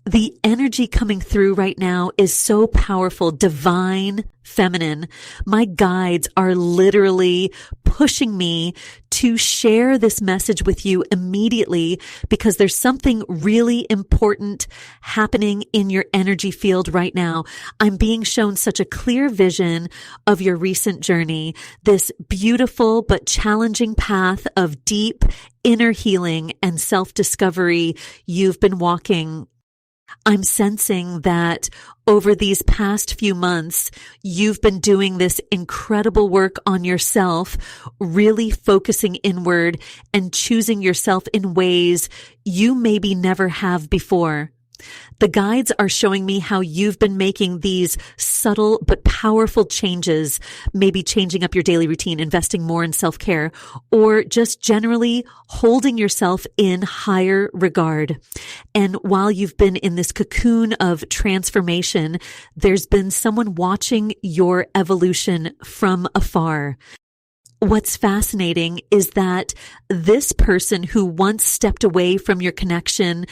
The energy coming through right now is so powerful, divine, feminine. My guides are literally pushing me to share this message with you immediately because there's something really important happening in your energy field right now. I'm being shown such a clear vision of your recent journey, this beautiful but challenging path of deep inner healing and self-discovery you've been walking. I'm sensing that over these past few months, you've been doing this incredible work on yourself, really focusing inward and choosing yourself in ways you maybe never have before. The guides are showing me how you've been making these subtle but powerful changes, maybe changing up your daily routine, investing more in self-care, or just generally holding yourself in higher regard. And while you've been in this cocoon of transformation, there's been someone watching your evolution from afar. What's fascinating is that this person who once stepped away from your connection,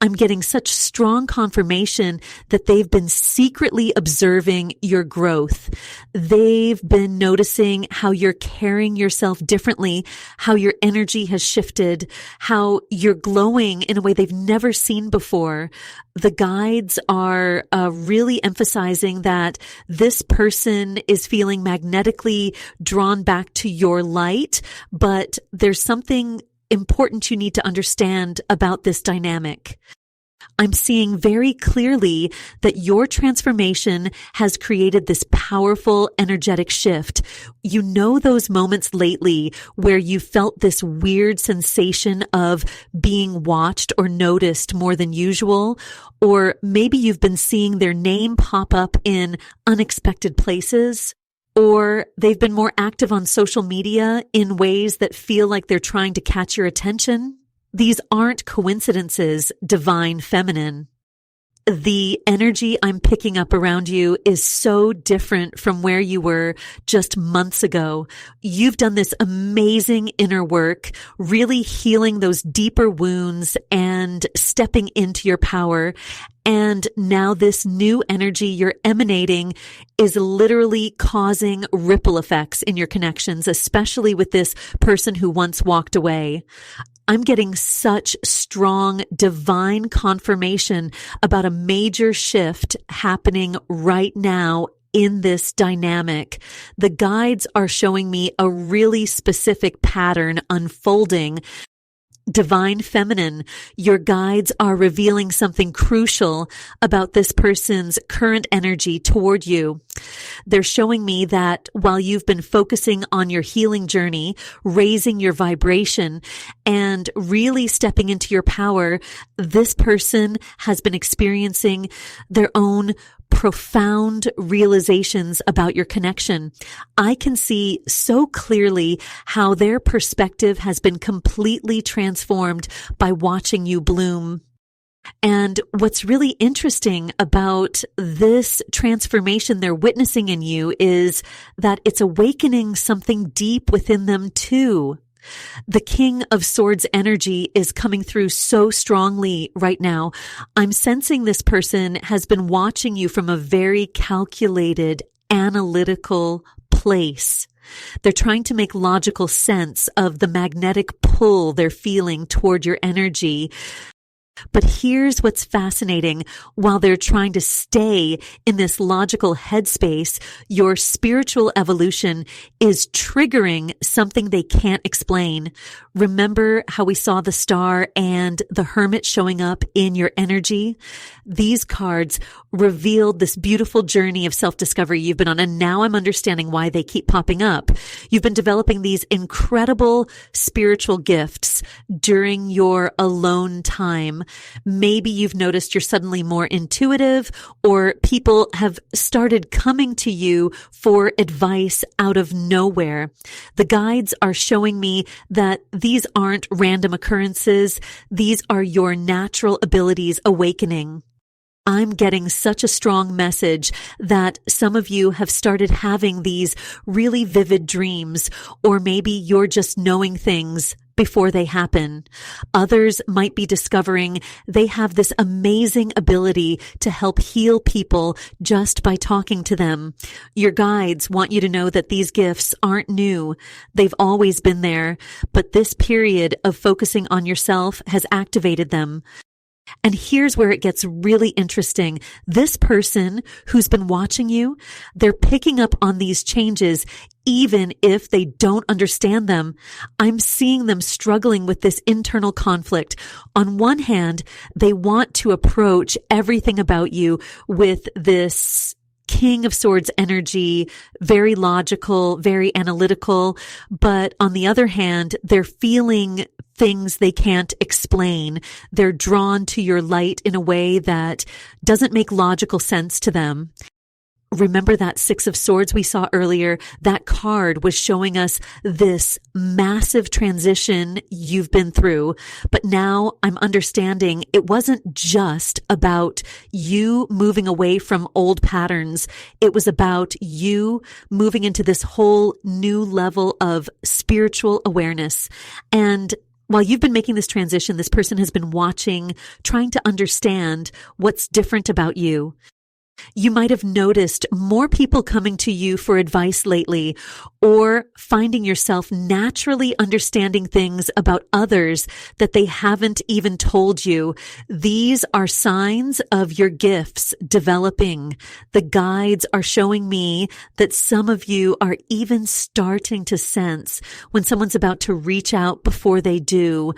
I'm getting such strong confirmation that they've been secretly observing your growth. They've been noticing how you're carrying yourself differently, how your energy has shifted, how you're glowing in a way they've never seen before. The guides are really emphasizing that this person is feeling magnetically drawn back to your light, but there's something important you need to understand about this dynamic. I'm seeing very clearly that your transformation has created this powerful energetic shift. You know those moments lately where you felt this weird sensation of being watched or noticed more than usual, or maybe you've been seeing their name pop up in unexpected places. Or they've been more active on social media in ways that feel like they're trying to catch your attention. These aren't coincidences, divine feminine. The energy I'm picking up around you is so different from where you were just months ago. You've done this amazing inner work, really healing those deeper wounds and stepping into your power. And now this new energy you're emanating is literally causing ripple effects in your connections, especially with this person who once walked away. I'm getting such strong divine confirmation about a major shift happening right now in this dynamic. The guides are showing me a really specific pattern unfolding. Divine feminine, your guides are revealing something crucial about this person's current energy toward you. They're showing me that while you've been focusing on your healing journey, raising your vibration, and really stepping into your power, this person has been experiencing their own profound realizations about your connection. I can see so clearly how their perspective has been completely transformed by watching you bloom. And what's really interesting about this transformation they're witnessing in you is that it's awakening something deep within them too. The King of Swords energy is coming through so strongly right now. I'm sensing this person has been watching you from a very calculated, analytical place. They're trying to make logical sense of the magnetic pull they're feeling toward your energy. But here's what's fascinating. While they're trying to stay in this logical headspace, your spiritual evolution is triggering something they can't explain. Remember how we saw the star and the hermit showing up in your energy? These cards revealed this beautiful journey of self-discovery you've been on, and now I'm understanding why they keep popping up. You've been developing these incredible spiritual gifts during your alone time. Maybe you've noticed you're suddenly more intuitive, or people have started coming to you for advice out of nowhere. The guides are showing me that these aren't random occurrences. These are your natural abilities awakening. I'm getting such a strong message that some of you have started having these really vivid dreams, or maybe you're just knowing things before they happen. Others might be discovering they have this amazing ability to help heal people just by talking to them. Your guides want you to know that these gifts aren't new. They've always been there, but this period of focusing on yourself has activated them. And here's where it gets really interesting. This person who's been watching you, they're picking up on these changes even if they don't understand them. I'm seeing them struggling with this internal conflict. On one hand, they want to approach everything about you with this King of Swords energy, very logical, very analytical. But on the other hand, they're feeling things they can't explain. They're drawn to your light in a way that doesn't make logical sense to them. Remember that Six of Swords we saw earlier? That card was showing us this massive transition you've been through. But now I'm understanding it wasn't just about you moving away from old patterns. It was about you moving into this whole new level of spiritual awareness. And while you've been making this transition, this person has been watching, trying to understand what's different about you. You might have noticed more people coming to you for advice lately, or finding yourself naturally understanding things about others that they haven't even told you. These are signs of your gifts developing. The guides are showing me that some of you are even starting to sense when someone's about to reach out before they do,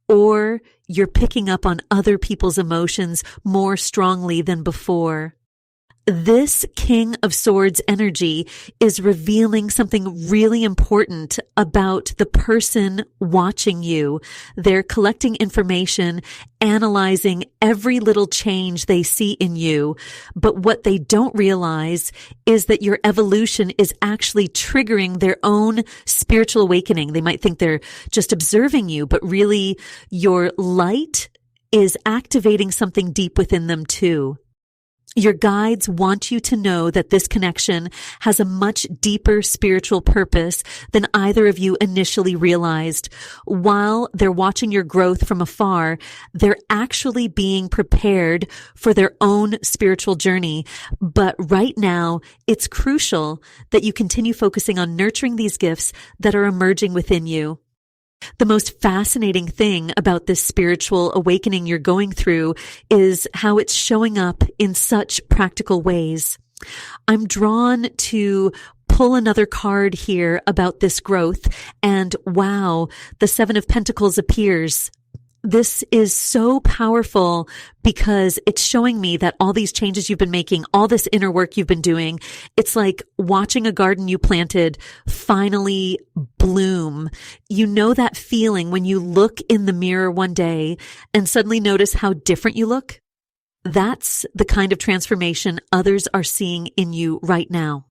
or you're picking up on other people's emotions more strongly than before. This King of Swords energy is revealing something really important about the person watching you. They're collecting information, analyzing every little change they see in you. But what they don't realize is that your evolution is actually triggering their own spiritual awakening. They might think they're just observing you, but really your light is activating something deep within them too. Your guides want you to know that this connection has a much deeper spiritual purpose than either of you initially realized. While they're watching your growth from afar, they're actually being prepared for their own spiritual journey. But right now, it's crucial that you continue focusing on nurturing these gifts that are emerging within you. The most fascinating thing about this spiritual awakening you're going through is how it's showing up in such practical ways. I'm drawn to pull another card here about this growth, and wow, the Seven of Pentacles appears. This is so powerful because it's showing me that all these changes you've been making, all this inner work you've been doing, it's like watching a garden you planted finally bloom. You know that feeling when you look in the mirror one day and suddenly notice how different you look? That's the kind of transformation others are seeing in you right now.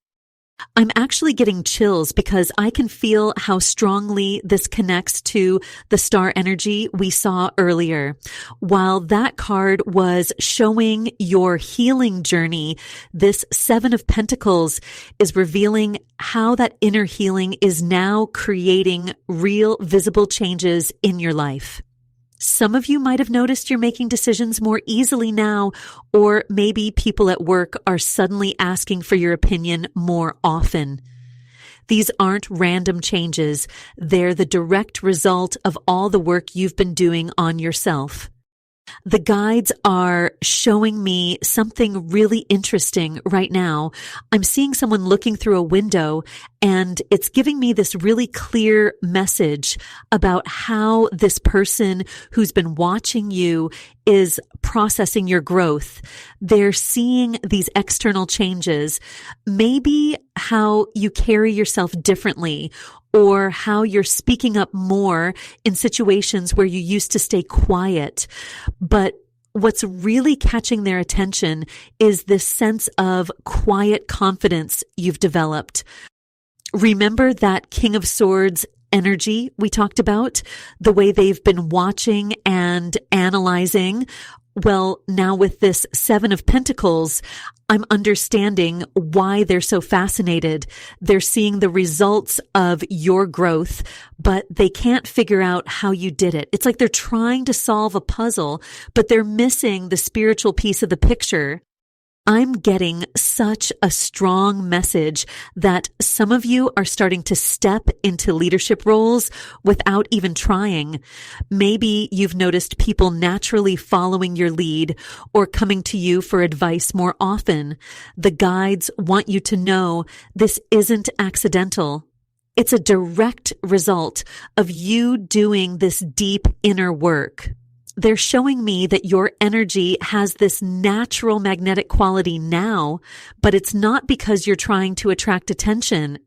I'm actually getting chills because I can feel how strongly this connects to the star energy we saw earlier. While that card was showing your healing journey, this Seven of Pentacles is revealing how that inner healing is now creating real visible changes in your life. Some of you might have noticed you're making decisions more easily now, or maybe people at work are suddenly asking for your opinion more often. These aren't random changes. They're the direct result of all the work you've been doing on yourself. The guides are showing me something really interesting right now. I'm seeing someone looking through a window, and it's giving me this really clear message about how this person who's been watching you is processing your growth. They're seeing these external changes, maybe how you carry yourself differently, or how you're speaking up more in situations where you used to stay quiet. But what's really catching their attention is this sense of quiet confidence you've developed. Remember that King of Swords energy we talked about, the way they've been watching and analyzing? Well, now with this Seven of Pentacles, I'm understanding why they're so fascinated. They're seeing the results of your growth, but they can't figure out how you did it. It's like they're trying to solve a puzzle, but they're missing the spiritual piece of the picture. I'm getting such a strong message that some of you are starting to step into leadership roles without even trying. Maybe you've noticed people naturally following your lead or coming to you for advice more often. The guides want you to know this isn't accidental. It's a direct result of you doing this deep inner work. They're showing me that your energy has this natural magnetic quality now, but it's not because you're trying to attract attention.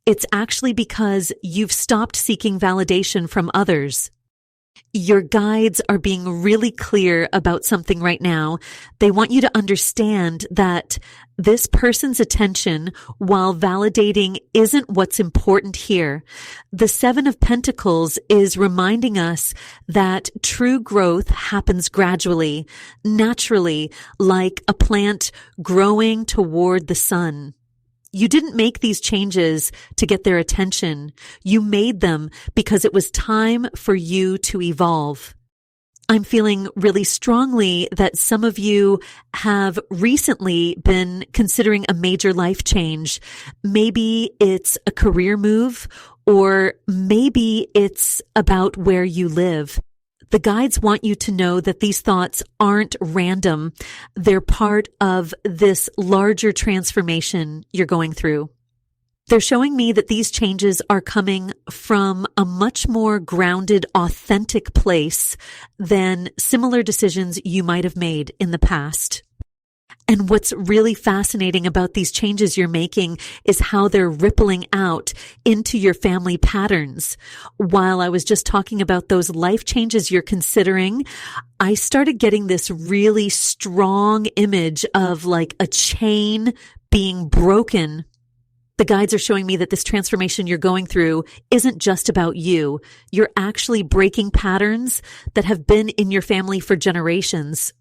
It's actually because you've stopped seeking validation from others. Your guides are being really clear about something right now. They want you to understand that this person's attention, while validating, isn't what's important here. The Seven of Pentacles is reminding us that true growth happens gradually, naturally, like a plant growing toward the sun. You didn't make these changes to get their attention. You made them because it was time for you to evolve. I'm feeling really strongly that some of you have recently been considering a major life change. Maybe it's a career move, or maybe it's about where you live. The guides want you to know that these thoughts aren't random. They're part of this larger transformation you're going through. They're showing me that these changes are coming from a much more grounded, authentic place than similar decisions you might have made in the past. And what's really fascinating about these changes you're making is how they're rippling out into your family patterns. While I was just talking about those life changes you're considering, I started getting this really strong image of like a chain being broken. The guides are showing me that this transformation you're going through isn't just about you. You're actually breaking patterns that have been in your family for generations.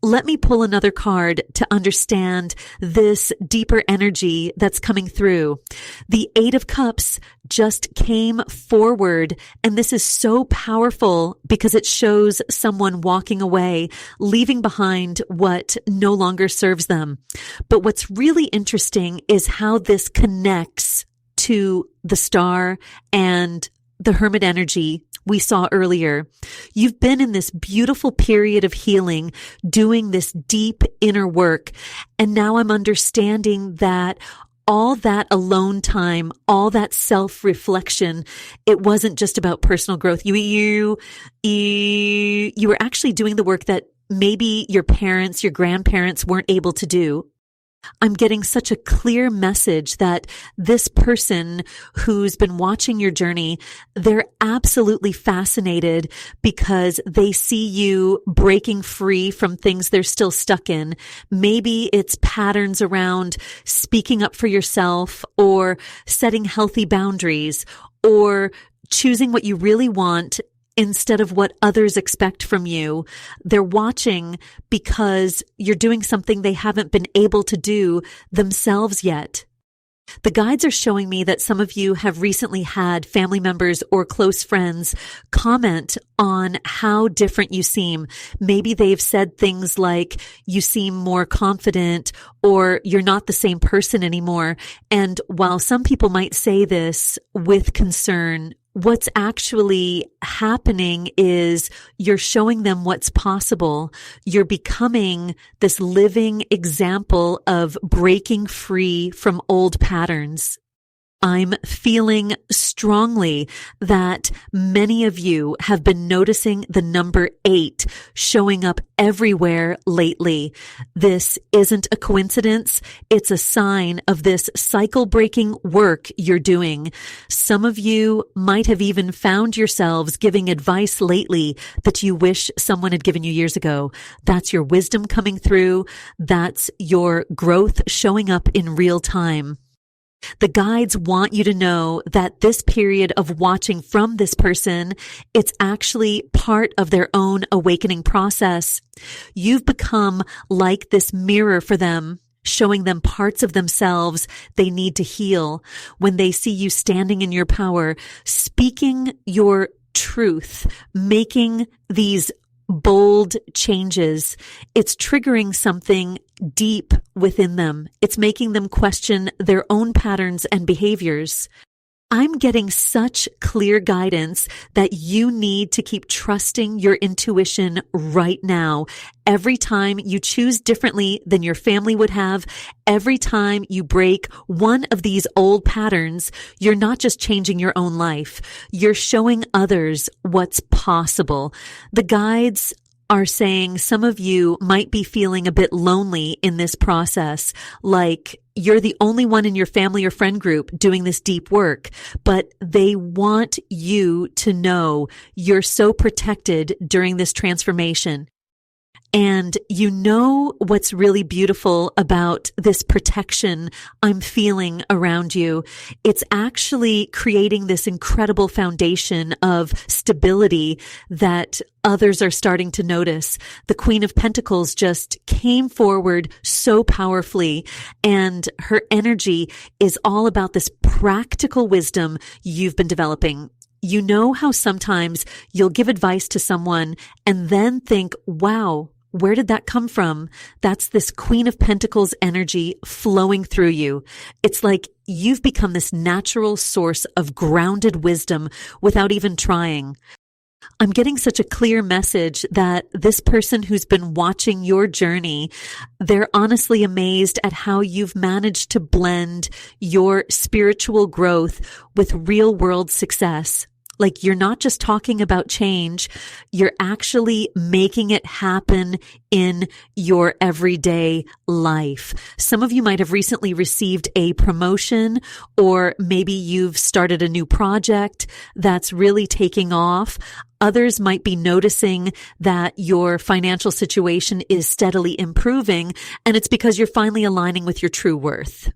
Let me pull another card to understand this deeper energy that's coming through. The Eight of Cups just came forward, and this is so powerful because it shows someone walking away, leaving behind what no longer serves them. But what's really interesting is how this connects to the star and the hermit energy we saw earlier. You've been in this beautiful period of healing, doing this deep inner work. And now I'm understanding that all that alone time, all that self-reflection, it wasn't just about personal growth. You were actually doing the work that maybe your parents, your grandparents weren't able to do. I'm getting such a clear message that this person who's been watching your journey, they're absolutely fascinated because they see you breaking free from things they're still stuck in. Maybe it's patterns around speaking up for yourself or setting healthy boundaries or choosing what you really want instead of what others expect from you. They're watching because you're doing something they haven't been able to do themselves yet. The guides are showing me that some of you have recently had family members or close friends comment on how different you seem. Maybe they've said things like, you seem more confident, or you're not the same person anymore. And while some people might say this with concern, what's actually happening is you're showing them what's possible. You're becoming this living example of breaking free from old patterns. I'm feeling strongly that many of you have been noticing the number 8 showing up everywhere lately. This isn't a coincidence. It's a sign of this cycle-breaking work you're doing. Some of you might have even found yourselves giving advice lately that you wish someone had given you years ago. That's your wisdom coming through. That's your growth showing up in real time. The guides want you to know that this period of watching from this person, it's actually part of their own awakening process. You've become like this mirror for them, showing them parts of themselves they need to heal. When they see you standing in your power, speaking your truth, making these bold changes, it's triggering something deep within them. It's making them question their own patterns and behaviors. I'm getting such clear guidance that you need to keep trusting your intuition right now. Every time you choose differently than your family would have, every time you break one of these old patterns, you're not just changing your own life. You're showing others what's possible. The guides are saying some of you might be feeling a bit lonely in this process, like you're the only one in your family or friend group doing this deep work, but they want you to know you're so protected during this transformation. And you know what's really beautiful about this protection I'm feeling around you? It's actually creating this incredible foundation of stability that others are starting to notice. The Queen of Pentacles just came forward so powerfully, and her energy is all about this practical wisdom you've been developing. You know how sometimes you'll give advice to someone and then think, wow, where did that come from? That's this Queen of Pentacles energy flowing through you. It's like you've become this natural source of grounded wisdom without even trying. I'm getting such a clear message that this person who's been watching your journey, they're honestly amazed at how you've managed to blend your spiritual growth with real world success. Like you're not just talking about change, you're actually making it happen in your everyday life. Some of you might have recently received a promotion, or maybe you've started a new project that's really taking off. Others might be noticing that your financial situation is steadily improving, and it's because you're finally aligning with your true worth.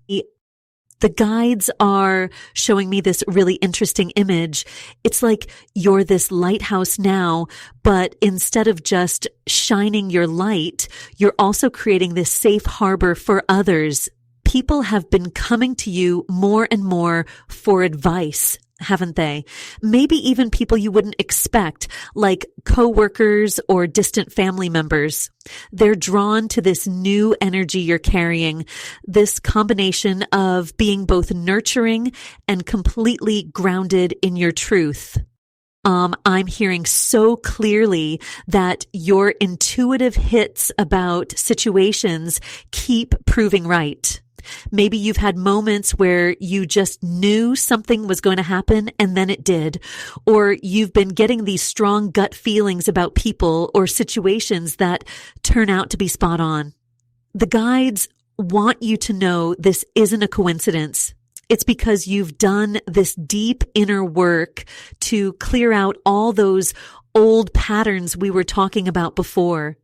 The guides are showing me this really interesting image. It's like you're this lighthouse now, but instead of just shining your light, you're also creating this safe harbor for others. People have been coming to you more and more for advice, haven't they? Maybe even people you wouldn't expect, like coworkers or distant family members. They're drawn to this new energy you're carrying, this combination of being both nurturing and completely grounded in your truth. I'm hearing so clearly that your intuitive hits about situations keep proving right. Maybe you've had moments where you just knew something was going to happen and then it did. Or you've been getting these strong gut feelings about people or situations that turn out to be spot on. The guides want you to know this isn't a coincidence. It's because you've done this deep inner work to clear out all those old patterns we were talking about before.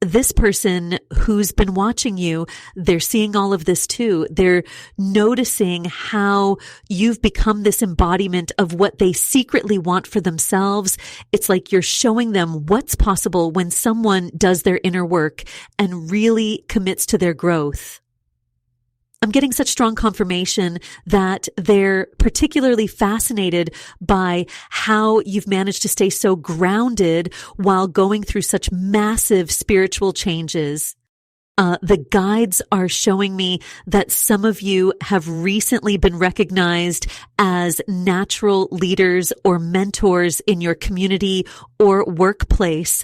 This person who's been watching you, they're seeing all of this too. They're noticing how you've become this embodiment of what they secretly want for themselves. It's like you're showing them what's possible when someone does their inner work and really commits to their growth. I'm getting such strong confirmation that they're particularly fascinated by how you've managed to stay so grounded while going through such massive spiritual changes. The guides are showing me that some of you have recently been recognized as natural leaders or mentors in your community or workplace.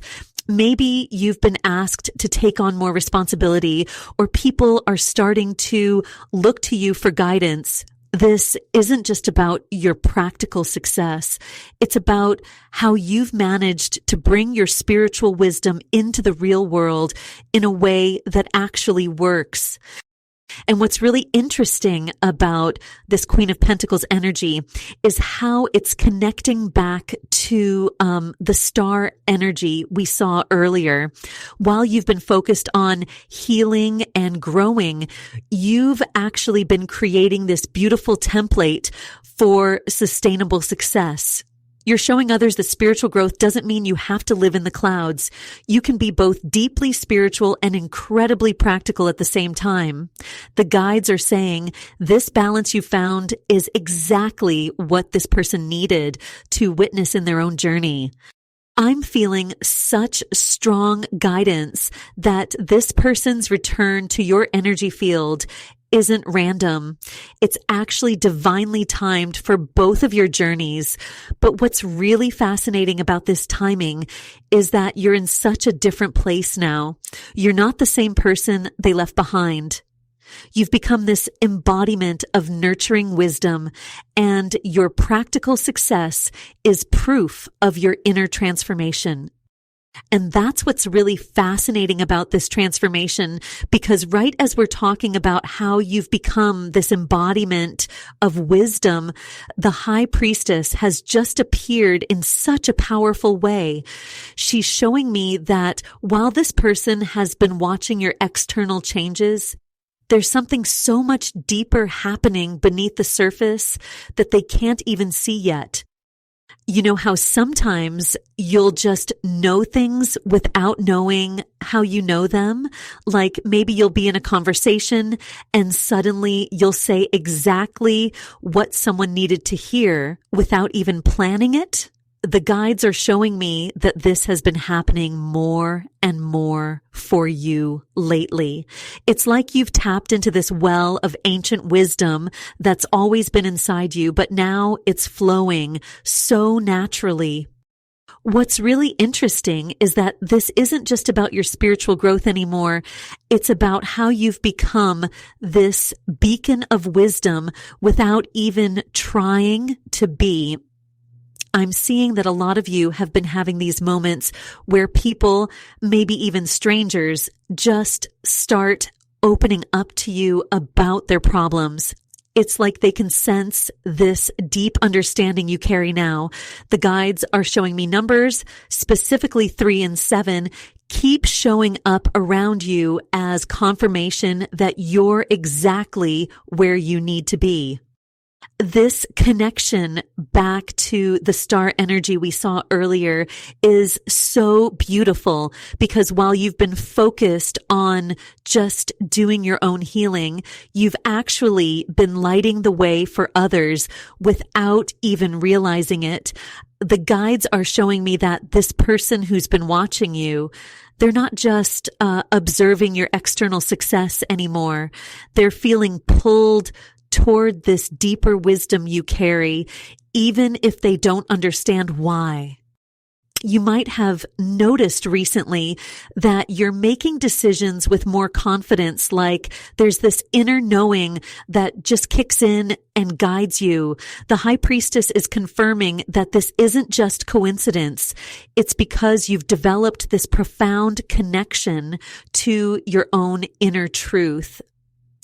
Maybe you've been asked to take on more responsibility, or people are starting to look to you for guidance. This isn't just about your practical success. It's about how you've managed to bring your spiritual wisdom into the real world in a way that actually works. And what's really interesting about this Queen of Pentacles energy is how it's connecting back to the star energy we saw earlier. While you've been focused on healing and growing, you've actually been creating this beautiful template for sustainable success. You're showing others that spiritual growth doesn't mean you have to live in the clouds. You can be both deeply spiritual and incredibly practical at the same time. The guides are saying this balance you found is exactly what this person needed to witness in their own journey. I'm feeling such strong guidance that this person's return to your energy field isn't random. It's actually divinely timed for both of your journeys. But what's really fascinating about this timing is that you're in such a different place now. You're not the same person they left behind. You've become this embodiment of nurturing wisdom, and your practical success is proof of your inner transformation. And that's what's really fascinating about this transformation, because right as we're talking about how you've become this embodiment of wisdom, the High Priestess has just appeared in such a powerful way. She's showing me that while this person has been watching your external changes, there's something so much deeper happening beneath the surface that they can't even see yet. You know how sometimes you'll just know things without knowing how you know them? Like maybe you'll be in a conversation and suddenly you'll say exactly what someone needed to hear without even planning it. The guides are showing me that this has been happening more and more for you lately. It's like you've tapped into this well of ancient wisdom that's always been inside you, but now it's flowing so naturally. What's really interesting is that this isn't just about your spiritual growth anymore. It's about how you've become this beacon of wisdom without even trying to be. I'm seeing that a lot of you have been having these moments where people, maybe even strangers, just start opening up to you about their problems. It's like they can sense this deep understanding you carry now. The guides are showing me numbers, specifically 3 and 7, keep showing up around you as confirmation that you're exactly where you need to be. This connection back to the star energy we saw earlier is so beautiful, because while you've been focused on just doing your own healing, you've actually been lighting the way for others without even realizing it. The guides are showing me that this person who's been watching you, they're not just observing your external success anymore. They're feeling pulled toward this deeper wisdom you carry, even if they don't understand why. You might have noticed recently that you're making decisions with more confidence, like there's this inner knowing that just kicks in and guides you. The High Priestess is confirming that this isn't just coincidence. It's because you've developed this profound connection to your own inner truth.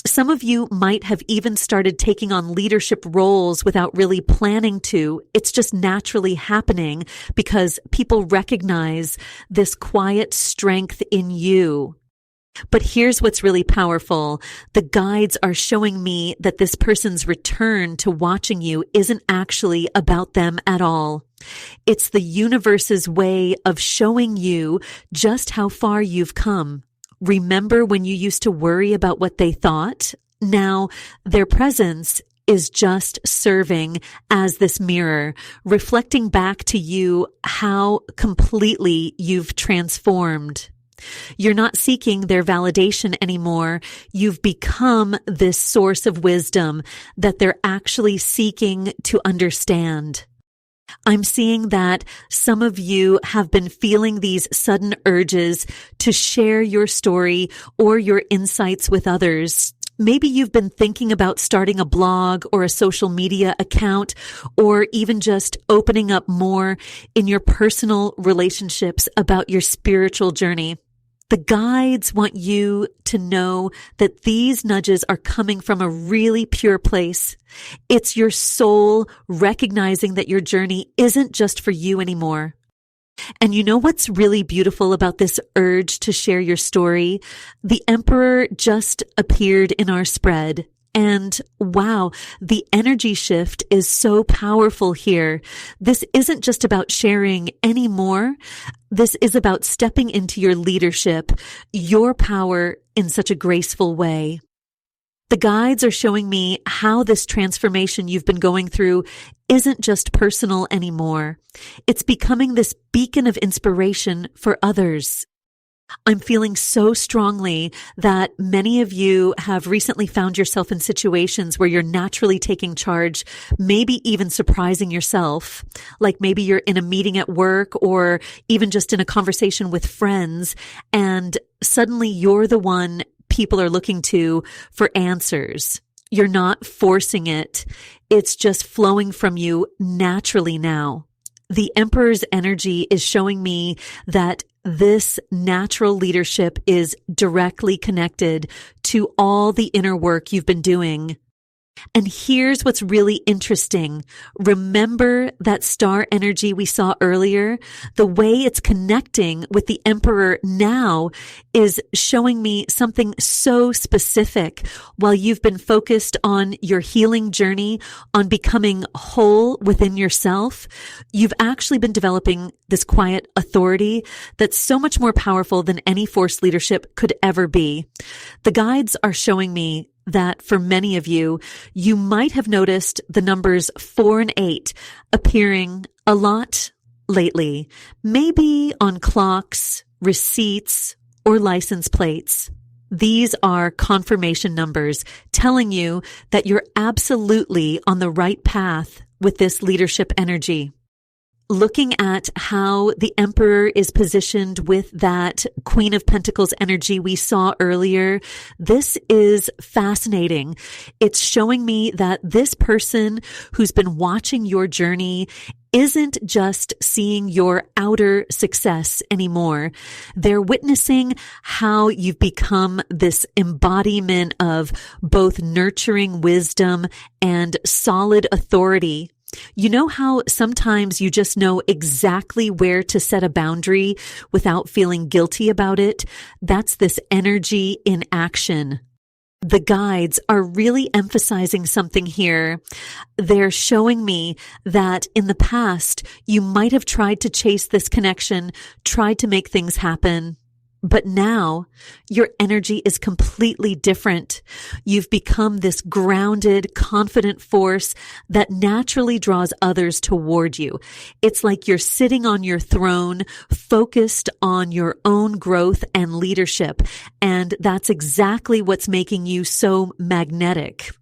Some of you might have even started taking on leadership roles without really planning to. It's just naturally happening because people recognize this quiet strength in you. But here's what's really powerful. The guides are showing me that this person's return to watching you isn't actually about them at all. It's the universe's way of showing you just how far you've come. Remember when you used to worry about what they thought? Now, their presence is just serving as this mirror, reflecting back to you how completely you've transformed. You're not seeking their validation anymore. You've become this source of wisdom that they're actually seeking to understand. I'm seeing that some of you have been feeling these sudden urges to share your story or your insights with others. Maybe you've been thinking about starting a blog or a social media account, or even just opening up more in your personal relationships about your spiritual journey. The guides want you to know that these nudges are coming from a really pure place. It's your soul recognizing that your journey isn't just for you anymore. And you know what's really beautiful about this urge to share your story? The Emperor just appeared in our spread. And wow, the energy shift is so powerful here. This isn't just about sharing anymore. This is about stepping into your leadership, your power in such a graceful way. The guides are showing me how this transformation you've been going through isn't just personal anymore. It's becoming this beacon of inspiration for others. I'm feeling so strongly that many of you have recently found yourself in situations where you're naturally taking charge, maybe even surprising yourself. Like maybe you're in a meeting at work or even just in a conversation with friends, and suddenly you're the one people are looking to for answers. You're not forcing it. It's just flowing from you naturally now. The Emperor's energy is showing me that this natural leadership is directly connected to all the inner work you've been doing. And here's what's really interesting. Remember that star energy we saw earlier? The way it's connecting with the Emperor now is showing me something so specific. While you've been focused on your healing journey, on becoming whole within yourself, you've actually been developing this quiet authority that's so much more powerful than any forced leadership could ever be. The guides are showing me that for many of you, you might have noticed the numbers 4 and 8 appearing a lot lately, maybe on clocks, receipts, or license plates. These are confirmation numbers telling you that you're absolutely on the right path with this leadership energy. Looking at how the Emperor is positioned with that Queen of Pentacles energy we saw earlier, this is fascinating. It's showing me that this person who's been watching your journey isn't just seeing your outer success anymore. They're witnessing how you've become this embodiment of both nurturing wisdom and solid authority. You know how sometimes you just know exactly where to set a boundary without feeling guilty about it? That's this energy in action. The guides are really emphasizing something here. They're showing me that in the past, you might have tried to chase this connection, tried to make things happen. But now your energy is completely different. You've become this grounded, confident force that naturally draws others toward you. It's like you're sitting on your throne, focused on your own growth and leadership. And that's exactly what's making you so magnetic.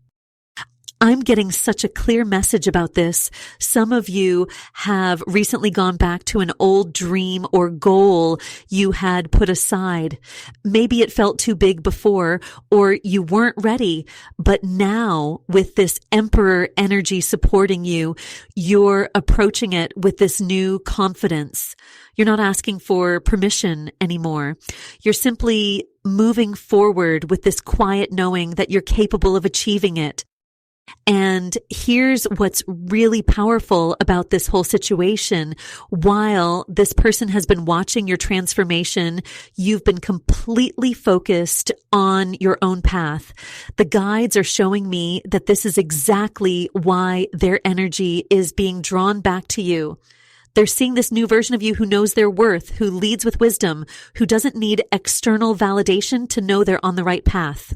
I'm getting such a clear message about this. Some of you have recently gone back to an old dream or goal you had put aside. Maybe it felt too big before, or you weren't ready. But now, with this Emperor energy supporting you, you're approaching it with this new confidence. You're not asking for permission anymore. You're simply moving forward with this quiet knowing that you're capable of achieving it. And here's what's really powerful about this whole situation. While this person has been watching your transformation, you've been completely focused on your own path. The guides are showing me that this is exactly why their energy is being drawn back to you. They're seeing this new version of you who knows their worth, who leads with wisdom, who doesn't need external validation to know they're on the right path.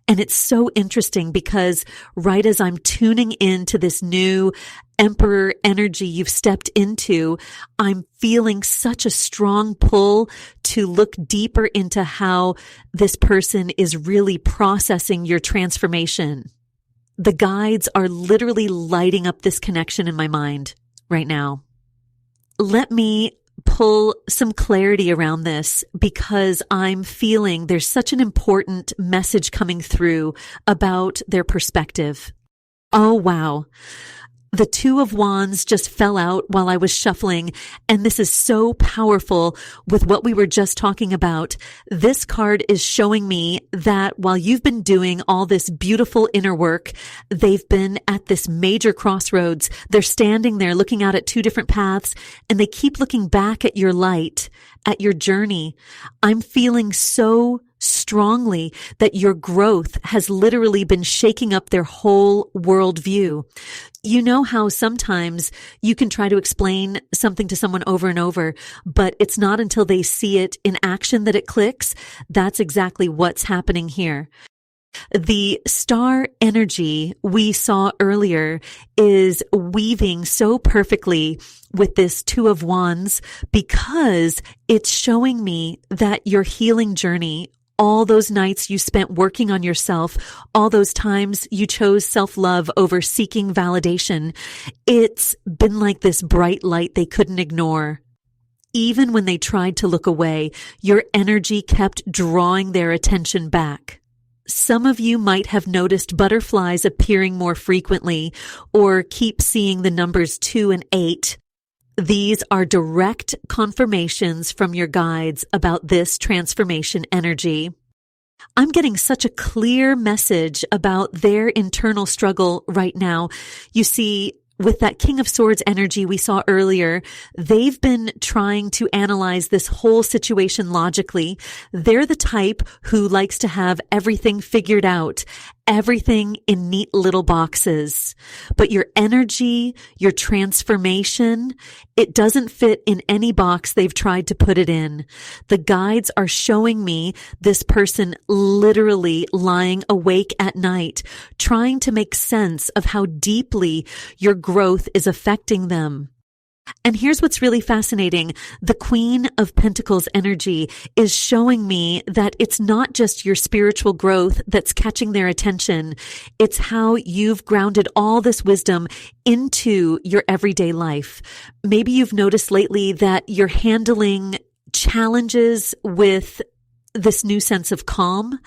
And it's so interesting because right as I'm tuning into this new Emperor energy you've stepped into, I'm feeling such a strong pull to look deeper into how this person is really processing your transformation. The guides are literally lighting up this connection in my mind right now. Let me pull some clarity around this because I'm feeling there's such an important message coming through about their perspective. Oh, wow. The Two of Wands just fell out while I was shuffling, and this is so powerful with what we were just talking about. This card is showing me that while you've been doing all this beautiful inner work, they've been at this major crossroads. They're standing there looking out at two different paths, and they keep looking back at your light, at your journey. I'm feeling so strongly that your growth has literally been shaking up their whole worldview. You know how sometimes you can try to explain something to someone over and over, but it's not until they see it in action that it clicks. That's exactly what's happening here. The star energy we saw earlier is weaving so perfectly with this Two of Wands because it's showing me that your healing journey, all those nights you spent working on yourself, all those times you chose self-love over seeking validation, it's been like this bright light they couldn't ignore. Even when they tried to look away, your energy kept drawing their attention back. Some of you might have noticed butterflies appearing more frequently or keep seeing the numbers 2 and 8. These are direct confirmations from your guides about this transformation energy. I'm getting such a clear message about their internal struggle right now. You see, with that King of Swords energy we saw earlier, they've been trying to analyze this whole situation logically. They're the type who likes to have everything figured out, everything in neat little boxes. But your energy, your transformation, it doesn't fit in any box they've tried to put it in. The guides are showing me this person literally lying awake at night, trying to make sense of how deeply your growth is affecting them. And here's what's really fascinating. The Queen of Pentacles energy is showing me that it's not just your spiritual growth that's catching their attention. It's how you've grounded all this wisdom into your everyday life. Maybe you've noticed lately that you're handling challenges with this new sense of calm,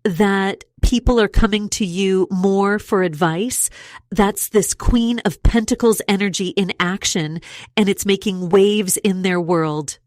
that people are coming to you more for advice. That's this Queen of Pentacles energy in action, and it's making waves in their world.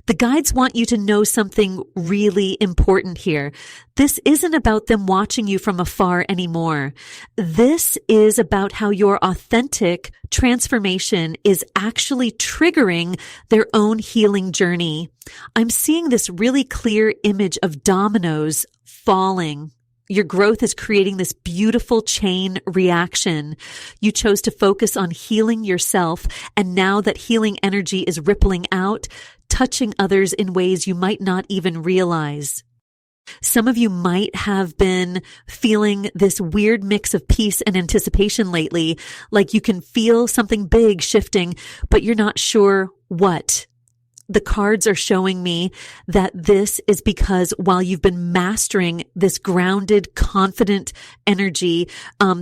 The guides want you to know something really important here. This isn't about them watching you from afar anymore. This is about how your authentic transformation is actually triggering their own healing journey. I'm seeing this really clear image of dominoes falling. Your growth is creating this beautiful chain reaction. You chose to focus on healing yourself, and now that healing energy is rippling out, touching others in ways you might not even realize. Some of you might have been feeling this weird mix of peace and anticipation lately, like you can feel something big shifting, but you're not sure what. The cards are showing me that this is because while you've been mastering this grounded, confident energy,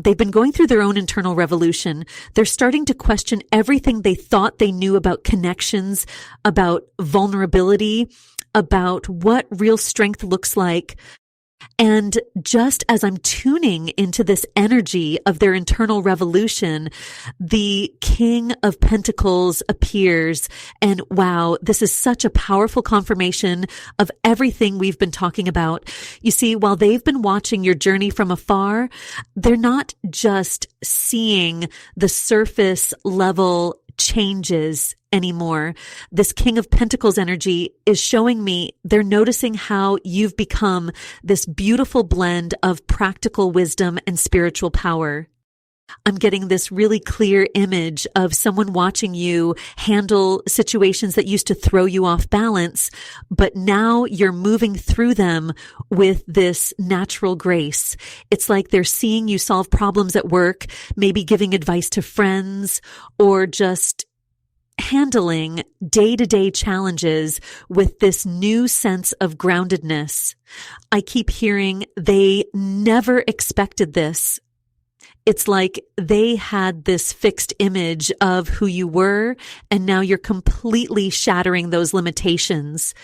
they've been going through their own internal revolution. They're starting to question everything they thought they knew about connections, about vulnerability, about what real strength looks like. And just as I'm tuning into this energy of their internal revolution, the King of Pentacles appears. And wow, this is such a powerful confirmation of everything we've been talking about. You see, while they've been watching your journey from afar, they're not just seeing the surface level changes anymore. This King of Pentacles energy is showing me they're noticing how you've become this beautiful blend of practical wisdom and spiritual power. I'm getting this really clear image of someone watching you handle situations that used to throw you off balance, but now you're moving through them with this natural grace. It's like they're seeing you solve problems at work, maybe giving advice to friends, or just handling day-to-day challenges with this new sense of groundedness. I keep hearing they never expected this. It's like they had this fixed image of who you were, and now you're completely shattering those limitations.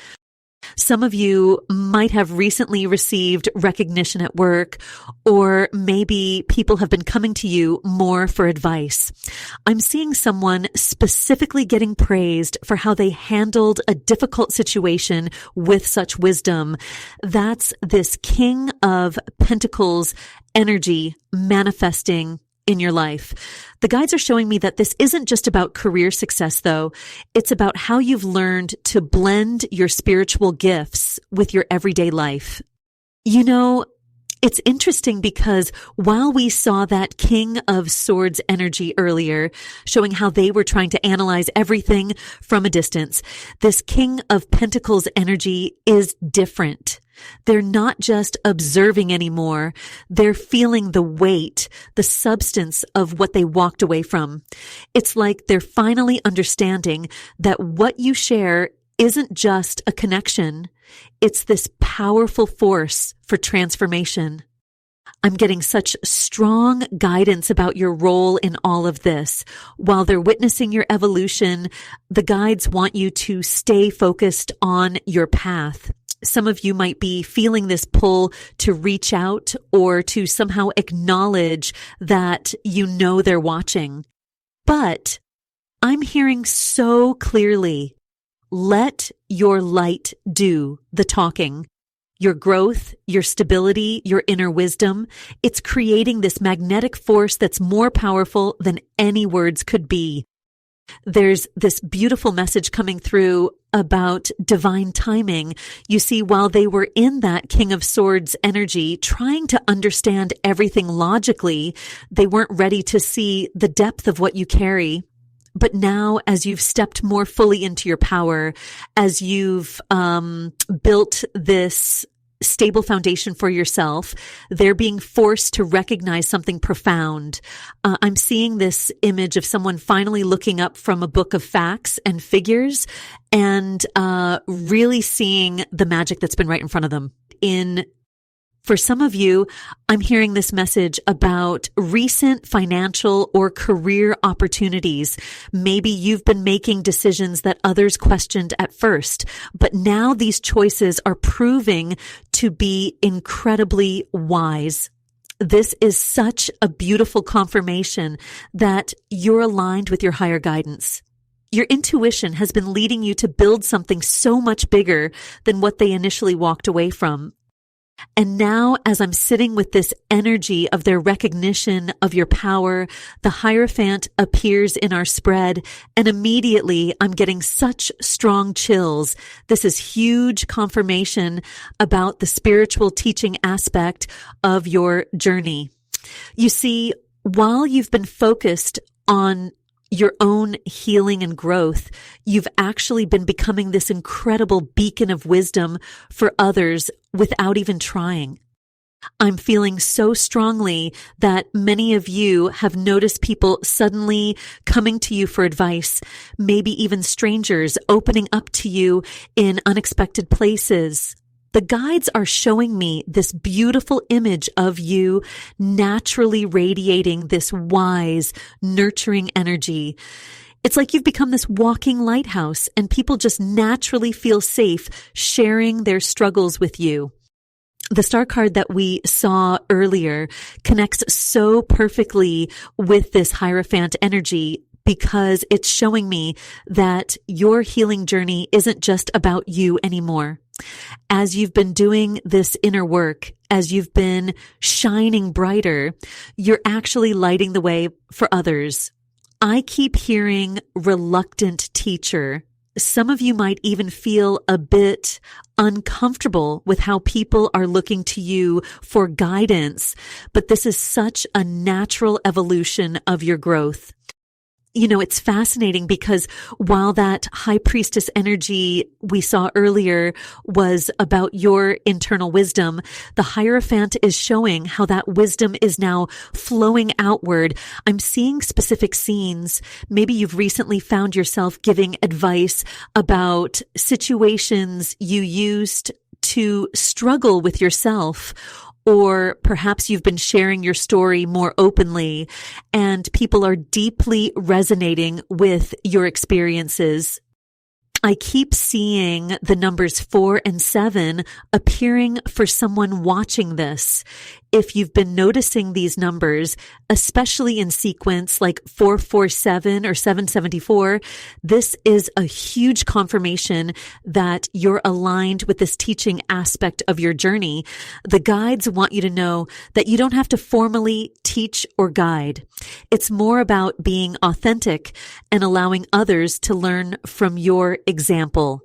Some of you might have recently received recognition at work, or maybe people have been coming to you more for advice. I'm seeing someone specifically getting praised for how they handled a difficult situation with such wisdom. That's this King of Pentacles energy manifesting in your life. The guides are showing me that this isn't just about career success, though. It's about how you've learned to blend your spiritual gifts with your everyday life. You know, it's interesting because while we saw that King of Swords energy earlier, showing how they were trying to analyze everything from a distance, this King of Pentacles energy is different. They're not just observing anymore. They're feeling the weight, the substance of what they walked away from. It's like they're finally understanding that what you share isn't just a connection. It's this powerful force for transformation. I'm getting such strong guidance about your role in all of this. While they're witnessing your evolution, the guides want you to stay focused on your path. Some of you might be feeling this pull to reach out or to somehow acknowledge that you know they're watching. But I'm hearing so clearly, let your light do the talking. Your growth, your stability, your inner wisdom, it's creating this magnetic force that's more powerful than any words could be. There's this beautiful message coming through about divine timing. You see, while they were in that King of Swords energy, trying to understand everything logically, they weren't ready to see the depth of what you carry. But now, as you've stepped more fully into your power, as you've built this stable foundation for yourself, they're being forced to recognize something profound. I'm seeing this image of someone finally looking up from a book of facts and figures and really seeing the magic that's been right in front of them. For some of you, I'm hearing this message about recent financial or career opportunities. Maybe you've been making decisions that others questioned at first, but now these choices are proving to be incredibly wise. This is such a beautiful confirmation that you're aligned with your higher guidance. Your intuition has been leading you to build something so much bigger than what they initially walked away from. And now, as I'm sitting with this energy of their recognition of your power, the Hierophant appears in our spread, and immediately I'm getting such strong chills. This is huge confirmation about the spiritual teaching aspect of your journey. You see, while you've been focused on your own healing and growth, you've actually been becoming this incredible beacon of wisdom for others without even trying. I'm feeling so strongly that many of you have noticed people suddenly coming to you for advice, maybe even strangers opening up to you in unexpected places. The guides are showing me this beautiful image of you naturally radiating this wise, nurturing energy. It's like you've become this walking lighthouse, and people just naturally feel safe sharing their struggles with you. The star card that we saw earlier connects so perfectly with this Hierophant energy, because it's showing me that your healing journey isn't just about you anymore. As you've been doing this inner work, as you've been shining brighter, you're actually lighting the way for others. I keep hearing reluctant teacher. Some of you might even feel a bit uncomfortable with how people are looking to you for guidance, but this is such a natural evolution of your growth. You know, it's fascinating because while that high priestess energy we saw earlier was about your internal wisdom, the Hierophant is showing how that wisdom is now flowing outward. I'm seeing specific scenes. Maybe you've recently found yourself giving advice about situations you used to struggle with yourself. Or perhaps you've been sharing your story more openly and people are deeply resonating with your experiences. I keep seeing the numbers 4 and 7 appearing for someone watching this. If you've been noticing these numbers, especially in sequence like 447 or 774, this is a huge confirmation that you're aligned with this teaching aspect of your journey. The guides want you to know that you don't have to formally teach or guide. It's more about being authentic and allowing others to learn from your example.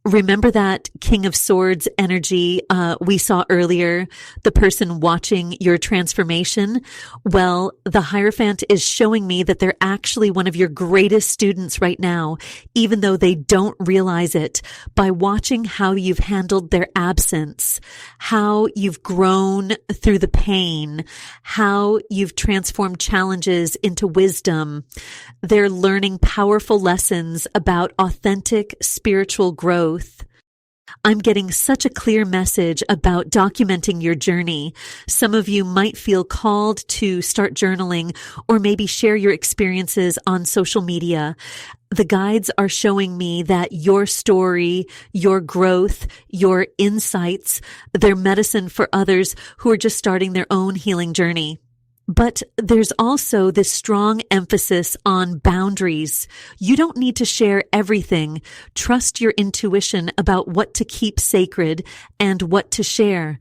Remember that King of Swords energy we saw earlier, the person watching your transformation? Well, the Hierophant is showing me that they're actually one of your greatest students right now, even though they don't realize it, by watching how you've handled their absence, how you've grown through the pain, how you've transformed challenges into wisdom. They're learning powerful lessons about authentic spiritual growth. I'm getting such a clear message about documenting your journey. Some of you might feel called to start journaling or maybe share your experiences on social media. The guides are showing me that your story, your growth, your insights, they're medicine for others who are just starting their own healing journey. But there's also this strong emphasis on boundaries. You don't need to share everything. Trust your intuition about what to keep sacred and what to share.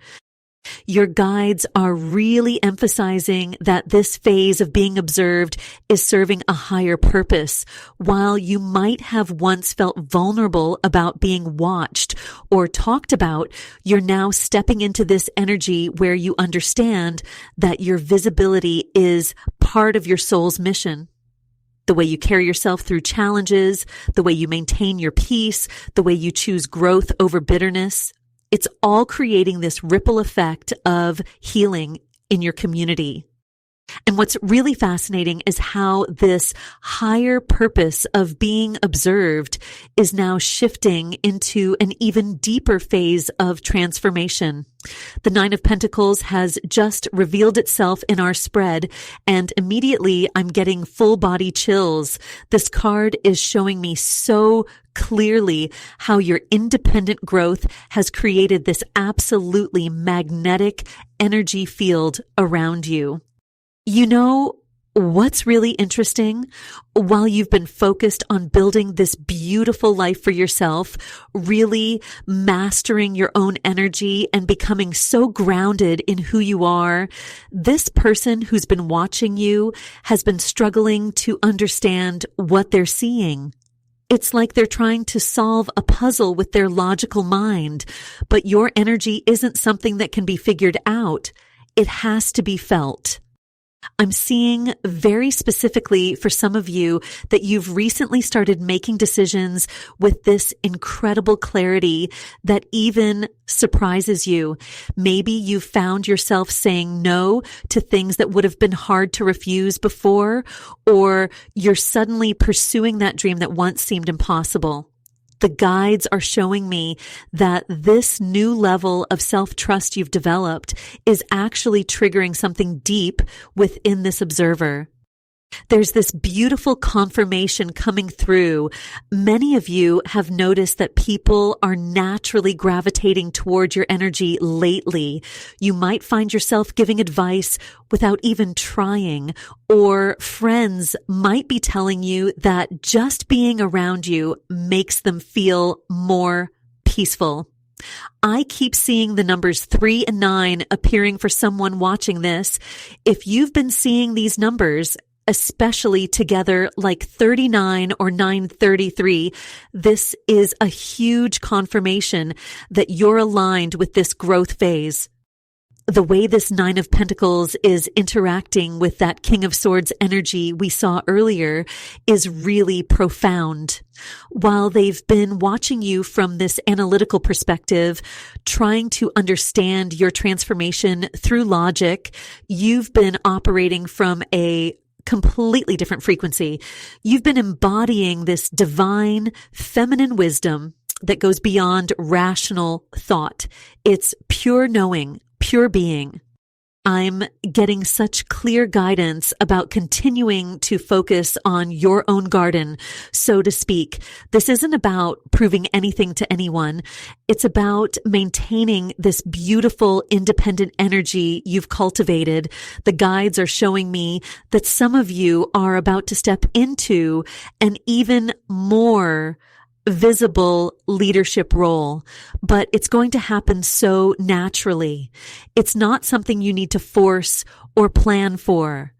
Your guides are really emphasizing that this phase of being observed is serving a higher purpose. While you might have once felt vulnerable about being watched or talked about, you're now stepping into this energy where you understand that your visibility is part of your soul's mission. The way you carry yourself through challenges, the way you maintain your peace, the way you choose growth over bitterness. It's all creating this ripple effect of healing in your community. And what's really fascinating is how this higher purpose of being observed is now shifting into an even deeper phase of transformation. The Nine of Pentacles has just revealed itself in our spread, and immediately I'm getting full body chills. This card is showing me so clearly how your independent growth has created this absolutely magnetic energy field around you. You know what's really interesting? While you've been focused on building this beautiful life for yourself, really mastering your own energy and becoming so grounded in who you are, this person who's been watching you has been struggling to understand what they're seeing. It's like they're trying to solve a puzzle with their logical mind, but your energy isn't something that can be figured out. It has to be felt. I'm seeing very specifically for some of you that you've recently started making decisions with this incredible clarity that even surprises you. Maybe you found yourself saying no to things that would have been hard to refuse before, or you're suddenly pursuing that dream that once seemed impossible. The guides are showing me that this new level of self-trust you've developed is actually triggering something deep within this observer. There's this beautiful confirmation coming through. Many of you have noticed that people are naturally gravitating toward your energy lately. You might find yourself giving advice without even trying, or friends might be telling you that just being around you makes them feel more peaceful. I keep seeing the numbers 3 and 9 appearing for someone watching this. If you've been seeing these numbers, especially together like 39 or 933, this is a huge confirmation that you're aligned with this growth phase. The way this Nine of Pentacles is interacting with that King of Swords energy we saw earlier is really profound. While they've been watching you from this analytical perspective, trying to understand your transformation through logic, you've been operating from a completely different frequency. You've been embodying this divine feminine wisdom that goes beyond rational thought. It's pure knowing, pure being. I'm getting such clear guidance about continuing to focus on your own garden, so to speak. This isn't about proving anything to anyone. It's about maintaining this beautiful, independent energy you've cultivated. The guides are showing me that some of you are about to step into an even more visible leadership role, but it's going to happen so naturally. It's not something you need to force or plan for.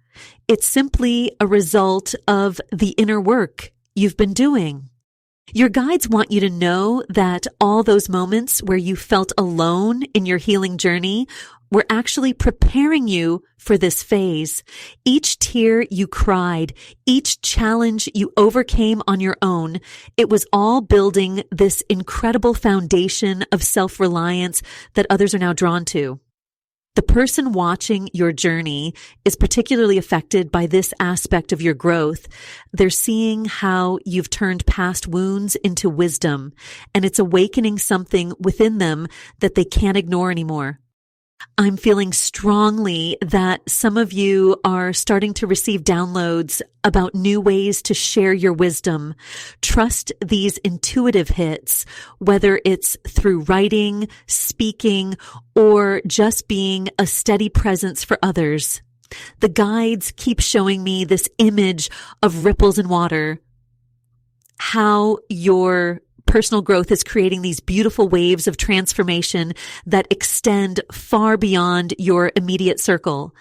It's simply a result of the inner work you've been doing. Your guides want you to know that all those moments where you felt alone in your healing journey were actually preparing you for this phase. Each tear you cried, each challenge you overcame on your own, it was all building this incredible foundation of self-reliance that others are now drawn to. The person watching your journey is particularly affected by this aspect of your growth. They're seeing how you've turned past wounds into wisdom, and it's awakening something within them that they can't ignore anymore. I'm feeling strongly that some of you are starting to receive downloads about new ways to share your wisdom. Trust these intuitive hits, whether it's through writing, speaking, or just being a steady presence for others. The guides keep showing me this image of ripples in water, how your personal growth is creating these beautiful waves of transformation that extend far beyond your immediate circle.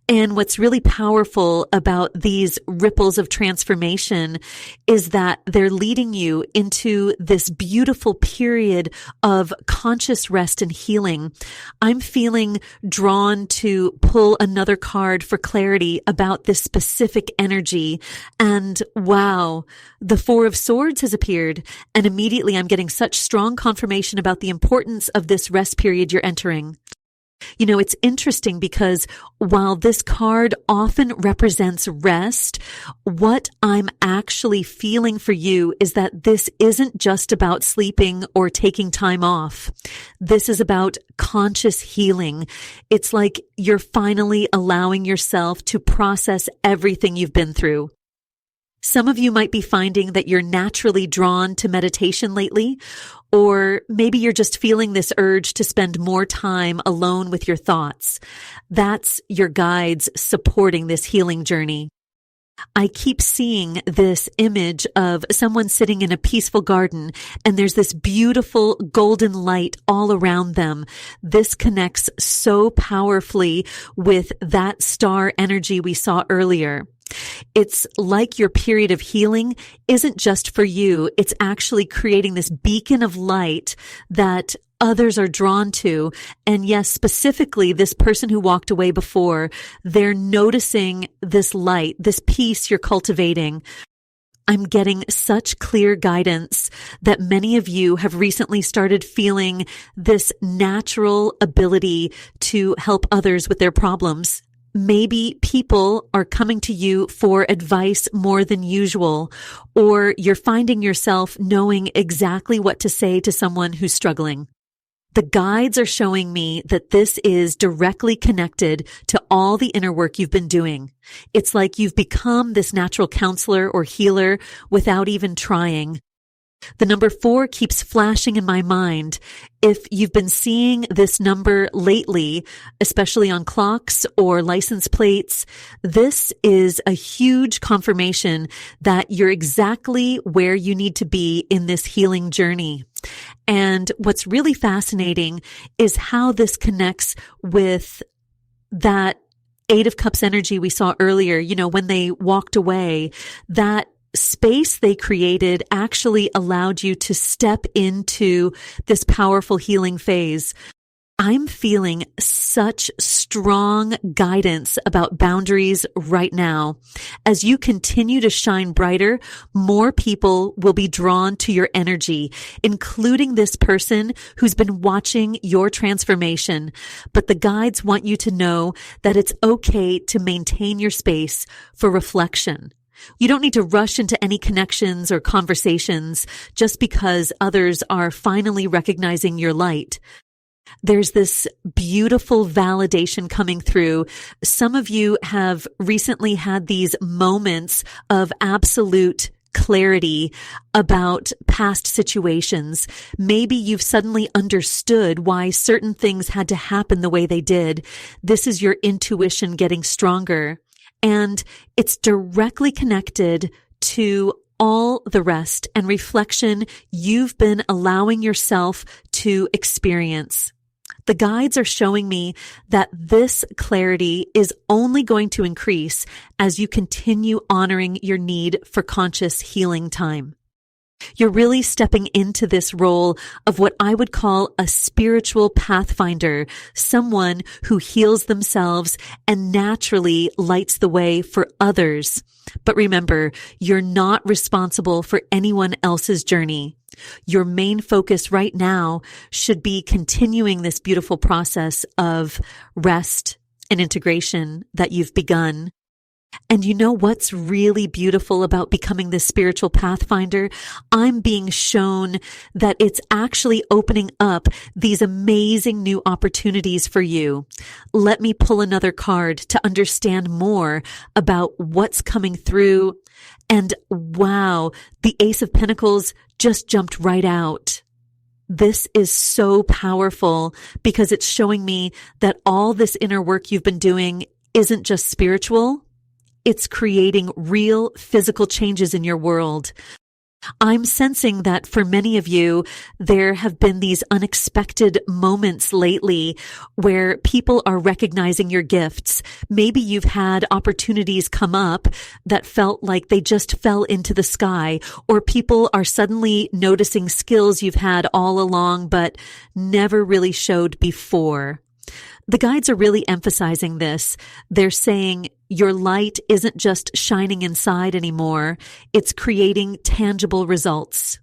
And what's really powerful about these ripples of transformation is that they're leading you into this beautiful period of conscious rest and healing. I'm feeling drawn to pull another card for clarity about this specific energy. And wow, the Four of Swords has appeared. And immediately I'm getting such strong confirmation about the importance of this rest period you're entering. You know, it's interesting because while this card often represents rest, what I'm actually feeling for you is that this isn't just about sleeping or taking time off. This is about conscious healing. It's like you're finally allowing yourself to process everything you've been through. Some of you might be finding that you're naturally drawn to meditation lately, or maybe you're just feeling this urge to spend more time alone with your thoughts. That's your guides supporting this healing journey. I keep seeing this image of someone sitting in a peaceful garden, and there's this beautiful golden light all around them. This connects so powerfully with that star energy we saw earlier. It's like your period of healing isn't just for you. It's actually creating this beacon of light that others are drawn to. And yes, specifically this person who walked away before, they're noticing this light, this peace you're cultivating. I'm getting such clear guidance that many of you have recently started feeling this natural ability to help others with their problems. Maybe people are coming to you for advice more than usual, or you're finding yourself knowing exactly what to say to someone who's struggling. The guides are showing me that this is directly connected to all the inner work you've been doing. It's like you've become this natural counselor or healer without even trying. The number 4 keeps flashing in my mind. If you've been seeing this number lately, especially on clocks or license plates, this is a huge confirmation that you're exactly where you need to be in this healing journey. And what's really fascinating is how this connects with that 8 of Cups energy we saw earlier. You know, when they walked away, that space they created actually allowed you to step into this powerful healing phase. I'm feeling such strong guidance about boundaries right now. As you continue to shine brighter, more people will be drawn to your energy, including this person who's been watching your transformation. But the guides want you to know that it's okay to maintain your space for reflection. You don't need to rush into any connections or conversations just because others are finally recognizing your light. There's this beautiful validation coming through. Some of you have recently had these moments of absolute clarity about past situations. Maybe you've suddenly understood why certain things had to happen the way they did. This is your intuition getting stronger. And it's directly connected to all the rest and reflection you've been allowing yourself to experience. The guides are showing me that this clarity is only going to increase as you continue honoring your need for conscious healing time. You're really stepping into this role of what I would call a spiritual pathfinder, someone who heals themselves and naturally lights the way for others. But remember, you're not responsible for anyone else's journey. Your main focus right now should be continuing this beautiful process of rest and integration that you've begun. And you know what's really beautiful about becoming this spiritual pathfinder? I'm being shown that it's actually opening up these amazing new opportunities for you. Let me pull another card to understand more about what's coming through. And wow, the Ace of Pentacles just jumped right out. This is so powerful because it's showing me that all this inner work you've been doing isn't just spiritual. It's creating real physical changes in your world. I'm sensing that for many of you, there have been these unexpected moments lately where people are recognizing your gifts. Maybe you've had opportunities come up that felt like they just fell into the sky, or people are suddenly noticing skills you've had all along but never really showed before. The guides are really emphasizing this. They're saying your light isn't just shining inside anymore. It's creating tangible results.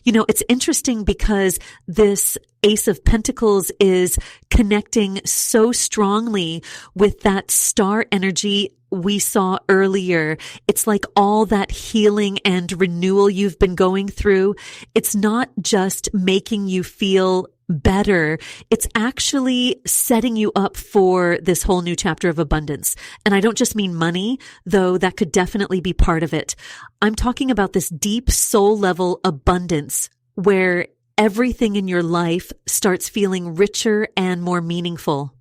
You know, it's interesting because this Ace of Pentacles is connecting so strongly with that star energy we saw earlier. It's like all that healing and renewal you've been going through. It's not just making you feel better. It's actually setting you up for this whole new chapter of abundance. And I don't just mean money, though that could definitely be part of it. I'm talking about this deep soul level abundance where everything in your life starts feeling richer and more meaningful.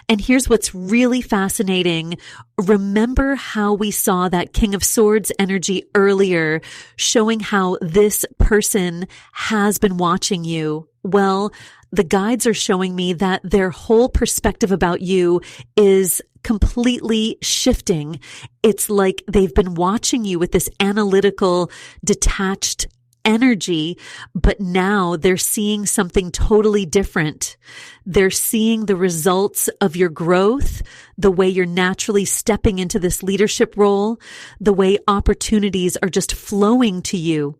And here's what's really fascinating. Remember how we saw that King of Swords energy earlier, showing how this person has been watching you. Well, the guides are showing me that their whole perspective about you is completely shifting. It's like they've been watching you with this analytical, detached energy, but now they're seeing something totally different. They're seeing the results of your growth, the way you're naturally stepping into this leadership role, the way opportunities are just flowing to you.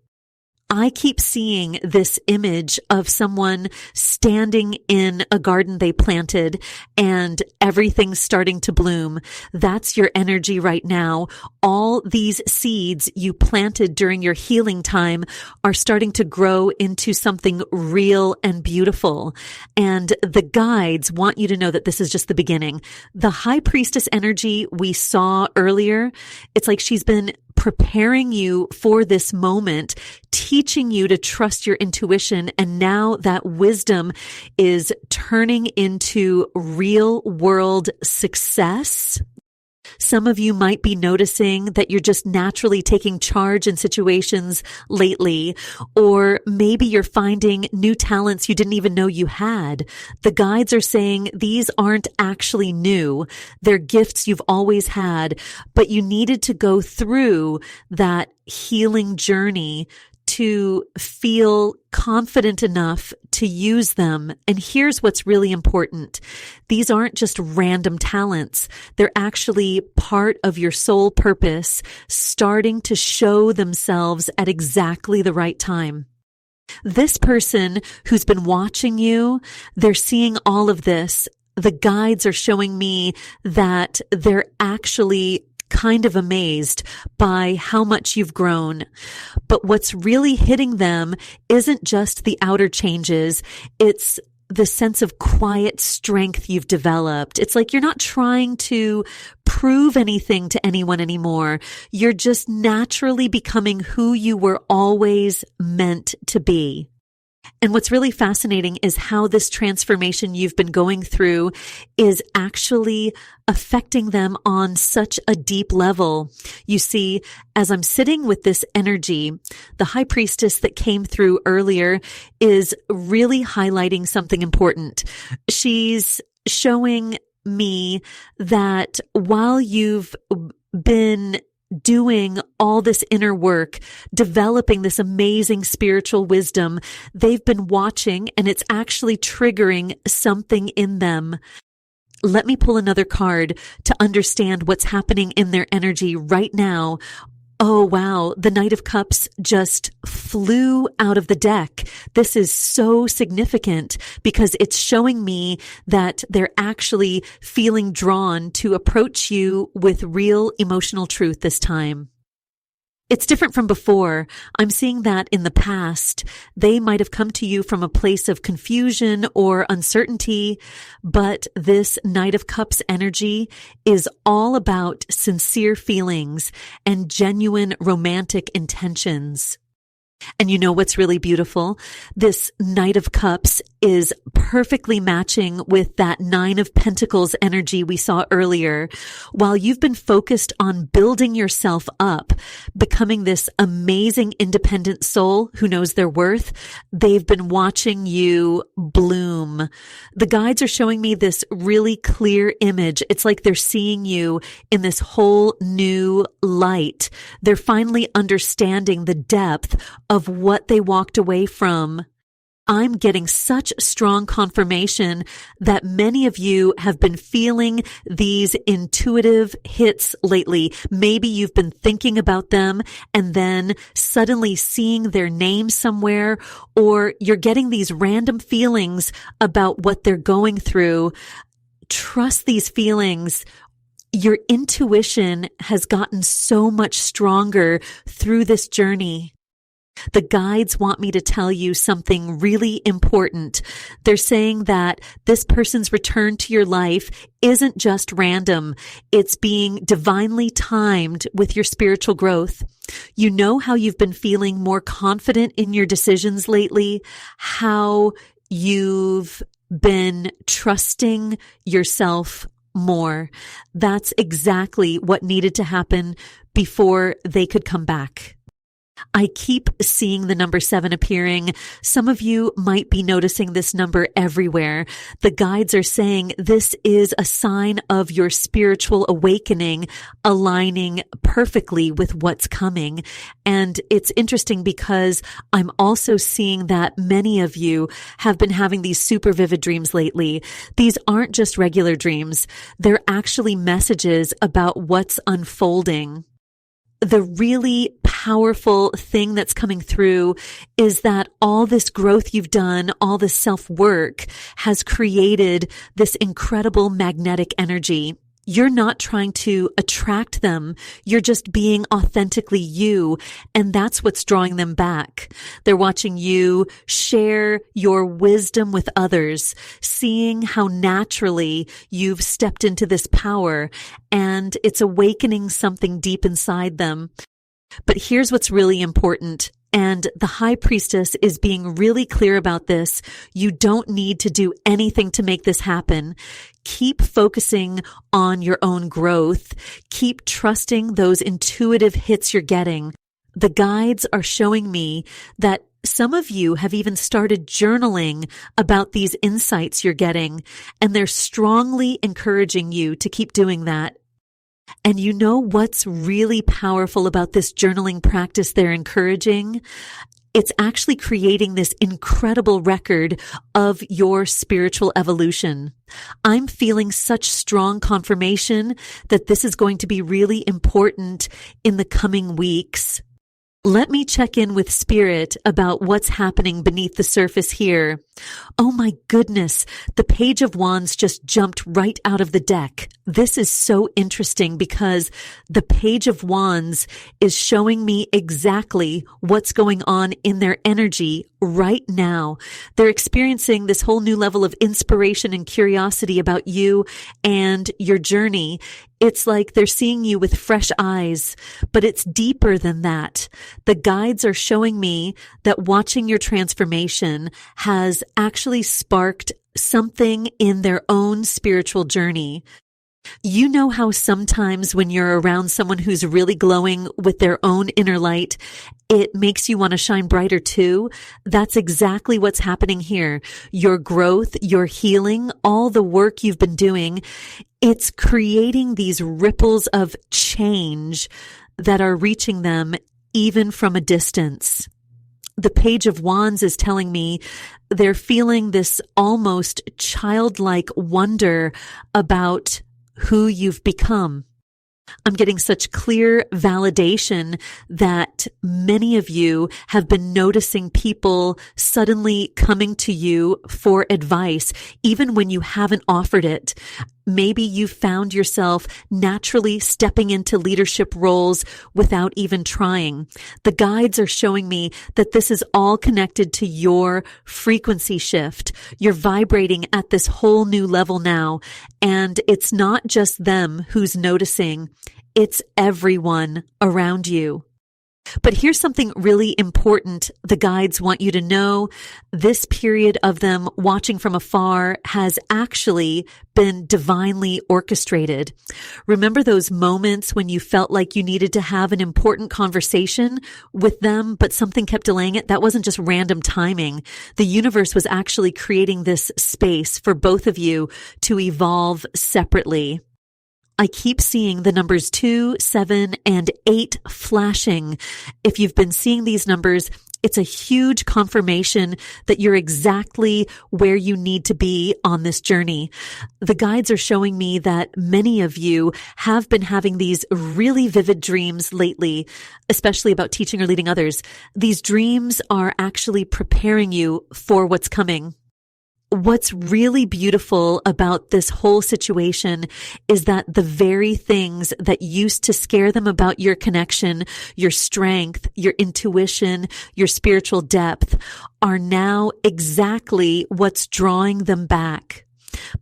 I keep seeing this image of someone standing in a garden they planted and everything's starting to bloom. That's your energy right now. All these seeds you planted during your healing time are starting to grow into something real and beautiful. And the guides want you to know that this is just the beginning. The High Priestess energy we saw earlier, it's like she's been preparing you for this moment, teaching you to trust your intuition. And now that wisdom is turning into real world success. Some of you might be noticing that you're just naturally taking charge in situations lately, or maybe you're finding new talents you didn't even know you had. The guides are saying these aren't actually new. They're gifts you've always had, but you needed to go through that healing journey to feel confident enough to use them. And here's what's really important. These aren't just random talents. They're actually part of your soul purpose, starting to show themselves at exactly the right time. This person who's been watching you, they're seeing all of this. The guides are showing me that they're actually kind of amazed by how much you've grown. But what's really hitting them isn't just the outer changes. It's the sense of quiet strength you've developed. It's like you're not trying to prove anything to anyone anymore. You're just naturally becoming who you were always meant to be. And what's really fascinating is how this transformation you've been going through is actually affecting them on such a deep level. You see, as I'm sitting with this energy, the high priestess that came through earlier is really highlighting something important. She's showing me that while you've been doing all this inner work, developing this amazing spiritual wisdom, they've been watching and it's actually triggering something in them. Let me pull another card to understand what's happening in their energy right now. Oh, wow. The Knight of Cups just flew out of the deck. This is so significant because it's showing me that they're actually feeling drawn to approach you with real emotional truth this time. It's different from before. I'm seeing that in the past, they might have come to you from a place of confusion or uncertainty, but this Knight of Cups energy is all about sincere feelings and genuine romantic intentions. And you know what's really beautiful? This Knight of Cups is perfectly matching with that Nine of Pentacles energy we saw earlier. While you've been focused on building yourself up, becoming this amazing independent soul who knows their worth, they've been watching you bloom. The guides are showing me this really clear image. It's like they're seeing you in this whole new light. They're finally understanding the depth of what they walked away from. I'm getting such strong confirmation that many of you have been feeling these intuitive hits lately. Maybe you've been thinking about them and then suddenly seeing their name somewhere, or you're getting these random feelings about what they're going through. Trust these feelings. Your intuition has gotten so much stronger through this journey. The guides want me to tell you something really important. They're saying that this person's return to your life isn't just random. It's being divinely timed with your spiritual growth. You know how you've been feeling more confident in your decisions lately, how you've been trusting yourself more. That's exactly what needed to happen before they could come back. I keep seeing the number 7 appearing. Some of you might be noticing this number everywhere. The guides are saying this is a sign of your spiritual awakening aligning perfectly with what's coming. And it's interesting because I'm also seeing that many of you have been having these super vivid dreams lately. These aren't just regular dreams. They're actually messages about what's unfolding. The really powerful thing that's coming through is that all this growth you've done, all this self-work has created this incredible magnetic energy. You're not trying to attract them. You're just being authentically you. And that's what's drawing them back. They're watching you share your wisdom with others, seeing how naturally you've stepped into this power, and it's awakening something deep inside them. But here's what's really important. And the high priestess is being really clear about this. You don't need to do anything to make this happen. Keep focusing on your own growth. Keep trusting those intuitive hits you're getting. The guides are showing me that some of you have even started journaling about these insights you're getting, and they're strongly encouraging you to keep doing that. And you know what's really powerful about this journaling practice they're encouraging? It's actually creating this incredible record of your spiritual evolution. I'm feeling such strong confirmation that this is going to be really important in the coming weeks. Let me check in with Spirit about what's happening beneath the surface here. Oh my goodness, the Page of Wands just jumped right out of the deck. This is so interesting because the Page of Wands is showing me exactly what's going on in their energy right now. They're experiencing this whole new level of inspiration and curiosity about you and your journey. It's like they're seeing you with fresh eyes, but it's deeper than that. The guides are showing me that watching your transformation has actually sparked something in their own spiritual journey. You know how sometimes when you're around someone who's really glowing with their own inner light, it makes you want to shine brighter too? That's exactly what's happening here. Your growth, your healing, all the work you've been doing, it's creating these ripples of change that are reaching them even from a distance. The Page of Wands is telling me they're feeling this almost childlike wonder about who you've become. I'm getting such clear validation that many of you have been noticing people suddenly coming to you for advice, even when you haven't offered it. Maybe you found yourself naturally stepping into leadership roles without even trying. The guides are showing me that this is all connected to your frequency shift. You're vibrating at this whole new level now, and it's not just them who's noticing. It's everyone around you. But here's something really important the guides want you to know. This period of them watching from afar has actually been divinely orchestrated. Remember those moments when you felt like you needed to have an important conversation with them, but something kept delaying it? That wasn't just random timing. The universe was actually creating this space for both of you to evolve separately. I keep seeing the numbers 2, 7, and 8 flashing. If you've been seeing these numbers, it's a huge confirmation that you're exactly where you need to be on this journey. The guides are showing me that many of you have been having these really vivid dreams lately, especially about teaching or leading others. These dreams are actually preparing you for what's coming. What's really beautiful about this whole situation is that the very things that used to scare them about your connection, your strength, your intuition, your spiritual depth are now exactly what's drawing them back.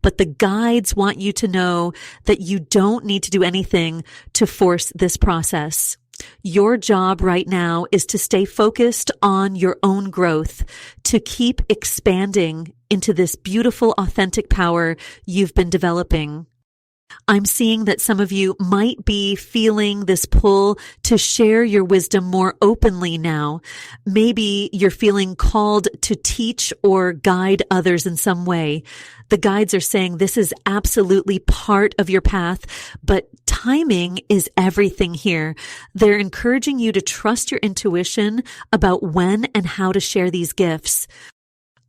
But the guides want you to know that you don't need to do anything to force this process. Your job right now is to stay focused on your own growth, to keep expanding into this beautiful, authentic power you've been developing. I'm seeing that some of you might be feeling this pull to share your wisdom more openly now. Maybe you're feeling called to teach or guide others in some way. The guides are saying this is absolutely part of your path, but timing is everything here. They're encouraging you to trust your intuition about when and how to share these gifts.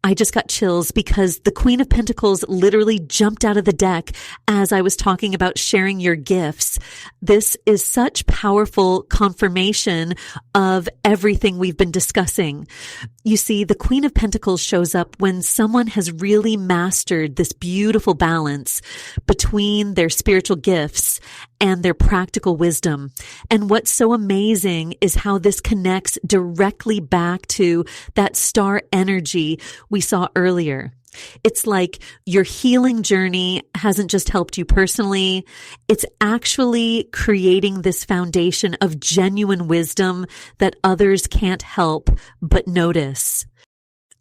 I just got chills because the Queen of Pentacles literally jumped out of the deck as I was talking about sharing your gifts. This is such powerful confirmation of everything we've been discussing. You see, the Queen of Pentacles shows up when someone has really mastered this beautiful balance between their spiritual gifts and their practical wisdom. And what's so amazing is how this connects directly back to that star energy we saw earlier. It's like your healing journey hasn't just helped you personally. It's actually creating this foundation of genuine wisdom that others can't help but notice.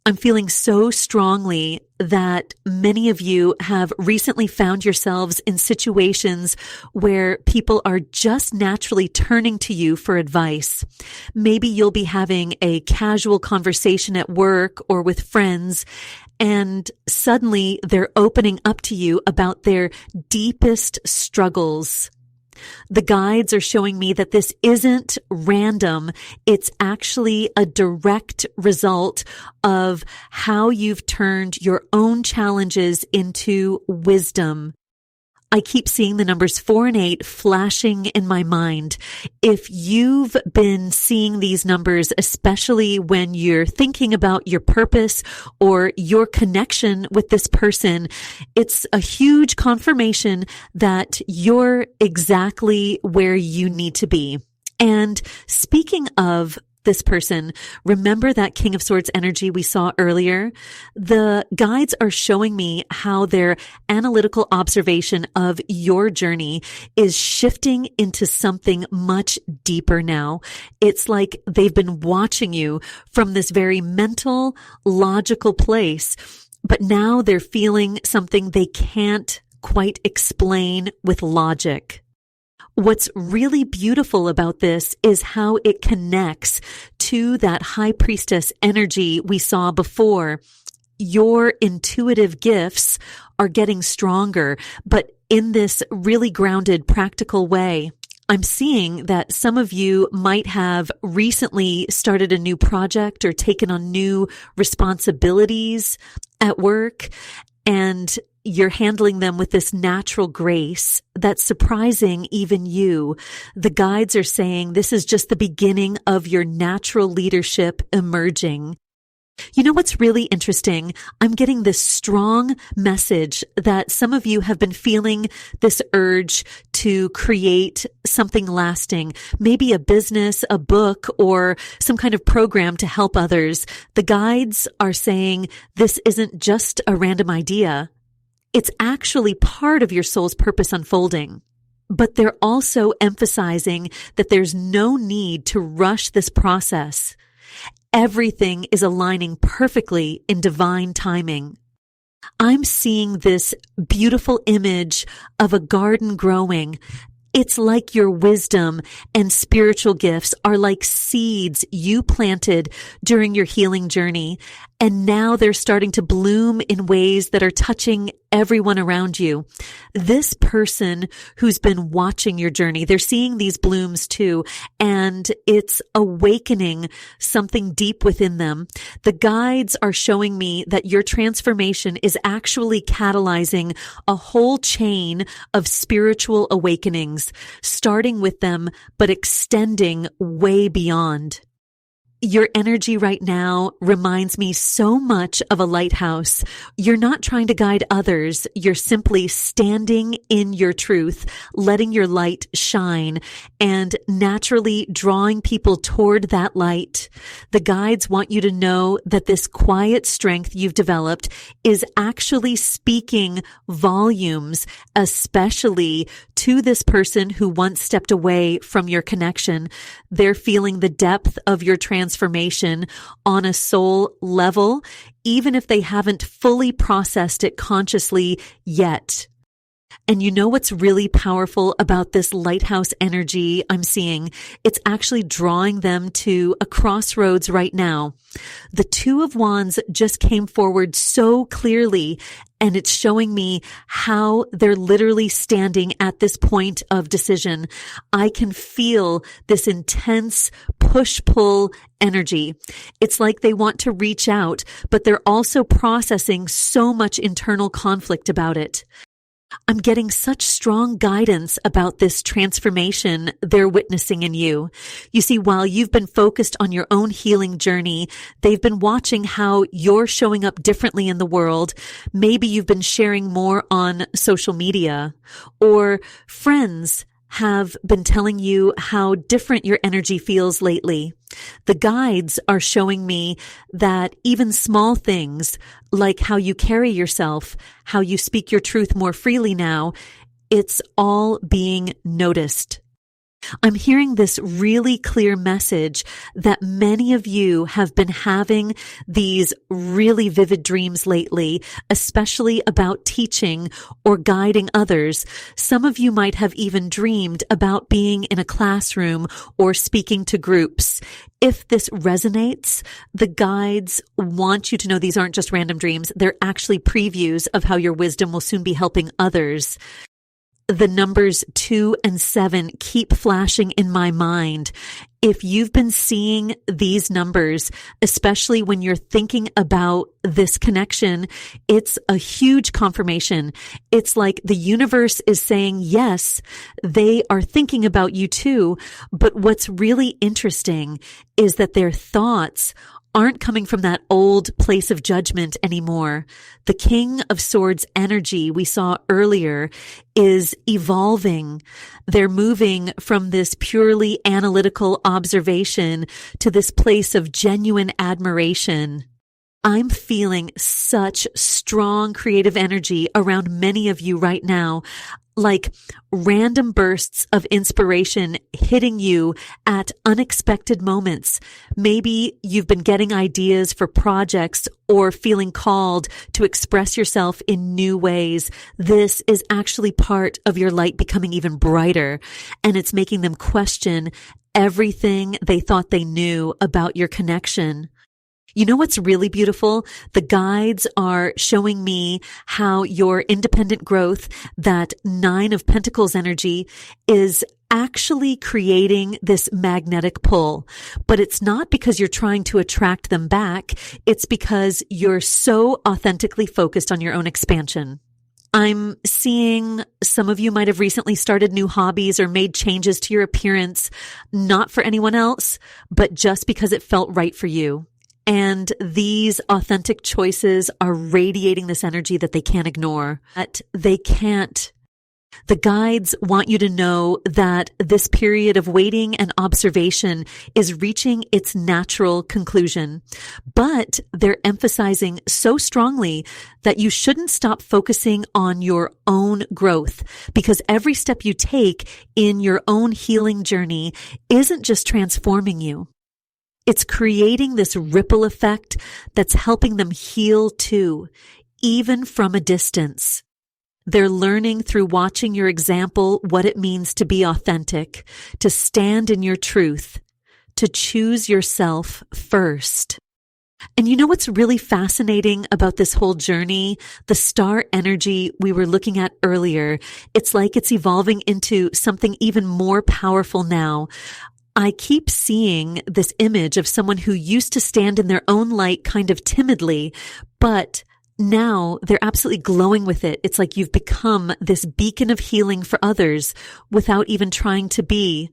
I'm feeling so strongly that many of you have recently found yourselves in situations where people are just naturally turning to you for advice. Maybe you'll be having a casual conversation at work or with friends, and suddenly they're opening up to you about their deepest struggles. The guides are showing me that this isn't random. It's actually a direct result of how you've turned your own challenges into wisdom. I keep seeing the numbers 4 and 8 flashing in my mind. If you've been seeing these numbers, especially when you're thinking about your purpose or your connection with this person, it's a huge confirmation that you're exactly where you need to be. And speaking of this person, remember that King of Swords energy we saw earlier? The guides are showing me how their analytical observation of your journey is shifting into something much deeper now. It's like they've been watching you from this very mental, logical place, but now they're feeling something they can't quite explain with logic. What's really beautiful about this is how it connects to that high priestess energy we saw before. Your intuitive gifts are getting stronger, but in this really grounded, practical way. I'm seeing that some of you might have recently started a new project or taken on new responsibilities at work, and you're handling them with this natural grace that's surprising even you. The guides are saying this is just the beginning of your natural leadership emerging. You know what's really interesting? I'm getting this strong message that some of you have been feeling this urge to create something lasting, maybe a business, a book, or some kind of program to help others. The guides are saying this isn't just a random idea. It's actually part of your soul's purpose unfolding. But they're also emphasizing that there's no need to rush this process. Everything is aligning perfectly in divine timing. I'm seeing this beautiful image of a garden growing. It's like your wisdom and spiritual gifts are like seeds you planted during your healing journey, and now they're starting to bloom in ways that are touching everyone around you. This person who's been watching your journey, they're seeing these blooms too, and it's awakening something deep within them. The guides are showing me that your transformation is actually catalyzing a whole chain of spiritual awakenings, starting with them, but extending way beyond. Your energy right now reminds me so much of a lighthouse. You're not trying to guide others. You're simply standing in your truth, letting your light shine, and naturally drawing people toward that light. The guides want you to know that this quiet strength you've developed is actually speaking volumes, especially to this person who once stepped away from your connection. They're feeling the depth of your transformation on a soul level, even if they haven't fully processed it consciously yet. And you know what's really powerful about this lighthouse energy I'm seeing? It's actually drawing them to a crossroads right now. The Two of Wands just came forward so clearly, and it's showing me how they're literally standing at this point of decision. I can feel this intense push-pull energy. It's like they want to reach out, but they're also processing so much internal conflict about it. I'm getting such strong guidance about this transformation they're witnessing in you. You see, while you've been focused on your own healing journey, they've been watching how you're showing up differently in the world. Maybe you've been sharing more on social media, or friends have been telling you how different your energy feels lately. The guides are showing me that even small things, like how you carry yourself, how you speak your truth more freely now, it's all being noticed. I'm hearing this really clear message that many of you have been having these really vivid dreams lately, especially about teaching or guiding others. Some of you might have even dreamed about being in a classroom or speaking to groups. If this resonates, the guides want you to know these aren't just random dreams. They're actually previews of how your wisdom will soon be helping others. the numbers 2 and 7 keep flashing in my mind. If you've been seeing these numbers, especially when you're thinking about this connection, it's a huge confirmation. It's like the universe is saying, yes, they are thinking about you too. But what's really interesting is that their thoughts aren't coming from that old place of judgment anymore. The King of Swords energy we saw earlier is evolving. They're moving from this purely analytical observation to this place of genuine admiration. I'm feeling such strong creative energy around many of you right now, like random bursts of inspiration hitting you at unexpected moments. Maybe you've been getting ideas for projects or feeling called to express yourself in new ways. This is actually part of your light becoming even brighter, and it's making them question everything they thought they knew about your connection. You know what's really beautiful? The guides are showing me how your independent growth, that 9 of Pentacles energy, is actually creating this magnetic pull. But it's not because you're trying to attract them back. It's because you're so authentically focused on your own expansion. I'm seeing some of you might have recently started new hobbies or made changes to your appearance, not for anyone else, but just because it felt right for you. And these authentic choices are radiating this energy that they can't ignore, that they can't. The guides want you to know that this period of waiting and observation is reaching its natural conclusion, but they're emphasizing so strongly that you shouldn't stop focusing on your own growth, because every step you take in your own healing journey isn't just transforming you. It's creating this ripple effect that's helping them heal too, even from a distance. They're learning through watching your example what it means to be authentic, to stand in your truth, to choose yourself first. And you know what's really fascinating about this whole journey? The star energy we were looking at earlier. It's like it's evolving into something even more powerful now. I keep seeing this image of someone who used to stand in their own light kind of timidly, but now they're absolutely glowing with it. It's like you've become this beacon of healing for others without even trying to be.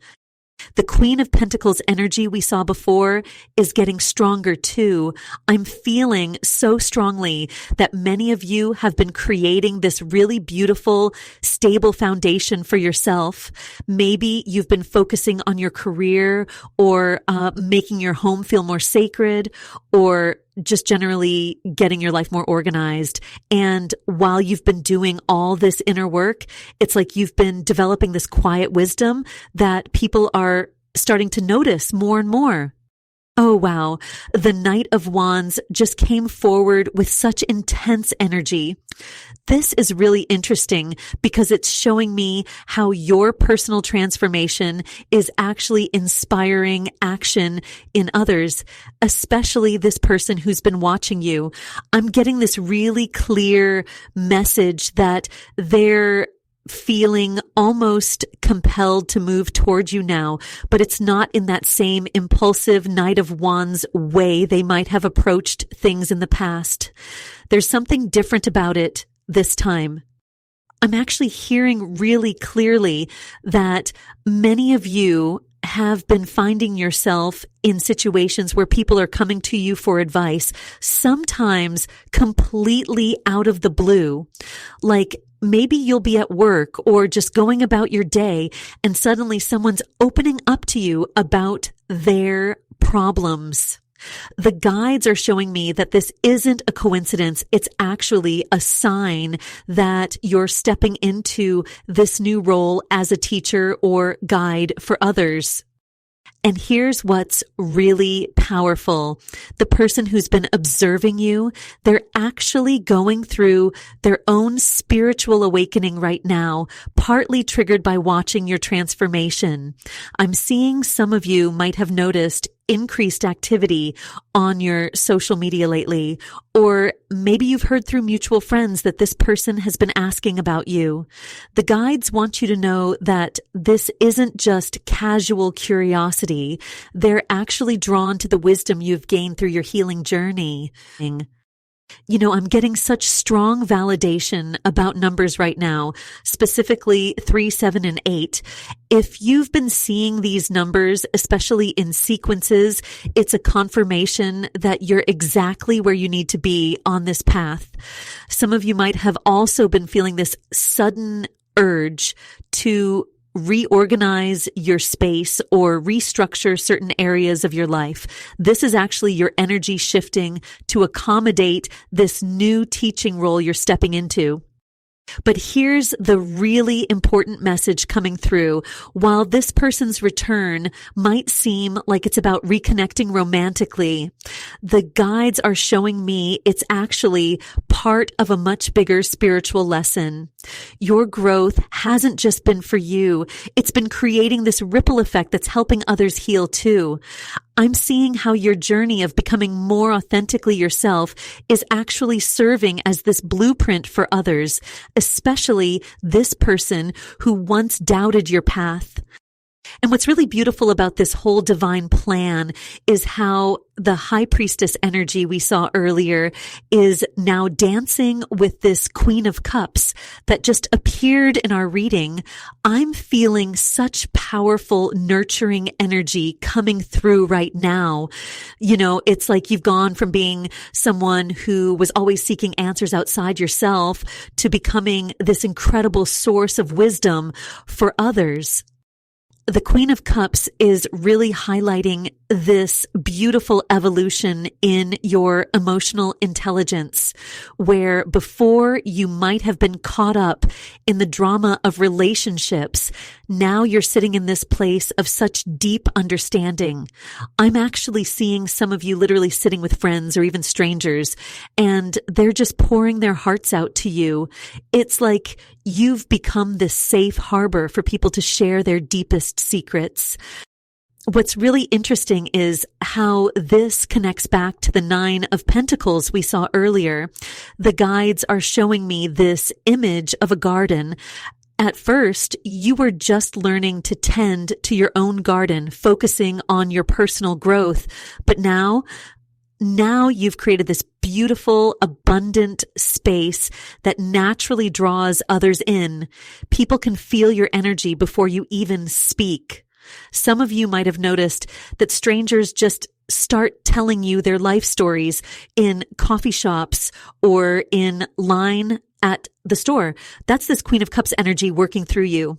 The Queen of Pentacles energy we saw before is getting stronger too. I'm feeling so strongly that many of you have been creating this really beautiful, stable foundation for yourself. Maybe you've been focusing on your career or making your home feel more sacred, or just generally getting your life more organized. And while you've been doing all this inner work, it's like you've been developing this quiet wisdom that people are starting to notice more and more. Oh, wow. The Knight of Wands just came forward with such intense energy. This is really interesting because it's showing me how your personal transformation is actually inspiring action in others, especially this person who's been watching you. I'm getting this really clear message that they're feeling almost compelled to move towards you now, but it's not in that same impulsive Knight of Wands way they might have approached things in the past. There's something different about it this time. I'm actually hearing really clearly that many of you have been finding yourself in situations where people are coming to you for advice, sometimes completely out of the blue. Like maybe you'll be at work or just going about your day, and suddenly someone's opening up to you about their problems. The guides are showing me that this isn't a coincidence. It's actually a sign that you're stepping into this new role as a teacher or guide for others. And here's what's really powerful. The person who's been observing you, they're actually going through their own spiritual awakening right now, partly triggered by watching your transformation. I'm seeing some of you might have noticed increased activity on your social media lately, or maybe you've heard through mutual friends that this person has been asking about you. The guides want you to know that this isn't just casual curiosity. They're actually drawn to the wisdom you've gained through your healing journey. You know, I'm getting such strong validation about numbers right now, specifically 3, 7, and 8. If you've been seeing these numbers, especially in sequences, it's a confirmation that you're exactly where you need to be on this path. Some of you might have also been feeling this sudden urge to reorganize your space or restructure certain areas of your life. This is actually your energy shifting to accommodate this new teaching role you're stepping into. But here's the really important message coming through. While this person's return might seem like it's about reconnecting romantically, the guides are showing me it's actually part of a much bigger spiritual lesson. Your growth hasn't just been for you. It's been creating this ripple effect that's helping others heal too. I'm seeing how your journey of becoming more authentically yourself is actually serving as this blueprint for others, especially this person who once doubted your path. And what's really beautiful about this whole divine plan is how the high priestess energy we saw earlier is now dancing with this Queen of Cups that just appeared in our reading. I'm feeling such powerful, nurturing energy coming through right now. You know, it's like you've gone from being someone who was always seeking answers outside yourself to becoming this incredible source of wisdom for others. The Queen of Cups is really highlighting this beautiful evolution in your emotional intelligence, where before you might have been caught up in the drama of relationships, now you're sitting in this place of such deep understanding. I'm actually seeing some of you literally sitting with friends or even strangers, and they're just pouring their hearts out to you. It's like you've become this safe harbor for people to share their deepest secrets. What's really interesting is how this connects back to the 9 of Pentacles we saw earlier. The guides are showing me this image of a garden. At first, you were just learning to tend to your own garden, focusing on your personal growth. But now you've created this beautiful, abundant space that naturally draws others in. People can feel your energy before you even speak. Some of you might have noticed that strangers just start telling you their life stories in coffee shops or in line at the store. That's this Queen of Cups energy working through you.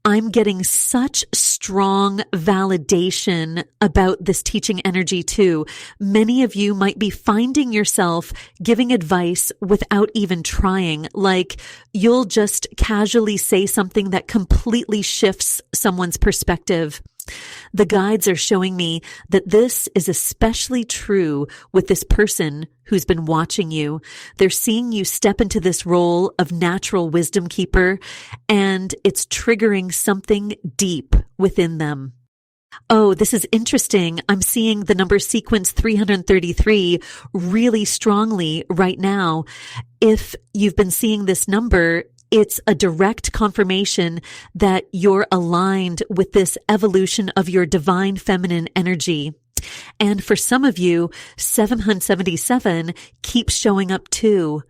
I'm getting such strong validation about this teaching energy too. Many of you might be finding yourself giving advice without even trying. Like you'll just casually say something that completely shifts someone's perspective. The guides are showing me that this is especially true with this person who's been watching you. They're seeing you step into this role of natural wisdom keeper, and it's triggering something deep within them. Oh, this is interesting. I'm seeing the number sequence 333 really strongly right now. If you've been seeing this number, it's a direct confirmation that you're aligned with this evolution of your divine feminine energy. And for some of you, 777 keeps showing up too.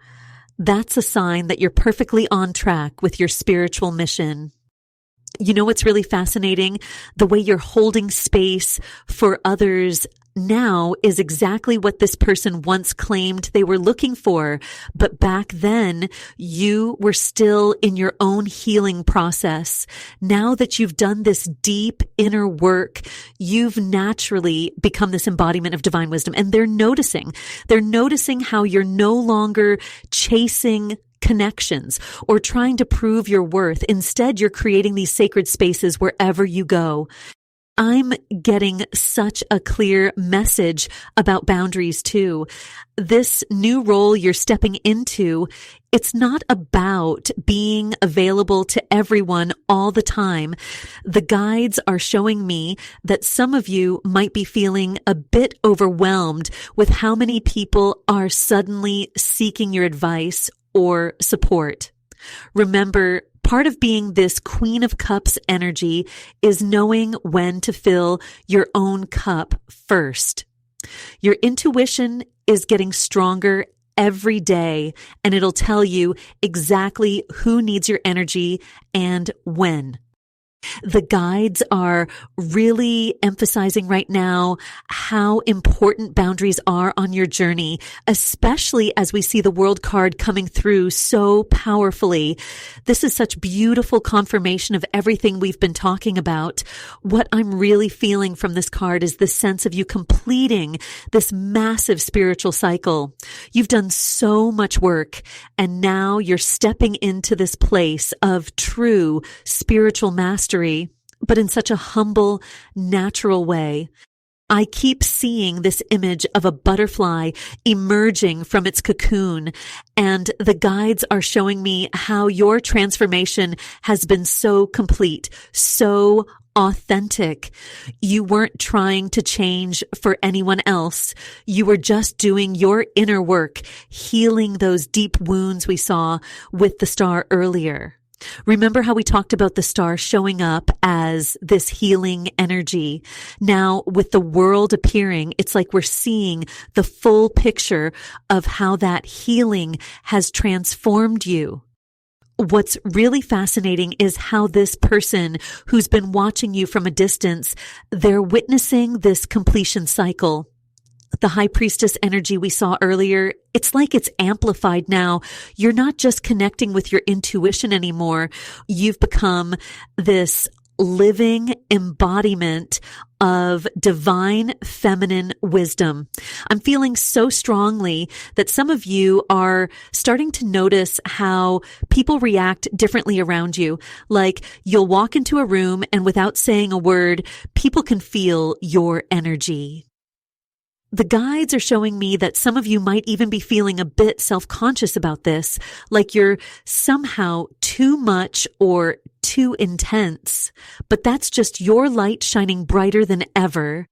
That's a sign that you're perfectly on track with your spiritual mission. You know what's really fascinating? The way you're holding space for others now is exactly what this person once claimed they were looking for. But back then, you were still in your own healing process. Now that you've done this deep inner work, you've naturally become this embodiment of divine wisdom. And they're noticing how you're no longer chasing connections or trying to prove your worth. Instead, you're creating these sacred spaces wherever you go. I'm getting such a clear message about boundaries too. This new role you're stepping into, it's not about being available to everyone all the time. The guides are showing me that some of you might be feeling a bit overwhelmed with how many people are suddenly seeking your advice or support. Remember, part of being this Queen of Cups energy is knowing when to fill your own cup first. Your intuition is getting stronger every day, and it'll tell you exactly who needs your energy and when. The guides are really emphasizing right now how important boundaries are on your journey, especially as we see the World card coming through so powerfully. This is such beautiful confirmation of everything we've been talking about. What I'm really feeling from this card is the sense of you completing this massive spiritual cycle. You've done so much work, and now you're stepping into this place of true spiritual mastery, but in such a humble, natural way. I keep seeing this image of a butterfly emerging from its cocoon, and the guides are showing me how your transformation has been so complete, so authentic. You weren't trying to change for anyone else. You were just doing your inner work, healing those deep wounds we saw with the star earlier. Remember how we talked about the star showing up as this healing energy? Now, with the world appearing, it's like we're seeing the full picture of how that healing has transformed you. What's really fascinating is how this person who's been watching you from a distance, they're witnessing this completion cycle. The high priestess energy we saw earlier, it's like it's amplified now. You're not just connecting with your intuition anymore. You've become this living embodiment of divine feminine wisdom. I'm feeling so strongly that some of you are starting to notice how people react differently around you. Like you'll walk into a room and without saying a word, people can feel your energy. The guides are showing me that some of you might even be feeling a bit self-conscious about this, like you're somehow too much or too intense, but that's just your light shining brighter than ever.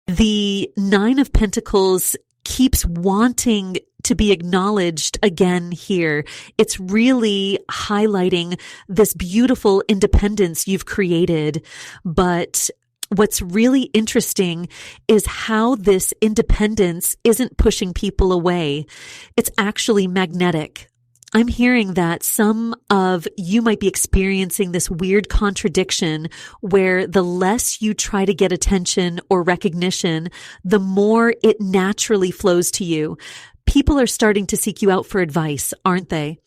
The Nine of Pentacles keeps wanting to be acknowledged again here. It's really highlighting this beautiful independence you've created, but what's really interesting is how this independence isn't pushing people away. It's actually magnetic. I'm hearing that some of you might be experiencing this weird contradiction where the less you try to get attention or recognition, the more it naturally flows to you. People are starting to seek you out for advice, aren't they?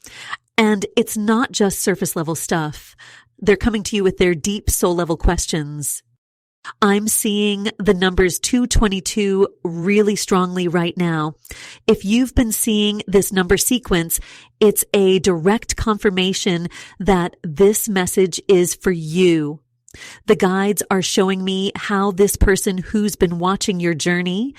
And it's not just surface level stuff. They're coming to you with their deep soul level questions. I'm seeing the numbers 222 really strongly right now. If you've been seeing this number sequence, it's a direct confirmation that this message is for you. The guides are showing me how this person who's been watching your journey,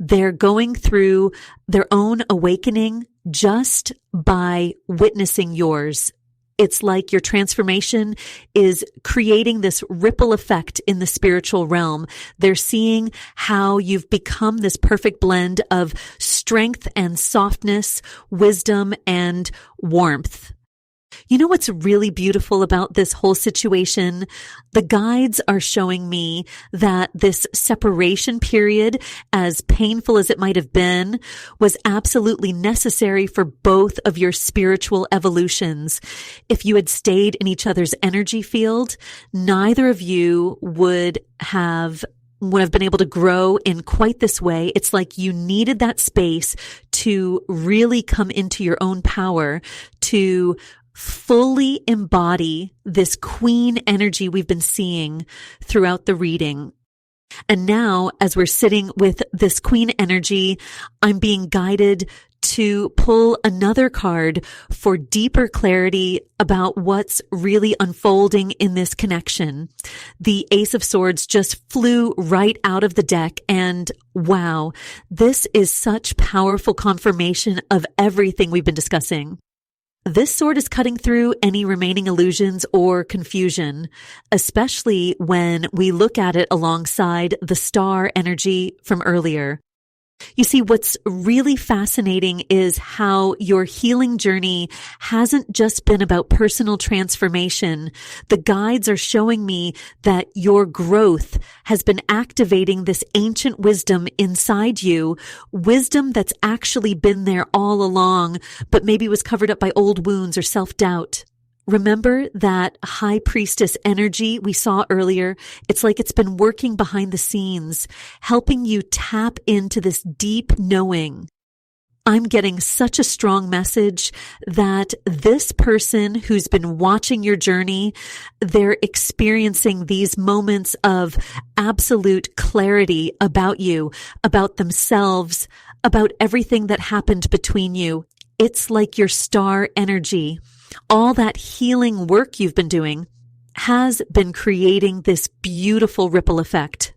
they're going through their own awakening just by witnessing yours. It's like your transformation is creating this ripple effect in the spiritual realm. They're seeing how you've become this perfect blend of strength and softness, wisdom and warmth. You know what's really beautiful about this whole situation? The guides are showing me that this separation period, as painful as it might have been, was absolutely necessary for both of your spiritual evolutions. If you had stayed in each other's energy field, neither of you would have been able to grow in quite this way. It's like you needed that space to really come into your own power, to fully embody this queen energy we've been seeing throughout the reading. And now, as we're sitting with this queen energy, I'm being guided to pull another card for deeper clarity about what's really unfolding in this connection. The Ace of Swords just flew right out of the deck, and wow, this is such powerful confirmation of everything we've been discussing. This sword is cutting through any remaining illusions or confusion, especially when we look at it alongside the star energy from earlier. You see, what's really fascinating is how your healing journey hasn't just been about personal transformation. The guides are showing me that your growth has been activating this ancient wisdom inside you, wisdom that's actually been there all along, but maybe was covered up by old wounds or self-doubt. Remember that high priestess energy we saw earlier? It's like it's been working behind the scenes, helping you tap into this deep knowing. I'm getting such a strong message that this person who's been watching your journey, they're experiencing these moments of absolute clarity about you, about themselves, about everything that happened between you. It's like your star energy. All that healing work you've been doing has been creating this beautiful ripple effect.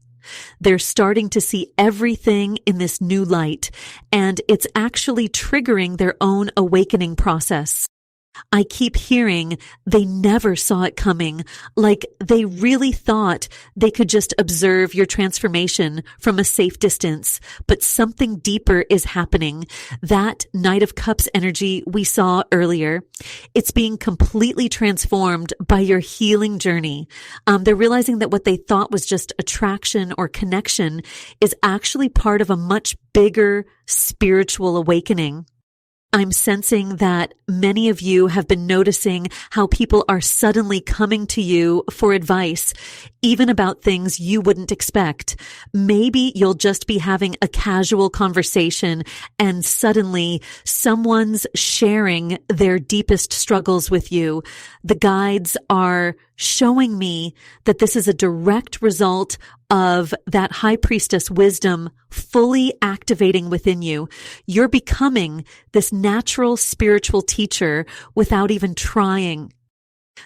They're starting to see everything in this new light, and it's actually triggering their own awakening process. I keep hearing they never saw it coming, like they really thought they could just observe your transformation from a safe distance, but something deeper is happening. That Knight of Cups energy we saw earlier, it's being completely transformed by your healing journey. They're realizing that what they thought was just attraction or connection is actually part of a much bigger spiritual awakening. I'm sensing that many of you have been noticing how people are suddenly coming to you for advice, even about things you wouldn't expect. Maybe you'll just be having a casual conversation and suddenly someone's sharing their deepest struggles with you. The guides are showing me that this is a direct result of that high priestess wisdom fully activating within you. You're becoming this natural spiritual teacher without even trying.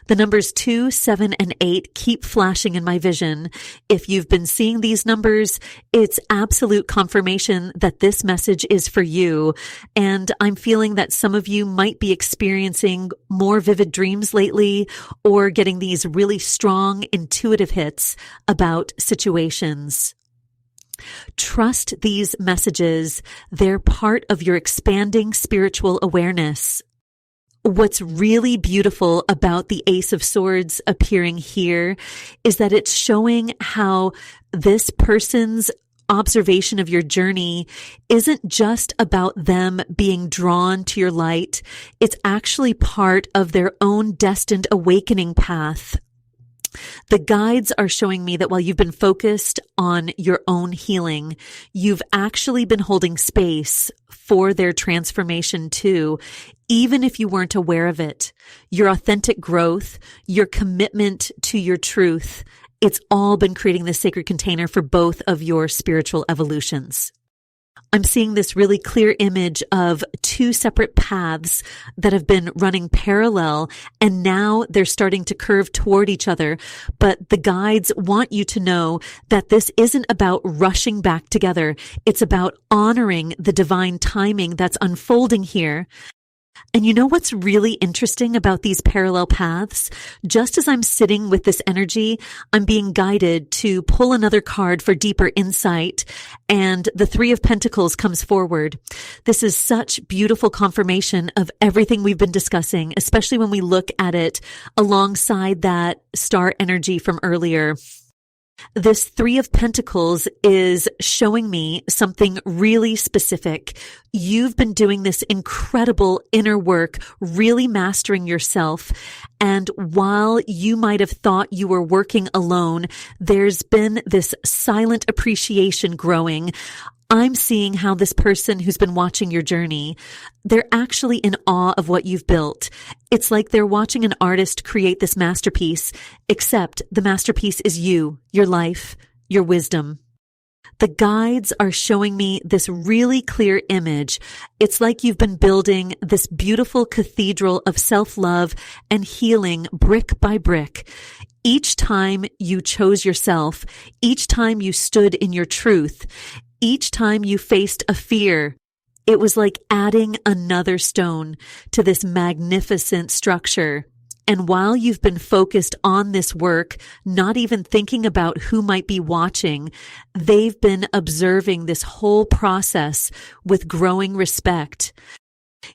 The numbers 2, 7, and 8 keep flashing in my vision. If you've been seeing these numbers, it's absolute confirmation that this message is for you. And I'm feeling that some of you might be experiencing more vivid dreams lately or getting these really strong intuitive hits about situations. Trust these messages. They're part of your expanding spiritual awareness. What's really beautiful about the Ace of Swords appearing here is that it's showing how this person's observation of your journey isn't just about them being drawn to your light. It's actually part of their own destined awakening path. The guides are showing me that while you've been focused on your own healing, you've actually been holding space for their transformation too, even if you weren't aware of it. Your authentic growth, your commitment to your truth, it's all been creating this sacred container for both of your spiritual evolutions. I'm seeing this really clear image of two separate paths that have been running parallel, and now they're starting to curve toward each other. But the guides want you to know that this isn't about rushing back together. It's about honoring the divine timing that's unfolding here. And you know what's really interesting about these parallel paths? Just as I'm sitting with this energy, I'm being guided to pull another card for deeper insight, and the Three of Pentacles comes forward. This is such beautiful confirmation of everything we've been discussing, especially when we look at it alongside that star energy from earlier. This Three of Pentacles is showing me something really specific. You've been doing this incredible inner work, really mastering yourself. And while you might have thought you were working alone, there's been this silent appreciation growing. I'm seeing how this person who's been watching your journey, they're actually in awe of what you've built. It's like they're watching an artist create this masterpiece, except the masterpiece is you, your life, your wisdom. The guides are showing me this really clear image. It's like you've been building this beautiful cathedral of self-love and healing brick by brick. Each time you chose yourself, each time you stood in your truth, each time you faced a fear, it was like adding another stone to this magnificent structure. And while you've been focused on this work, not even thinking about who might be watching, they've been observing this whole process with growing respect.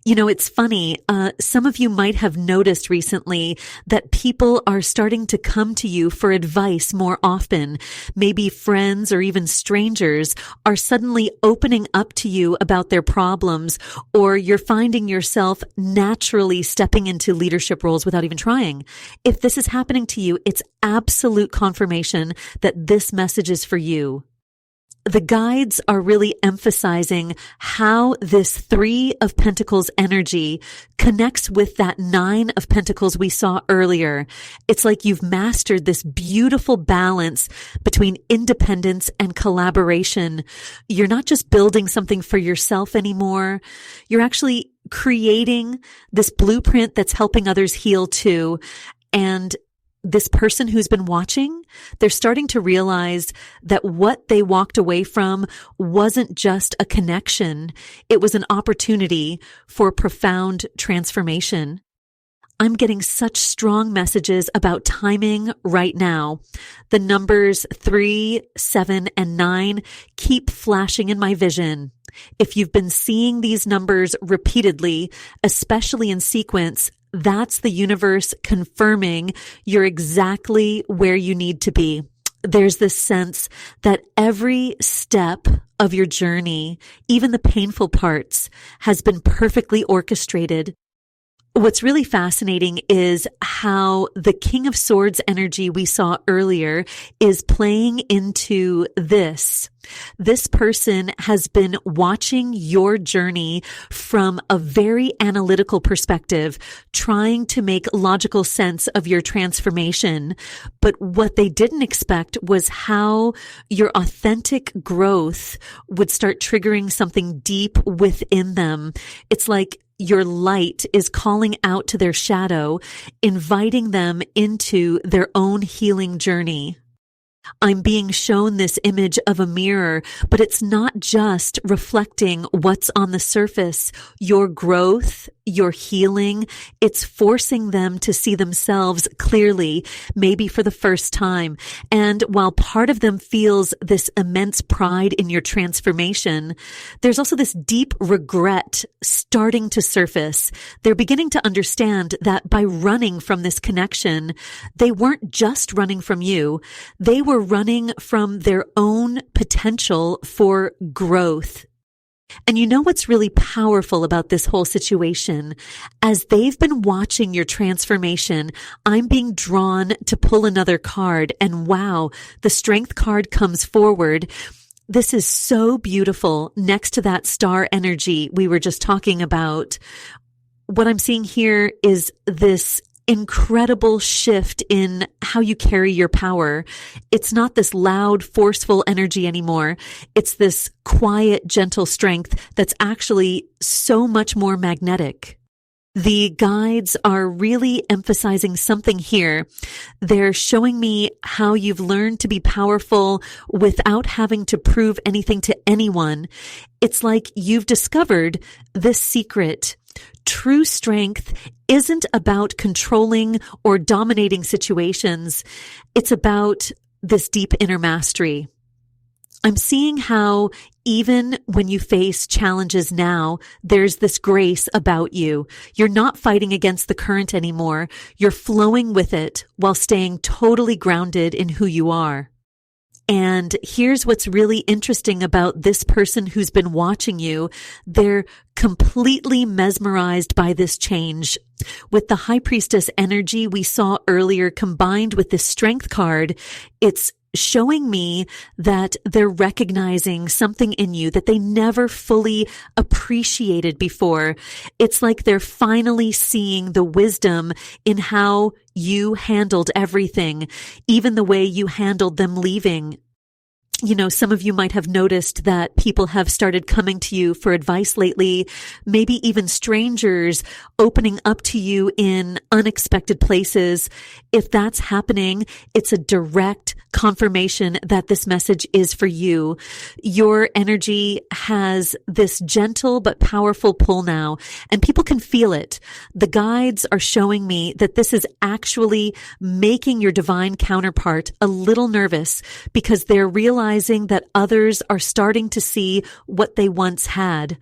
You know, it's funny. Some of you might have noticed recently that people are starting to come to you for advice more often. Maybe friends or even strangers are suddenly opening up to you about their problems, or you're finding yourself naturally stepping into leadership roles without even trying. If this is happening to you, it's absolute confirmation that this message is for you. The guides are really emphasizing how this 3 of Pentacles energy connects with that 9 of Pentacles we saw earlier. It's like you've mastered this beautiful balance between independence and collaboration. You're not just building something for yourself anymore. You're actually creating this blueprint that's helping others heal too. And this person who's been watching, they're starting to realize that what they walked away from wasn't just a connection. It was an opportunity for profound transformation. I'm getting such strong messages about timing right now. The numbers 3, 7, and 9 keep flashing in my vision. If you've been seeing these numbers repeatedly, especially in sequence, that's the universe confirming you're exactly where you need to be. There's this sense that every step of your journey, even the painful parts, has been perfectly orchestrated. What's really fascinating is how the King of Swords energy we saw earlier is playing into this. This person has been watching your journey from a very analytical perspective, trying to make logical sense of your transformation. But what they didn't expect was how your authentic growth would start triggering something deep within them. It's like your light is calling out to their shadow, inviting them into their own healing journey. I'm being shown this image of a mirror, but it's not just reflecting what's on the surface. Your growth, your healing, it's forcing them to see themselves clearly, maybe for the first time. And while part of them feels this immense pride in your transformation, there's also this deep regret starting to surface. They're beginning to understand that by running from this connection, they weren't just running from you. They were running from their own potential for growth. And you know what's really powerful about this whole situation? As they've been watching your transformation, I'm being drawn to pull another card, and wow, the Strength card comes forward. This is so beautiful next to that star energy we were just talking about. What I'm seeing here is this incredible shift in how you carry your power. It's not this loud, forceful energy anymore. It's this quiet, gentle strength that's actually so much more magnetic. The guides are really emphasizing something here. They're showing me how you've learned to be powerful without having to prove anything to anyone. It's like you've discovered this secret. True strength isn't about controlling or dominating situations. It's about this deep inner mastery. I'm seeing how even when you face challenges now, there's this grace about you. You're not fighting against the current anymore. You're flowing with it while staying totally grounded in who you are. And here's what's really interesting about this person who's been watching you. They're completely mesmerized by this change. With the High Priestess energy we saw earlier combined with the Strength card, it's showing me that they're recognizing something in you that they never fully appreciated before. It's like they're finally seeing the wisdom in how you handled everything, even the way you handled them leaving. Some of you might have noticed that people have started coming to you for advice lately, maybe even strangers opening up to you in unexpected places. If that's happening, it's a direct confirmation that this message is for you. Your energy has this gentle but powerful pull now, and people can feel it. The guides are showing me that this is actually making your divine counterpart a little nervous because they're realizing that others are starting to see what they once had.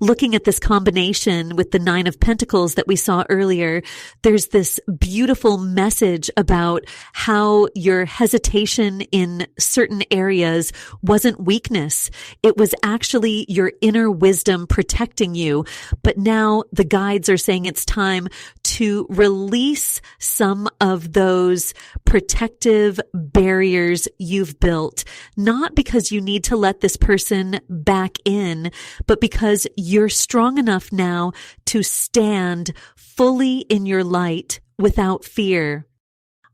Looking at this combination with the Nine of Pentacles that we saw earlier, there's this beautiful message about how your hesitation in certain areas wasn't weakness. It was actually your inner wisdom protecting you. But now the guides are saying it's time to release some of those protective barriers you've built, not because you need to let this person back in, but because you're strong enough now to stand fully in your light without fear.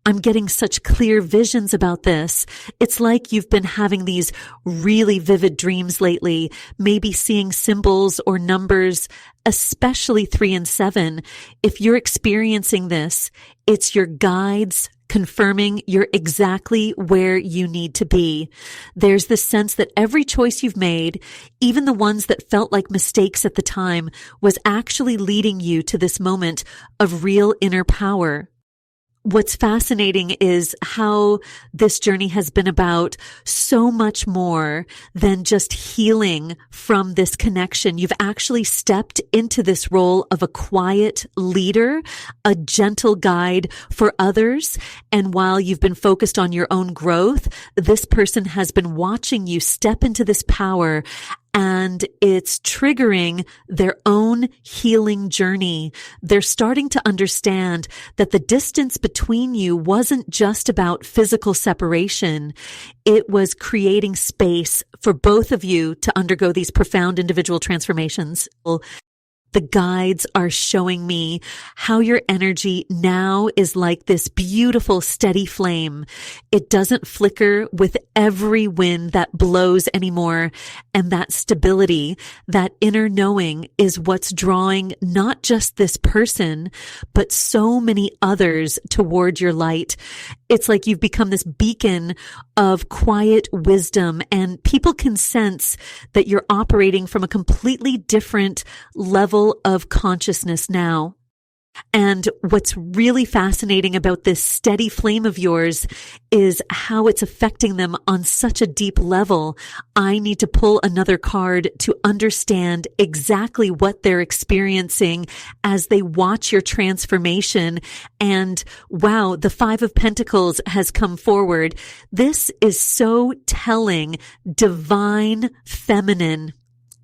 I'm getting such clear visions about this. It's like you've been having these really vivid dreams lately, maybe seeing symbols or numbers, especially 3 and 7. If you're experiencing this, it's your guides confirming you're exactly where you need to be. There's this sense that every choice you've made, even the ones that felt like mistakes at the time, was actually leading you to this moment of real inner power. What's fascinating is how this journey has been about so much more than just healing from this connection. You've actually stepped into this role of a quiet leader, a gentle guide for others. And while you've been focused on your own growth, this person has been watching you step into this power, and it's triggering their own healing journey. They're starting to understand that the distance between you wasn't just about physical separation. It was creating space for both of you to undergo these profound individual transformations. The guides are showing me how your energy now is like this beautiful, steady flame. It doesn't flicker with every wind that blows anymore. And that stability, that inner knowing is what's drawing not just this person, but so many others toward your light. It's like you've become this beacon of quiet wisdom, and people can sense that you're operating from a completely different level of consciousness now. And what's really fascinating about this steady flame of yours is how it's affecting them on such a deep level. I need to pull another card to understand exactly what they're experiencing as they watch your transformation. And wow, the 5 of Pentacles has come forward. This is so telling. Divine feminine.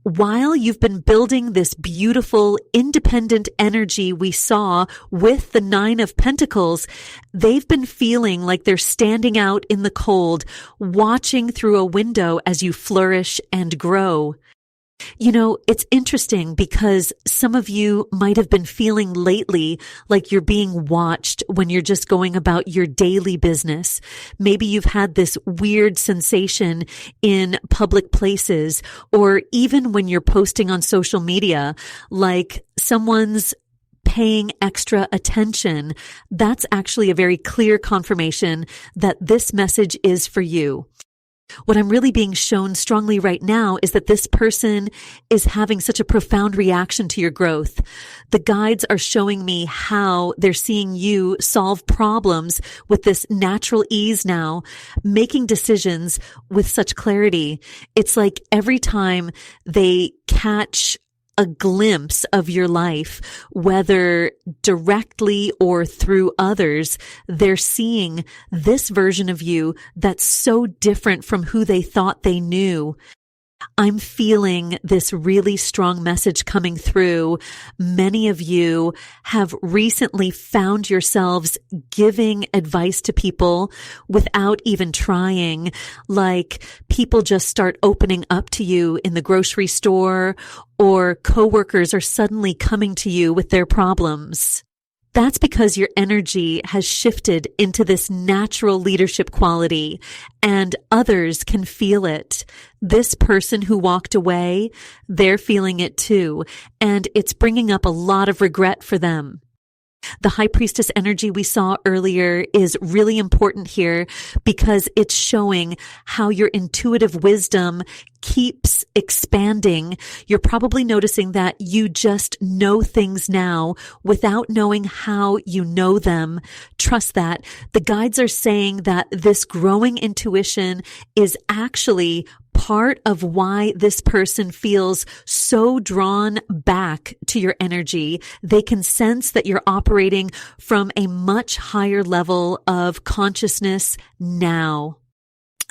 While you've been building this beautiful, independent energy we saw with the 9 of Pentacles, they've been feeling like they're standing out in the cold, watching through a window as you flourish and grow. It's interesting because some of you might have been feeling lately like you're being watched when you're just going about your daily business. Maybe you've had this weird sensation in public places, or even when you're posting on social media, like someone's paying extra attention. That's actually a very clear confirmation that this message is for you. What I'm really being shown strongly right now is that this person is having such a profound reaction to your growth. The guides are showing me how they're seeing you solve problems with this natural ease now, making decisions with such clarity. It's like every time they catch a glimpse of your life, whether directly or through others, they're seeing this version of you that's so different from who they thought they knew. I'm feeling this really strong message coming through. Many of you have recently found yourselves giving advice to people without even trying. Like people just start opening up to you in the grocery store, or coworkers are suddenly coming to you with their problems. That's because your energy has shifted into this natural leadership quality, and others can feel it. This person who walked away, they're feeling it too, and it's bringing up a lot of regret for them. The high priestess energy we saw earlier is really important here because it's showing how your intuitive wisdom keeps expanding. You're probably noticing that you just know things now without knowing how you know them. Trust that. The guides are saying that this growing intuition is actually part of why this person feels so drawn back to your energy. They can sense that you're operating from a much higher level of consciousness now.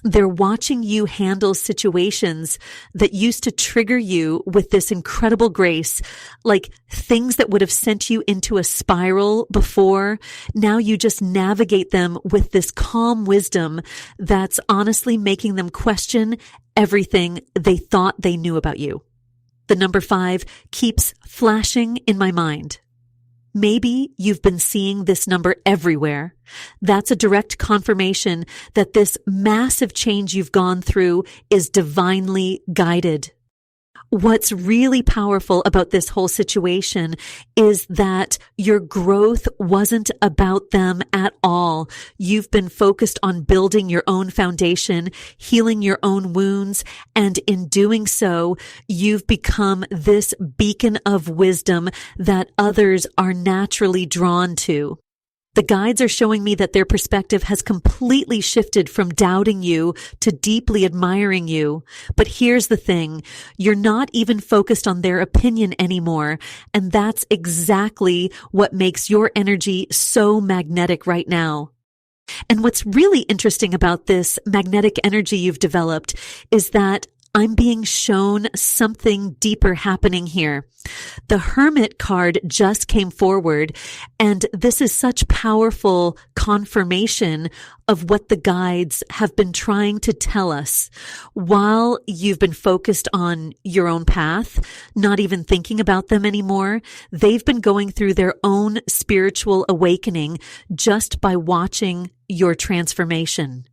They're watching you handle situations that used to trigger you with this incredible grace, like things that would have sent you into a spiral before. Now you just navigate them with this calm wisdom that's honestly making them question everything they thought they knew about you. The number 5 keeps flashing in my mind. Maybe you've been seeing this number everywhere. That's a direct confirmation that this massive change you've gone through is divinely guided. What's really powerful about this whole situation is that your growth wasn't about them at all. You've been focused on building your own foundation, healing your own wounds, and in doing so, you've become this beacon of wisdom that others are naturally drawn to. The guides are showing me that their perspective has completely shifted from doubting you to deeply admiring you. But here's the thing, you're not even focused on their opinion anymore. And that's exactly what makes your energy so magnetic right now. And what's really interesting about this magnetic energy you've developed is that I'm being shown something deeper happening here. The Hermit card just came forward, and this is such powerful confirmation of what the guides have been trying to tell us. While you've been focused on your own path, not even thinking about them anymore, they've been going through their own spiritual awakening just by watching your transformation.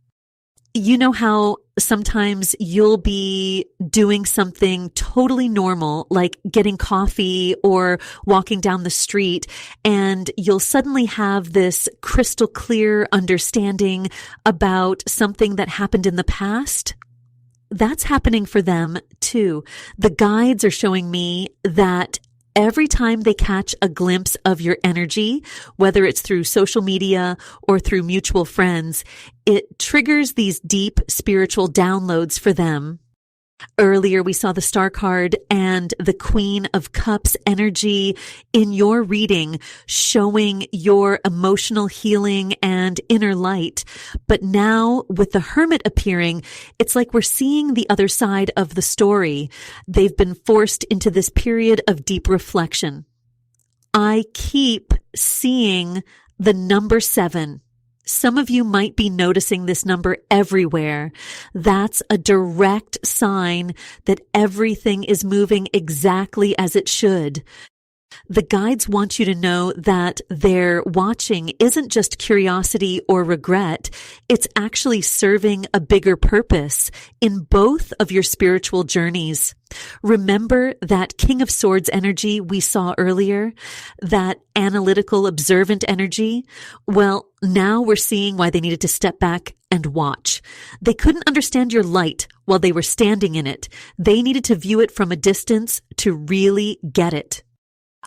You know how sometimes you'll be doing something totally normal, like getting coffee or walking down the street, and you'll suddenly have this crystal clear understanding about something that happened in the past? That's happening for them too. The guides are showing me that every time they catch a glimpse of your energy, whether it's through social media or through mutual friends, it triggers these deep spiritual downloads for them. Earlier, we saw the Star card and the Queen of Cups energy in your reading, showing your emotional healing and inner light. But now, with the Hermit appearing, it's like we're seeing the other side of the story. They've been forced into this period of deep reflection. I keep seeing the number 7. Some of you might be noticing this number everywhere. That's a direct sign that everything is moving exactly as it should. The guides want you to know that their watching isn't just curiosity or regret. It's actually serving a bigger purpose in both of your spiritual journeys. Remember that King of Swords energy we saw earlier, that analytical, observant energy? Well, now we're seeing why they needed to step back and watch. They couldn't understand your light while they were standing in it. They needed to view it from a distance to really get it.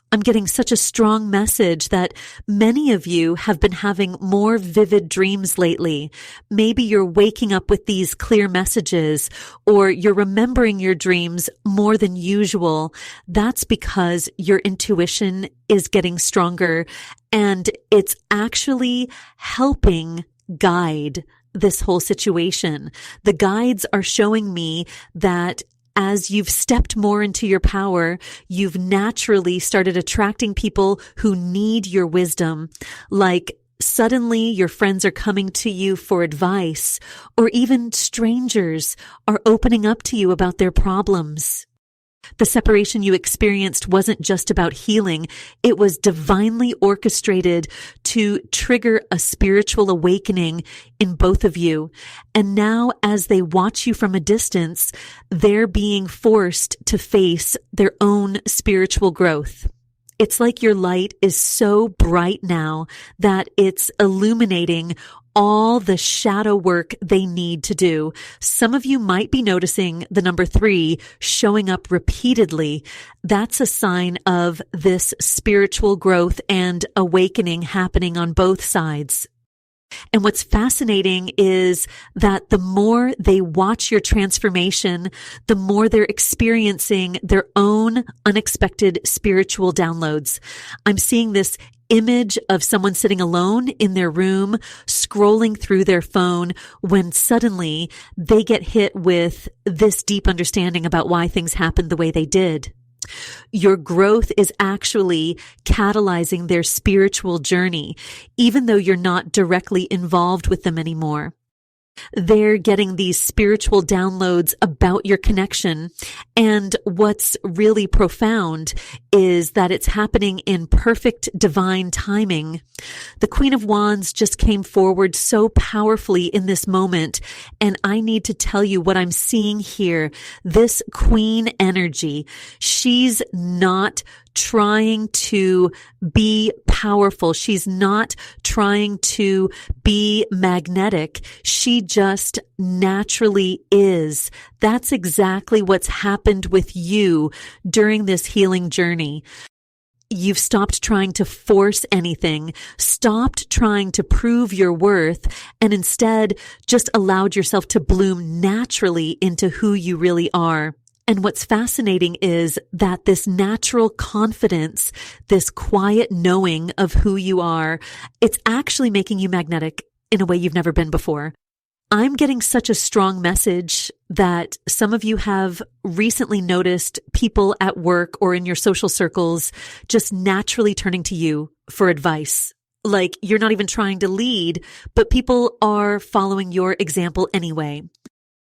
I'm getting such a strong message that many of you have been having more vivid dreams lately. Maybe you're waking up with these clear messages, or you're remembering your dreams more than usual. That's because your intuition is getting stronger, and it's actually helping guide this whole situation. The guides are showing me that as you've stepped more into your power, you've naturally started attracting people who need your wisdom. Like suddenly your friends are coming to you for advice, or even strangers are opening up to you about their problems. The separation you experienced wasn't just about healing. It was divinely orchestrated to trigger a spiritual awakening in both of you. And now, as they watch you from a distance, they're being forced to face their own spiritual growth. It's like your light is so bright now that it's illuminating all the shadow work they need to do. Some of you might be noticing the number 3 showing up repeatedly. That's a sign of this spiritual growth and awakening happening on both sides. And what's fascinating is that the more they watch your transformation, the more they're experiencing their own unexpected spiritual downloads. I'm seeing this image of someone sitting alone in their room, scrolling through their phone, when suddenly they get hit with this deep understanding about why things happened the way they did. Your growth is actually catalyzing their spiritual journey, even though you're not directly involved with them anymore. They're getting these spiritual downloads about your connection. And what's really profound is that it's happening in perfect divine timing. The Queen of Wands just came forward so powerfully in this moment. And I need to tell you what I'm seeing here. This Queen energy, she's not trying to be powerful. She's not trying to be magnetic. She just naturally is. That's exactly what's happened with you during this healing journey. You've stopped trying to force anything, stopped trying to prove your worth, and instead just allowed yourself to bloom naturally into who you really are. And what's fascinating is that this natural confidence, this quiet knowing of who you are, it's actually making you magnetic in a way you've never been before. I'm getting such a strong message that some of you have recently noticed people at work or in your social circles just naturally turning to you for advice. Like you're not even trying to lead, but people are following your example anyway.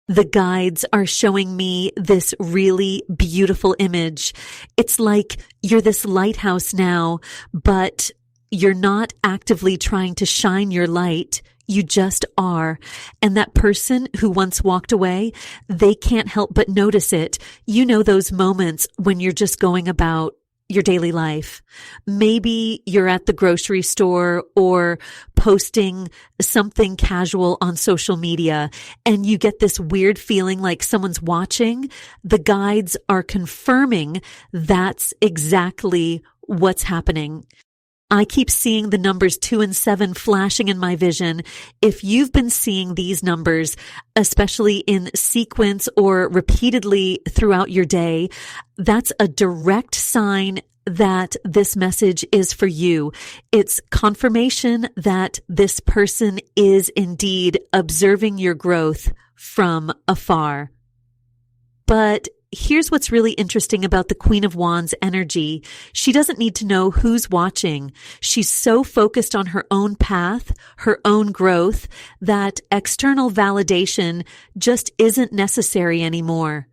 The guides are showing me this really beautiful image. It's like you're this lighthouse now, but you're not actively trying to shine your light. You just are. And that person who once walked away, they can't help but notice it. You know those moments when you're just going about your daily life. Maybe you're at the grocery store or posting something casual on social media and you get this weird feeling like someone's watching. The guides are confirming that's exactly what's happening. I keep seeing the numbers 2 and 7 flashing in my vision. If you've been seeing these numbers, especially in sequence or repeatedly throughout your day, that's a direct sign that this message is for you. It's confirmation that this person is indeed observing your growth from afar. But here's what's really interesting about the Queen of Wands energy. She doesn't need to know who's watching. She's so focused on her own path, her own growth, that external validation just isn't necessary anymore.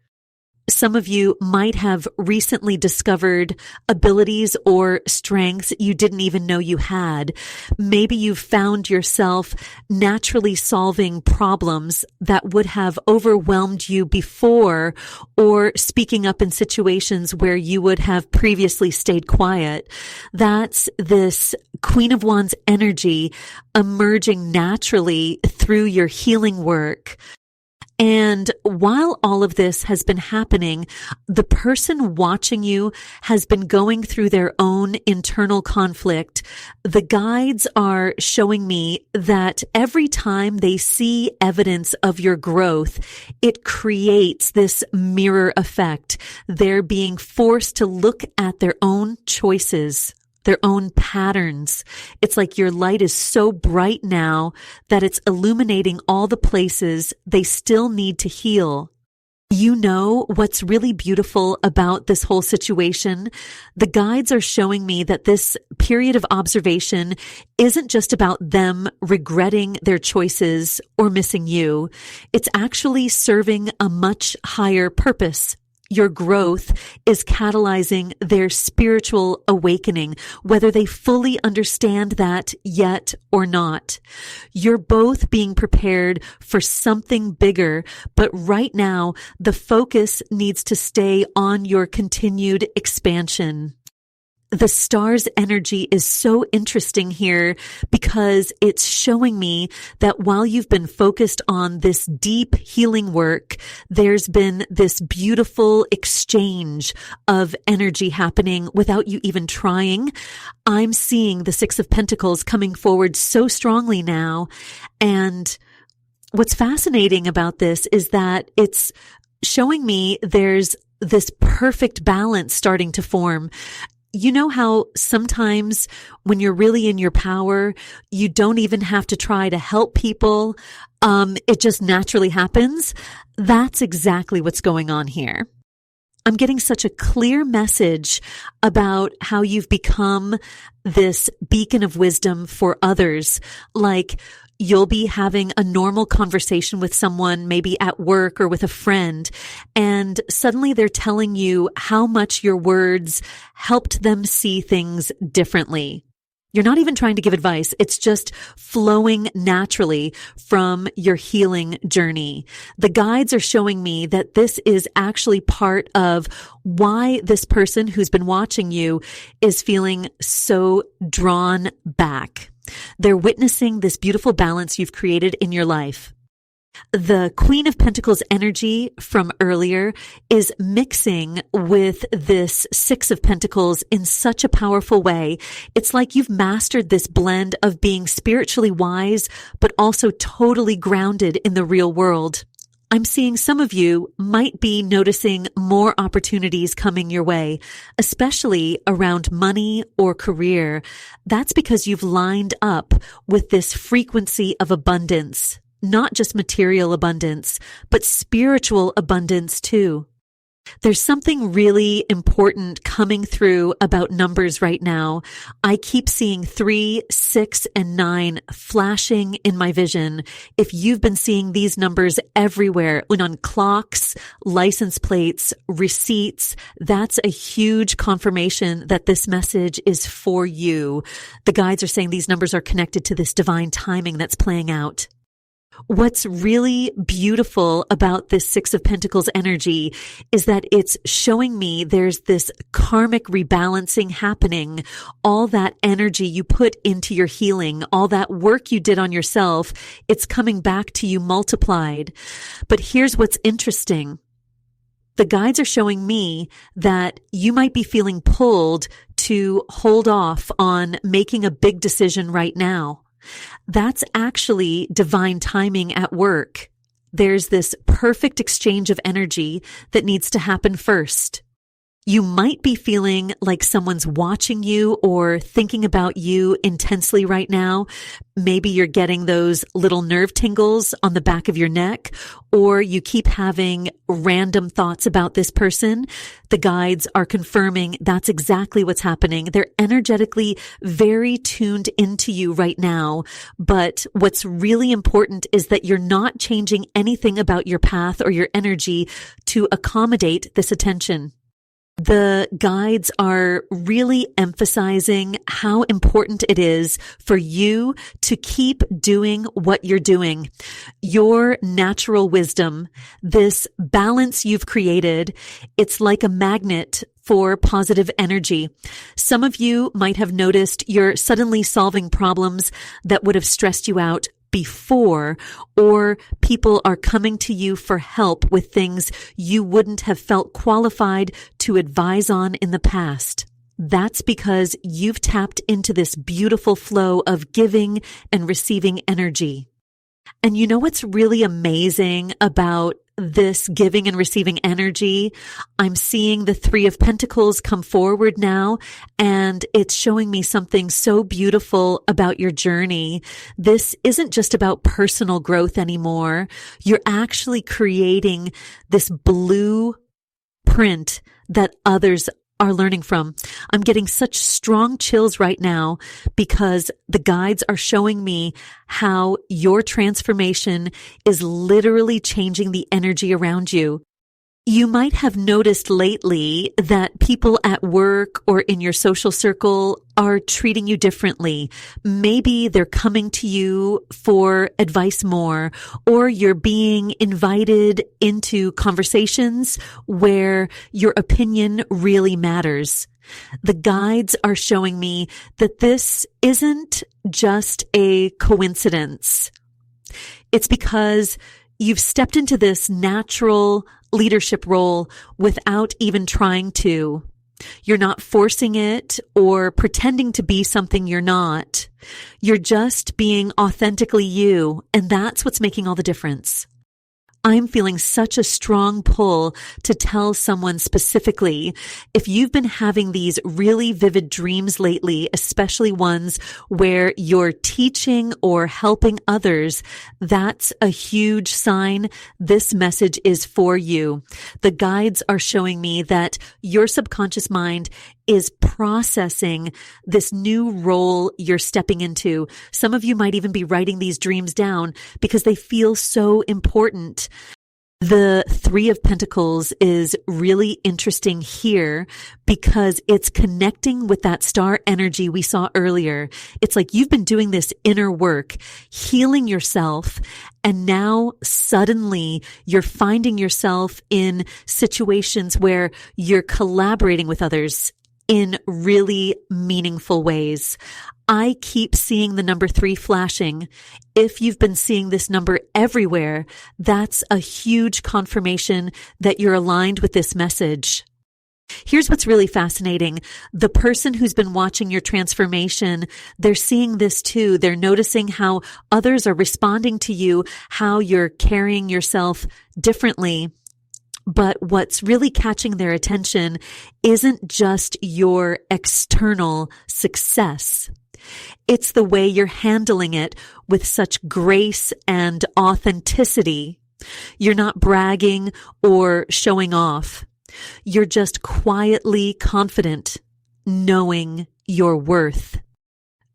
Some of you might have recently discovered abilities or strengths you didn't even know you had. Maybe you've found yourself naturally solving problems that would have overwhelmed you before, or speaking up in situations where you would have previously stayed quiet. That's this Queen of Wands energy emerging naturally through your healing work. And while all of this has been happening, the person watching you has been going through their own internal conflict. The guides are showing me that every time they see evidence of your growth, it creates this mirror effect. They're being forced to look at their own choices, their own patterns. It's like your light is so bright now that it's illuminating all the places they still need to heal. You know what's really beautiful about this whole situation? The guides are showing me that this period of observation isn't just about them regretting their choices or missing you. It's actually serving a much higher purpose. Your growth is catalyzing their spiritual awakening, whether they fully understand that yet or not. You're both being prepared for something bigger, but right now, the focus needs to stay on your continued expansion. The star's energy is so interesting here because it's showing me that while you've been focused on this deep healing work, there's been this beautiful exchange of energy happening without you even trying. I'm seeing the Six of Pentacles coming forward so strongly now. And what's fascinating about this is that it's showing me there's this perfect balance starting to form. You know how sometimes when you're really in your power, you don't even have to try to help people. It just naturally happens. That's exactly what's going on here. I'm getting such a clear message about how you've become this beacon of wisdom for others. Like, you'll be having a normal conversation with someone, maybe at work or with a friend, and suddenly they're telling you how much your words helped them see things differently. You're not even trying to give advice. It's just flowing naturally from your healing journey. The guides are showing me that this is actually part of why this person who's been watching you is feeling so drawn back. They're witnessing this beautiful balance you've created in your life. The Queen of Pentacles energy from earlier is mixing with this Six of Pentacles in such a powerful way. It's like you've mastered this blend of being spiritually wise, but also totally grounded in the real world. I'm seeing some of you might be noticing more opportunities coming your way, especially around money or career. That's because you've lined up with this frequency of abundance, not just material abundance, but spiritual abundance too. There's something really important coming through about numbers right now. I keep seeing 3, 6, and 9 flashing in my vision. If you've been seeing these numbers everywhere, when on clocks, license plates, receipts, that's a huge confirmation that this message is for you. The guides are saying these numbers are connected to this divine timing that's playing out. What's really beautiful about this Six of Pentacles energy is that it's showing me there's this karmic rebalancing happening. All that energy you put into your healing, all that work you did on yourself, it's coming back to you multiplied. But here's what's interesting. The guides are showing me that you might be feeling pulled to hold off on making a big decision right now. That's actually divine timing at work. There's this perfect exchange of energy that needs to happen first. You might be feeling like someone's watching you or thinking about you intensely right now. Maybe you're getting those little nerve tingles on the back of your neck, or you keep having random thoughts about this person. The guides are confirming that's exactly what's happening. They're energetically very tuned into you right now. But what's really important is that you're not changing anything about your path or your energy to accommodate this attention. The guides are really emphasizing how important it is for you to keep doing what you're doing. Your natural wisdom, this balance you've created, it's like a magnet for positive energy. Some of you might have noticed you're suddenly solving problems that would have stressed you out before, or people are coming to you for help with things you wouldn't have felt qualified to advise on in the past. That's because you've tapped into this beautiful flow of giving and receiving energy. And you know what's really amazing about this giving and receiving energy? I'm seeing the Three of Pentacles come forward now, and it's showing me something so beautiful about your journey. This isn't just about personal growth anymore. You're actually creating this blueprint that others are learning from. I'm getting such strong chills right now because the guides are showing me how your transformation is literally changing the energy around you. You might have noticed lately that people at work or in your social circle are treating you differently. Maybe they're coming to you for advice more, or you're being invited into conversations where your opinion really matters. The guides are showing me that this isn't just a coincidence. It's because you've stepped into this natural leadership role without even trying to. You're not forcing it or pretending to be something you're not. You're just being authentically you, and that's what's making all the difference. I'm feeling such a strong pull to tell someone specifically, if you've been having these really vivid dreams lately, especially ones where you're teaching or helping others, that's a huge sign this message is for you. The guides are showing me that your subconscious mind is processing this new role you're stepping into. Some of you might even be writing these dreams down because they feel so important. The Three of Pentacles is really interesting here because it's connecting with that star energy we saw earlier. It's like you've been doing this inner work, healing yourself, and now suddenly you're finding yourself in situations where you're collaborating with others in really meaningful ways. I keep seeing the number 3 flashing. If you've been seeing this number everywhere, that's a huge confirmation that you're aligned with this message. Here's what's really fascinating. The person who's been watching your transformation, they're seeing this too. They're noticing how others are responding to you, how you're carrying yourself differently. But what's really catching their attention isn't just your external success. It's the way you're handling it with such grace and authenticity. You're not bragging or showing off. You're just quietly confident, knowing your worth.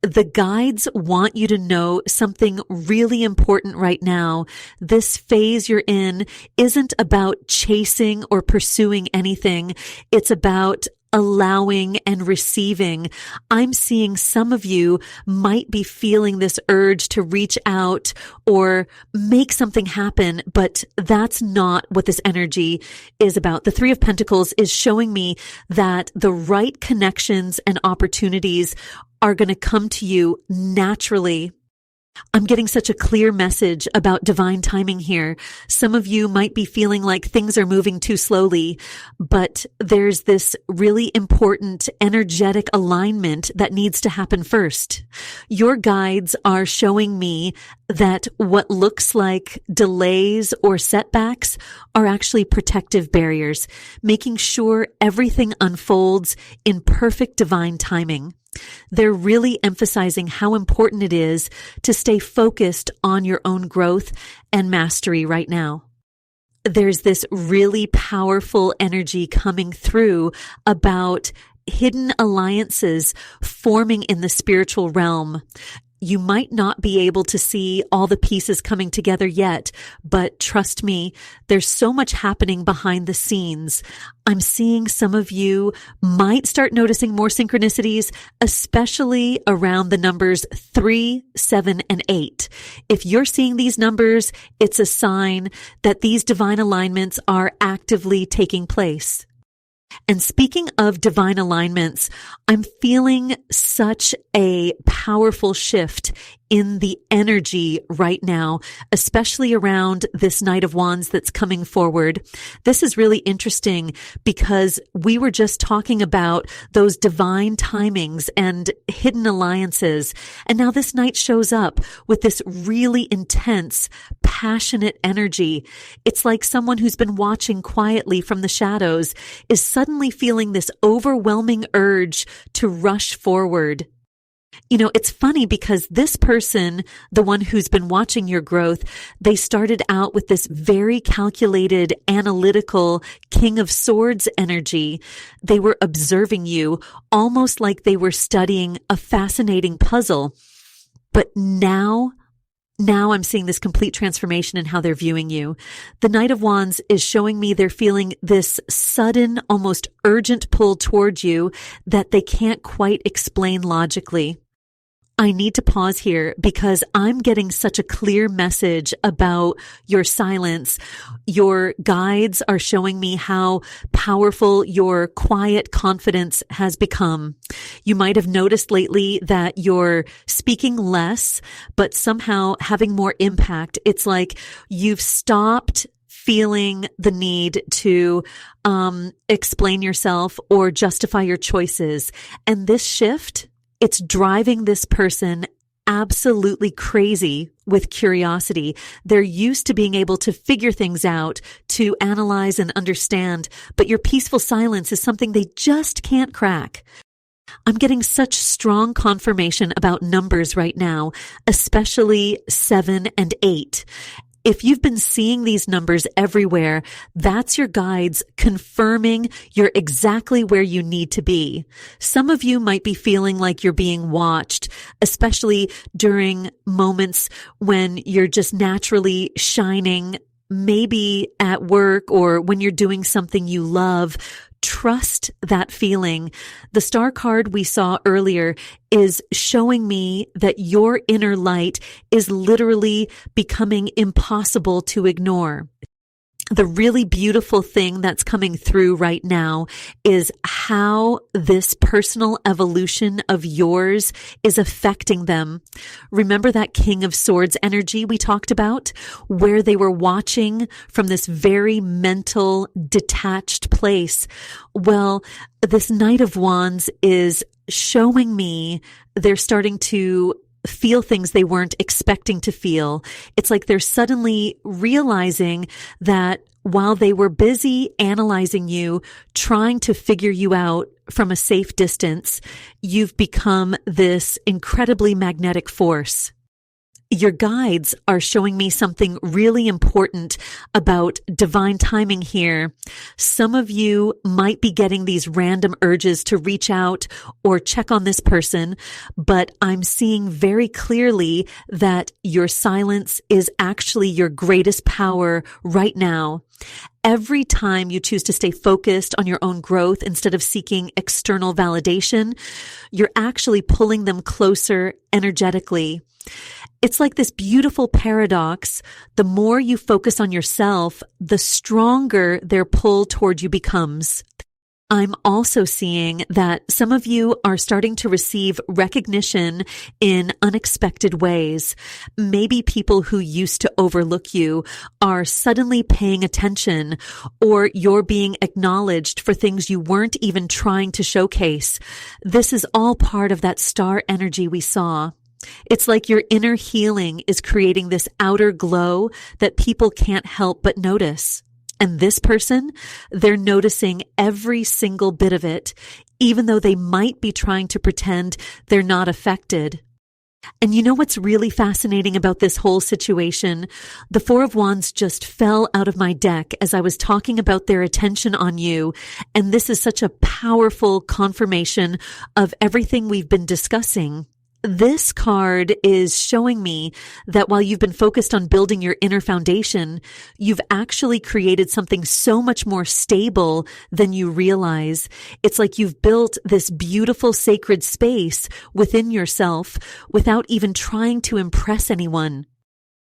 The guides want you to know something really important right now. This phase you're in isn't about chasing or pursuing anything. It's about allowing and receiving. I'm seeing some of you might be feeling this urge to reach out or make something happen, but that's not what this energy is about. The Three of Pentacles is showing me that the right connections and opportunities are going to come to you naturally. I'm getting such a clear message about divine timing here. Some of you might be feeling like things are moving too slowly, but there's this really important energetic alignment that needs to happen first. Your guides are showing me that what looks like delays or setbacks are actually protective barriers, making sure everything unfolds in perfect divine timing. They're really emphasizing how important it is to stay focused on your own growth and mastery right now. There's this really powerful energy coming through about hidden alliances forming in the spiritual realm. You might not be able to see all the pieces coming together yet, but trust me, there's so much happening behind the scenes. I'm seeing some of you might start noticing more synchronicities, especially around the numbers 3, 7, and 8. If you're seeing these numbers, it's a sign that these divine alignments are actively taking place. And speaking of divine alignments, I'm feeling such a powerful shift in the energy right now, especially around this Knight of Wands that's coming forward. This is really interesting because we were just talking about those divine timings and hidden alliances. And now this Knight shows up with this really intense, passionate energy. It's like someone who's been watching quietly from the shadows is suddenly feeling this overwhelming urge to rush forward. You know, it's funny because this person, the one who's been watching your growth, they started out with this very calculated, analytical King of Swords energy. They were observing you almost like they were studying a fascinating puzzle. But now Now I'm seeing this complete transformation in how they're viewing you. The Knight of Wands is showing me they're feeling this sudden, almost urgent pull towards you that they can't quite explain logically. I need to pause here because I'm getting such a clear message about your silence. Your guides are showing me how powerful your quiet confidence has become. You might have noticed lately that you're speaking less, but somehow having more impact. It's like you've stopped feeling the need to explain yourself or justify your choices. And this shift, it's driving this person absolutely crazy with curiosity. They're used to being able to figure things out, to analyze and understand, but your peaceful silence is something they just can't crack. I'm getting such strong confirmation about numbers right now, especially 7 and 8. If you've been seeing these numbers everywhere, that's your guides confirming you're exactly where you need to be. Some of you might be feeling like you're being watched, especially during moments when you're just naturally shining, maybe at work or when you're doing something you love. Trust that feeling. The star card we saw earlier is showing me that your inner light is literally becoming impossible to ignore. The really beautiful thing that's coming through right now is how this personal evolution of yours is affecting them. Remember that King of Swords energy we talked about, where they were watching from this very mental, detached place? Well, this Knight of Wands is showing me they're starting to feel things they weren't expecting to feel. It's like they're suddenly realizing that while they were busy analyzing you, trying to figure you out from a safe distance, you've become this incredibly magnetic force. Your guides are showing me something really important about divine timing here. Some of you might be getting these random urges to reach out or check on this person, but I'm seeing very clearly that your silence is actually your greatest power right now. Every time you choose to stay focused on your own growth instead of seeking external validation, you're actually pulling them closer energetically. It's like this beautiful paradox. The more you focus on yourself, the stronger their pull toward you becomes. I'm also seeing that some of you are starting to receive recognition in unexpected ways. Maybe people who used to overlook you are suddenly paying attention, or you're being acknowledged for things you weren't even trying to showcase. This is all part of that star energy we saw. It's like your inner healing is creating this outer glow that people can't help but notice. And this person, they're noticing every single bit of it, even though they might be trying to pretend they're not affected. And you know what's really fascinating about this whole situation? The Four of Wands just fell out of my deck as I was talking about their attention on you. And this is such a powerful confirmation of everything we've been discussing. This card is showing me that while you've been focused on building your inner foundation, you've actually created something so much more stable than you realize. It's like you've built this beautiful sacred space within yourself without even trying to impress anyone.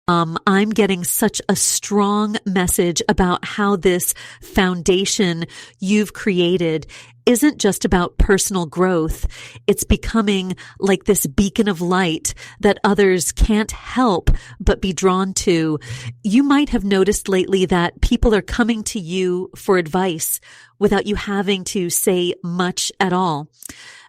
I'm getting such a strong message about how this foundation you've created isn't just about personal growth. It's becoming like this beacon of light that others can't help but be drawn to. You might have noticed lately that people are coming to you for advice without you having to say much at all.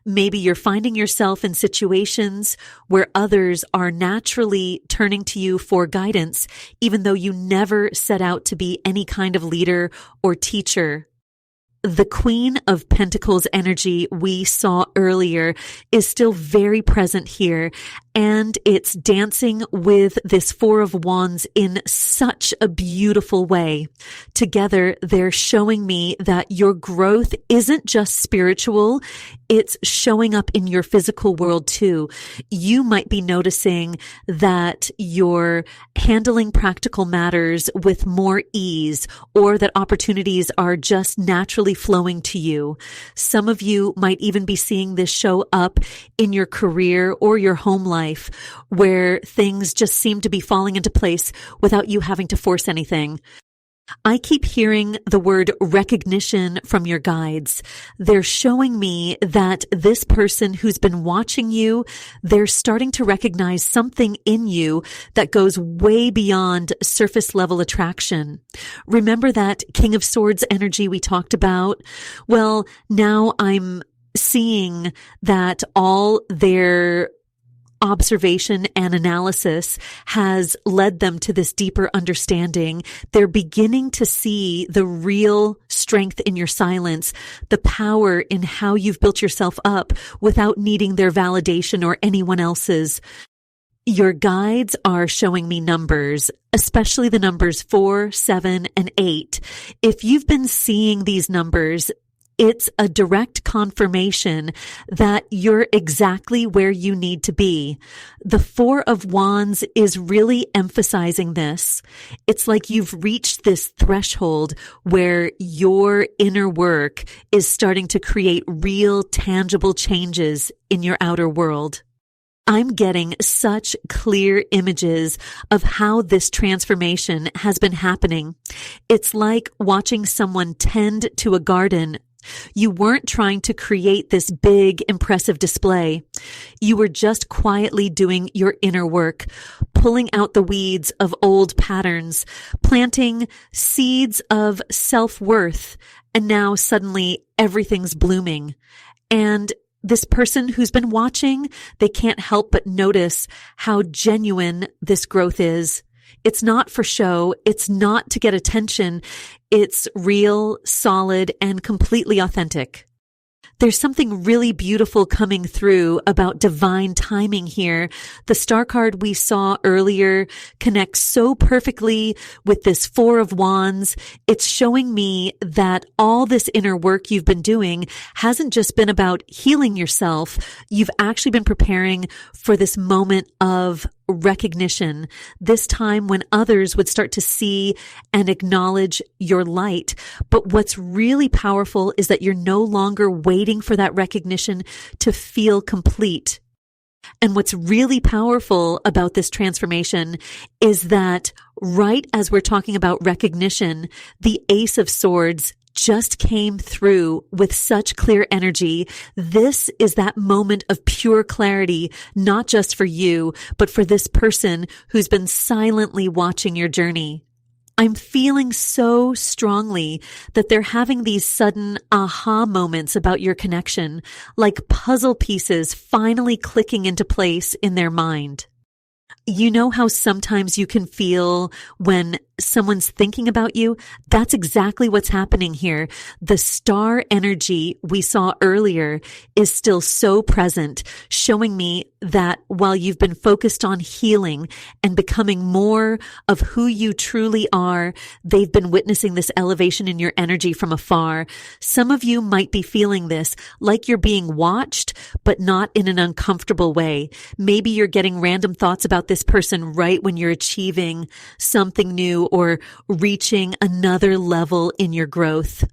Maybe you're finding yourself in situations where others are naturally turning to you for guidance, even though you never set out to be any kind of leader or teacher. The Queen of Pentacles energy we saw earlier is still very present here, and it's dancing with this Four of Wands in such a beautiful way. Together, they're showing me that your growth isn't just spiritual, it's showing up in your physical world too. You might be noticing that you're handling practical matters with more ease, or that opportunities are just naturally flowing to you. Some of you might even be seeing this show up in your career or your home life, where things just seem to be falling into place without you having to force anything. I keep hearing the word recognition from your guides. They're showing me that this person who's been watching you, they're starting to recognize something in you that goes way beyond surface level attraction. Remember that King of Swords energy we talked about? Well, now I'm seeing that all their observation and analysis has led them to this deeper understanding. They're beginning to see the real strength in your silence, the power in how you've built yourself up without needing their validation or anyone else's. Your guides are showing me numbers, especially the numbers 4, 7, and 8. If you've been seeing these numbers, it's a direct confirmation that you're exactly where you need to be. The 4 of Wands is really emphasizing this. It's like you've reached this threshold where your inner work is starting to create real, tangible changes in your outer world. I'm getting such clear images of how this transformation has been happening. It's like watching someone tend to a garden. You weren't trying to create this big, impressive display. You were just quietly doing your inner work, pulling out the weeds of old patterns, planting seeds of self-worth, and now suddenly everything's blooming. And this person who's been watching, they can't help but notice how genuine this growth is. It's not for show. It's not to get attention. It's real, solid, and completely authentic. There's something really beautiful coming through about divine timing here. The star card we saw earlier connects so perfectly with this 4 of Wands. It's showing me that all this inner work you've been doing hasn't just been about healing yourself. You've actually been preparing for this moment of recognition, this time when others would start to see and acknowledge your light. But what's really powerful is that you're no longer waiting for that recognition to feel complete. And what's really powerful about this transformation is that right as we're talking about recognition, the Ace of Swords just came through with such clear energy. This is that moment of pure clarity, not just for you, but for this person who's been silently watching your journey. I'm feeling so strongly that they're having these sudden aha moments about your connection, like puzzle pieces finally clicking into place in their mind. You know how sometimes you can feel when someone's thinking about you? That's exactly what's happening here. The star energy we saw earlier is still so present, showing me that while you've been focused on healing and becoming more of who you truly are, they've been witnessing this elevation in your energy from afar. Some of you might be feeling this, like you're being watched, but not in an uncomfortable way. Maybe you're getting random thoughts about this person right when you're achieving something new or reaching another level in your growth.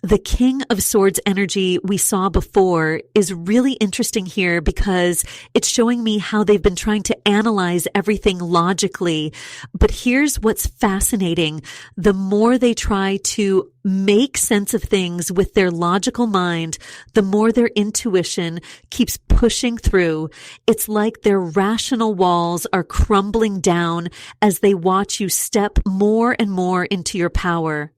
The King of Swords energy we saw before is really interesting here because it's showing me how they've been trying to analyze everything logically. But here's what's fascinating. The more they try to make sense of things with their logical mind, the more their intuition keeps pushing through. It's like their rational walls are crumbling down as they watch you step more and more into your power.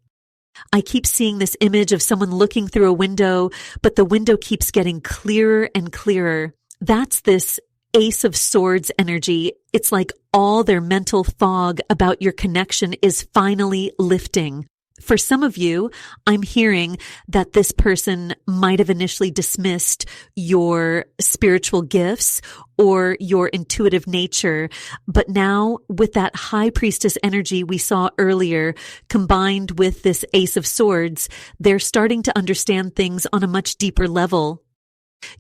I keep seeing this image of someone looking through a window, but the window keeps getting clearer and clearer. That's this Ace of Swords energy. It's like all their mental fog about your connection is finally lifting. For some of you, I'm hearing that this person might have initially dismissed your spiritual gifts or your intuitive nature, but now with that High Priestess energy we saw earlier, combined with this Ace of Swords, they're starting to understand things on a much deeper level.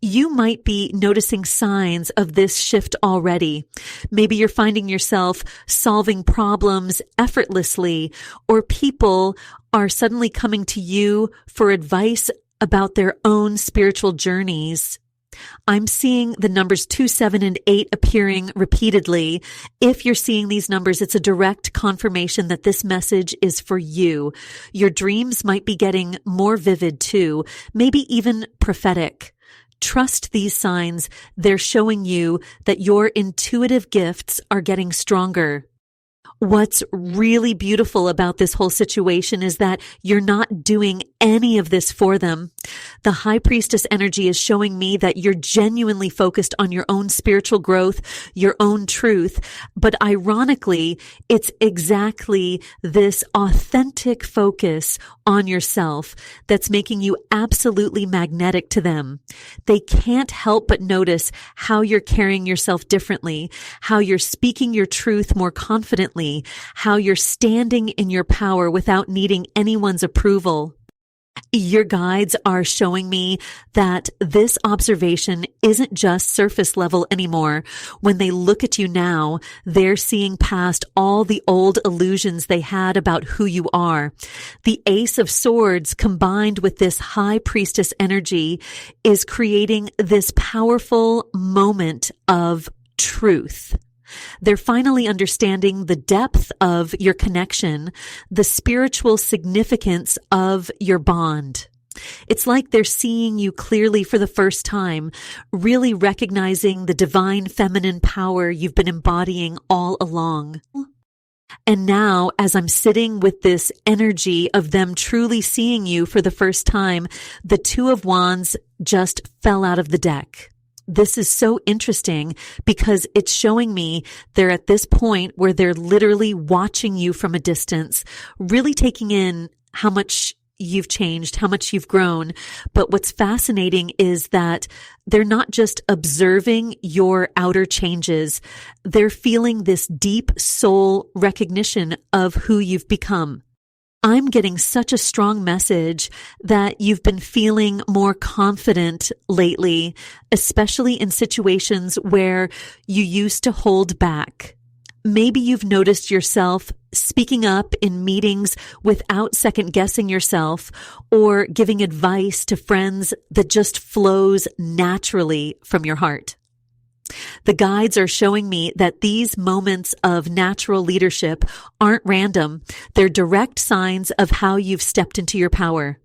You might be noticing signs of this shift already. Maybe you're finding yourself solving problems effortlessly, or people are suddenly coming to you for advice about their own spiritual journeys. I'm seeing the numbers 2, 7, and 8 appearing repeatedly. If you're seeing these numbers, it's a direct confirmation that this message is for you. Your dreams might be getting more vivid too, maybe even prophetic. Trust these signs. They're showing you that your intuitive gifts are getting stronger. What's really beautiful about this whole situation is that you're not doing any of this for them. The High Priestess energy is showing me that you're genuinely focused on your own spiritual growth, your own truth. But ironically, it's exactly this authentic focus on yourself that's making you absolutely magnetic to them. They can't help but notice how you're carrying yourself differently, how you're speaking your truth more confidently, how you're standing in your power without needing anyone's approval. Your guides are showing me that this observation isn't just surface level anymore. When they look at you now, they're seeing past all the old illusions they had about who you are. The Ace of Swords combined with this High Priestess energy is creating this powerful moment of truth. They're finally understanding the depth of your connection, the spiritual significance of your bond. It's like they're seeing you clearly for the first time, really recognizing the divine feminine power you've been embodying all along. And now, as I'm sitting with this energy of them truly seeing you for the first time, the Two of Wands just fell out of the deck. This is so interesting because it's showing me they're at this point where they're literally watching you from a distance, really taking in how much you've changed, how much you've grown. But what's fascinating is that they're not just observing your outer changes. They're feeling this deep soul recognition of who you've become. I'm getting such a strong message that you've been feeling more confident lately, especially in situations where you used to hold back. Maybe you've noticed yourself speaking up in meetings without second guessing yourself, or giving advice to friends that just flows naturally from your heart. The guides are showing me that these moments of natural leadership aren't random. They're direct signs of how you've stepped into your power.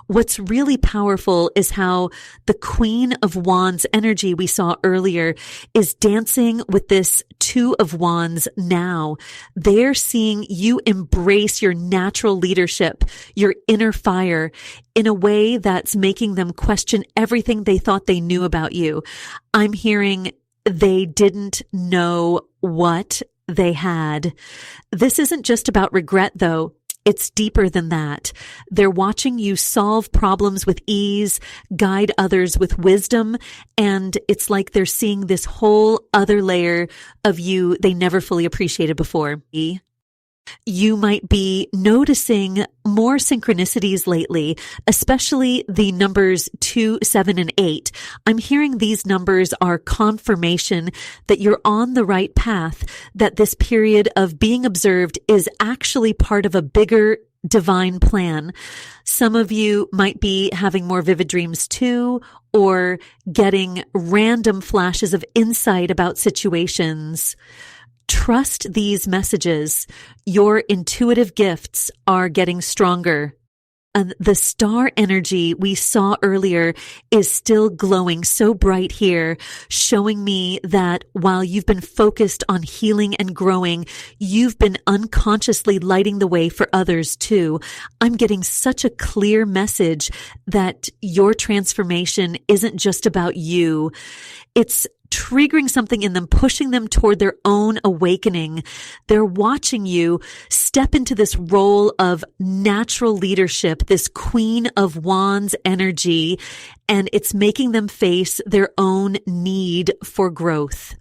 What's really powerful is how the Queen of Wands energy we saw earlier is dancing with this Two of Wands now. They're seeing you embrace your natural leadership, your inner fire, in a way that's making them question everything they thought they knew about you. I'm hearing they didn't know what they had. This isn't just about regret, though. It's deeper than that. They're watching you solve problems with ease, guide others with wisdom, and it's like they're seeing this whole other layer of you they never fully appreciated before. You might be noticing more synchronicities lately, especially the numbers 2, 7, and 8. I'm hearing these numbers are confirmation that you're on the right path, that this period of being observed is actually part of a bigger divine plan. Some of you might be having more vivid dreams too, or getting random flashes of insight about situations. Trust these messages. Your intuitive gifts are getting stronger. The star energy we saw earlier is still glowing so bright here, showing me that while you've been focused on healing and growing, you've been unconsciously lighting the way for others too. I'm getting such a clear message that your transformation isn't just about you. It's triggering something in them, pushing them toward their own awakening. They're watching you step into this role of natural leadership, this Queen of Wands energy, and it's making them face their own need for growth.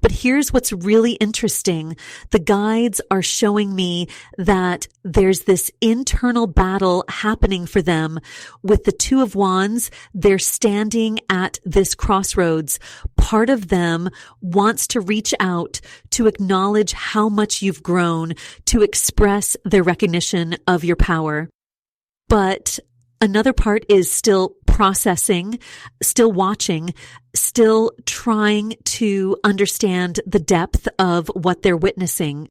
But here's what's really interesting. The guides are showing me that there's this internal battle happening for them. With the Two of Wands, they're standing at this crossroads. Part of them wants to reach out to acknowledge how much you've grown, to express their recognition of your power. But another part is still processing, still watching, still trying to understand the depth of what they're witnessing.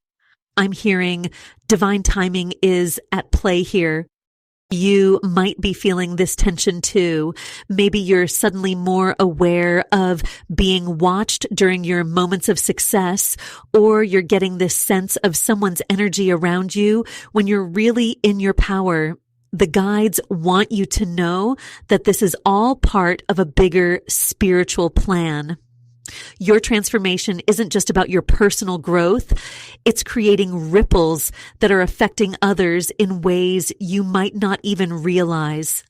I'm hearing divine timing is at play here. You might be feeling this tension too. Maybe you're suddenly more aware of being watched during your moments of success, or you're getting this sense of someone's energy around you when you're really in your power. The guides want you to know that this is all part of a bigger spiritual plan. Your transformation isn't just about your personal growth. It's creating ripples that are affecting others in ways you might not even realize.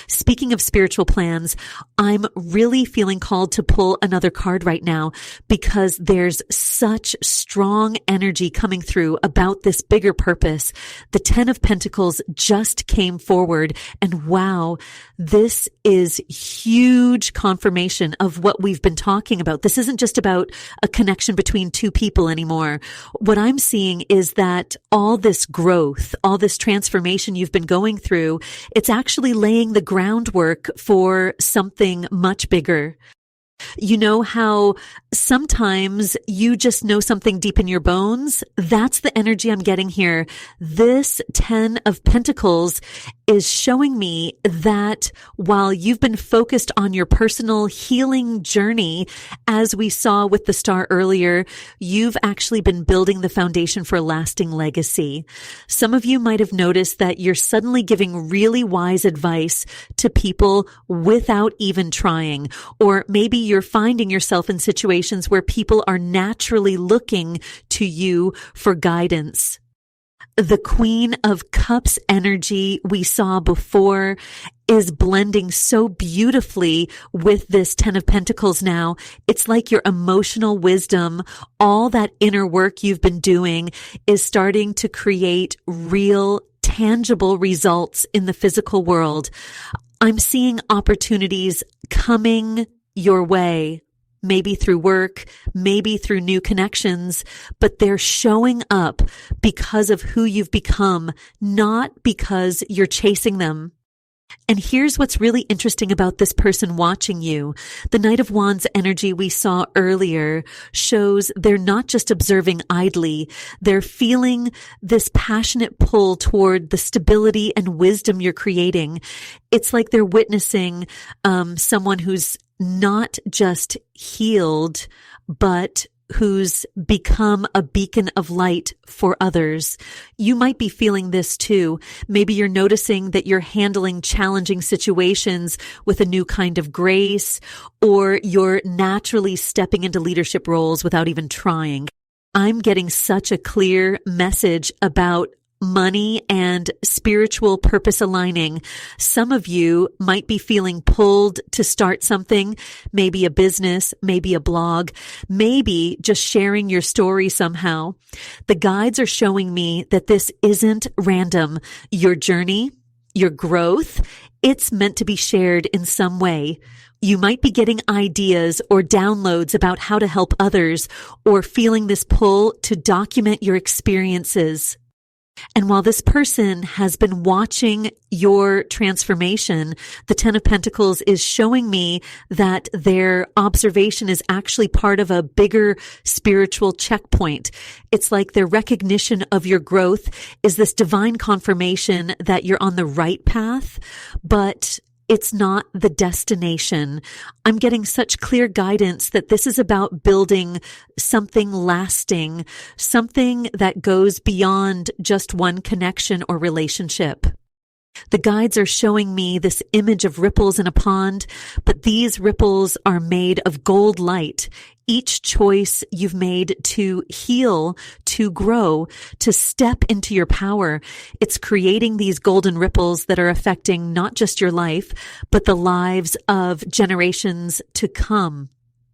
Speaking of spiritual plans, I'm really feeling called to pull another card right now because there's such strong energy coming through about this bigger purpose. The Ten of Pentacles just came forward, and wow, this is huge confirmation of what we've been talking about. This isn't just about a connection between two people anymore. What I'm seeing is that all this growth, all this transformation you've been going through, it's actually laying the groundwork for something much bigger. You know how sometimes you just know something deep in your bones? That's the energy I'm getting here. This Ten of Pentacles is showing me that while you've been focused on your personal healing journey, as we saw with the star earlier, you've actually been building the foundation for a lasting legacy. Some of you might have noticed that you're suddenly giving really wise advice to people without even trying, or maybe you're finding yourself in situations where people are naturally looking to you for guidance. The Queen of Cups energy we saw before is blending so beautifully with this Ten of Pentacles now. It's like your emotional wisdom, all that inner work you've been doing is starting to create real, tangible results in the physical world. I'm seeing opportunities coming your way. Maybe through work, maybe through new connections, but they're showing up because of who you've become, not because you're chasing them. And here's what's really interesting about this person watching you. The Knight of Wands energy we saw earlier shows they're not just observing idly. They're feeling this passionate pull toward the stability and wisdom you're creating. It's like they're witnessing someone who's not just healed, but who's become a beacon of light for others. You might be feeling this too. Maybe you're noticing that you're handling challenging situations with a new kind of grace, or you're naturally stepping into leadership roles without even trying. I'm getting such a clear message about money and spiritual purpose aligning. Some of you might be feeling pulled to start something, maybe a business, maybe a blog, maybe just sharing your story somehow. The guides are showing me that this isn't random. Your journey, your growth, it's meant to be shared in some way. You might be getting ideas or downloads about how to help others, or feeling this pull to document your experiences. And while this person has been watching your transformation, the Ten of Pentacles is showing me that their observation is actually part of a bigger spiritual checkpoint. It's like their recognition of your growth is this divine confirmation that you're on the right path, but it's not the destination. I'm getting such clear guidance that this is about building something lasting, something that goes beyond just one connection or relationship. The guides are showing me this image of ripples in a pond, but these ripples are made of gold light. Each choice you've made to heal, to grow, to step into your power, it's creating these golden ripples that are affecting not just your life, but the lives of generations to come.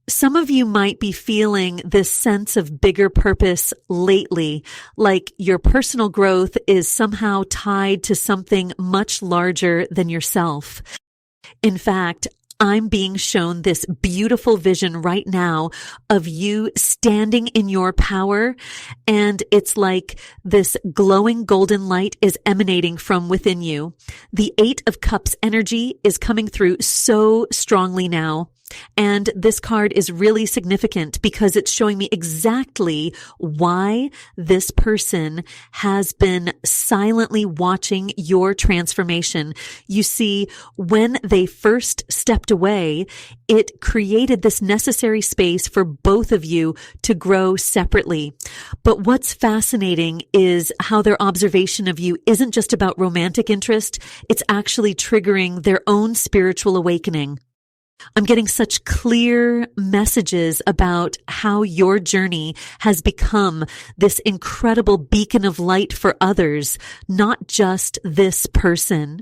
Some of you might be feeling this sense of bigger purpose lately, like your personal growth is somehow tied to something much larger than yourself. In fact, I'm being shown this beautiful vision right now of you standing in your power, and it's like this glowing golden light is emanating from within you. The Eight of Cups energy is coming through so strongly now. And this card is really significant because it's showing me exactly why this person has been silently watching your transformation. You see, when they first stepped away, it created this necessary space for both of you to grow separately. But what's fascinating is how their observation of you isn't just about romantic interest, it's actually triggering their own spiritual awakening. I'm getting such clear messages about how your journey has become this incredible beacon of light for others, not just this person.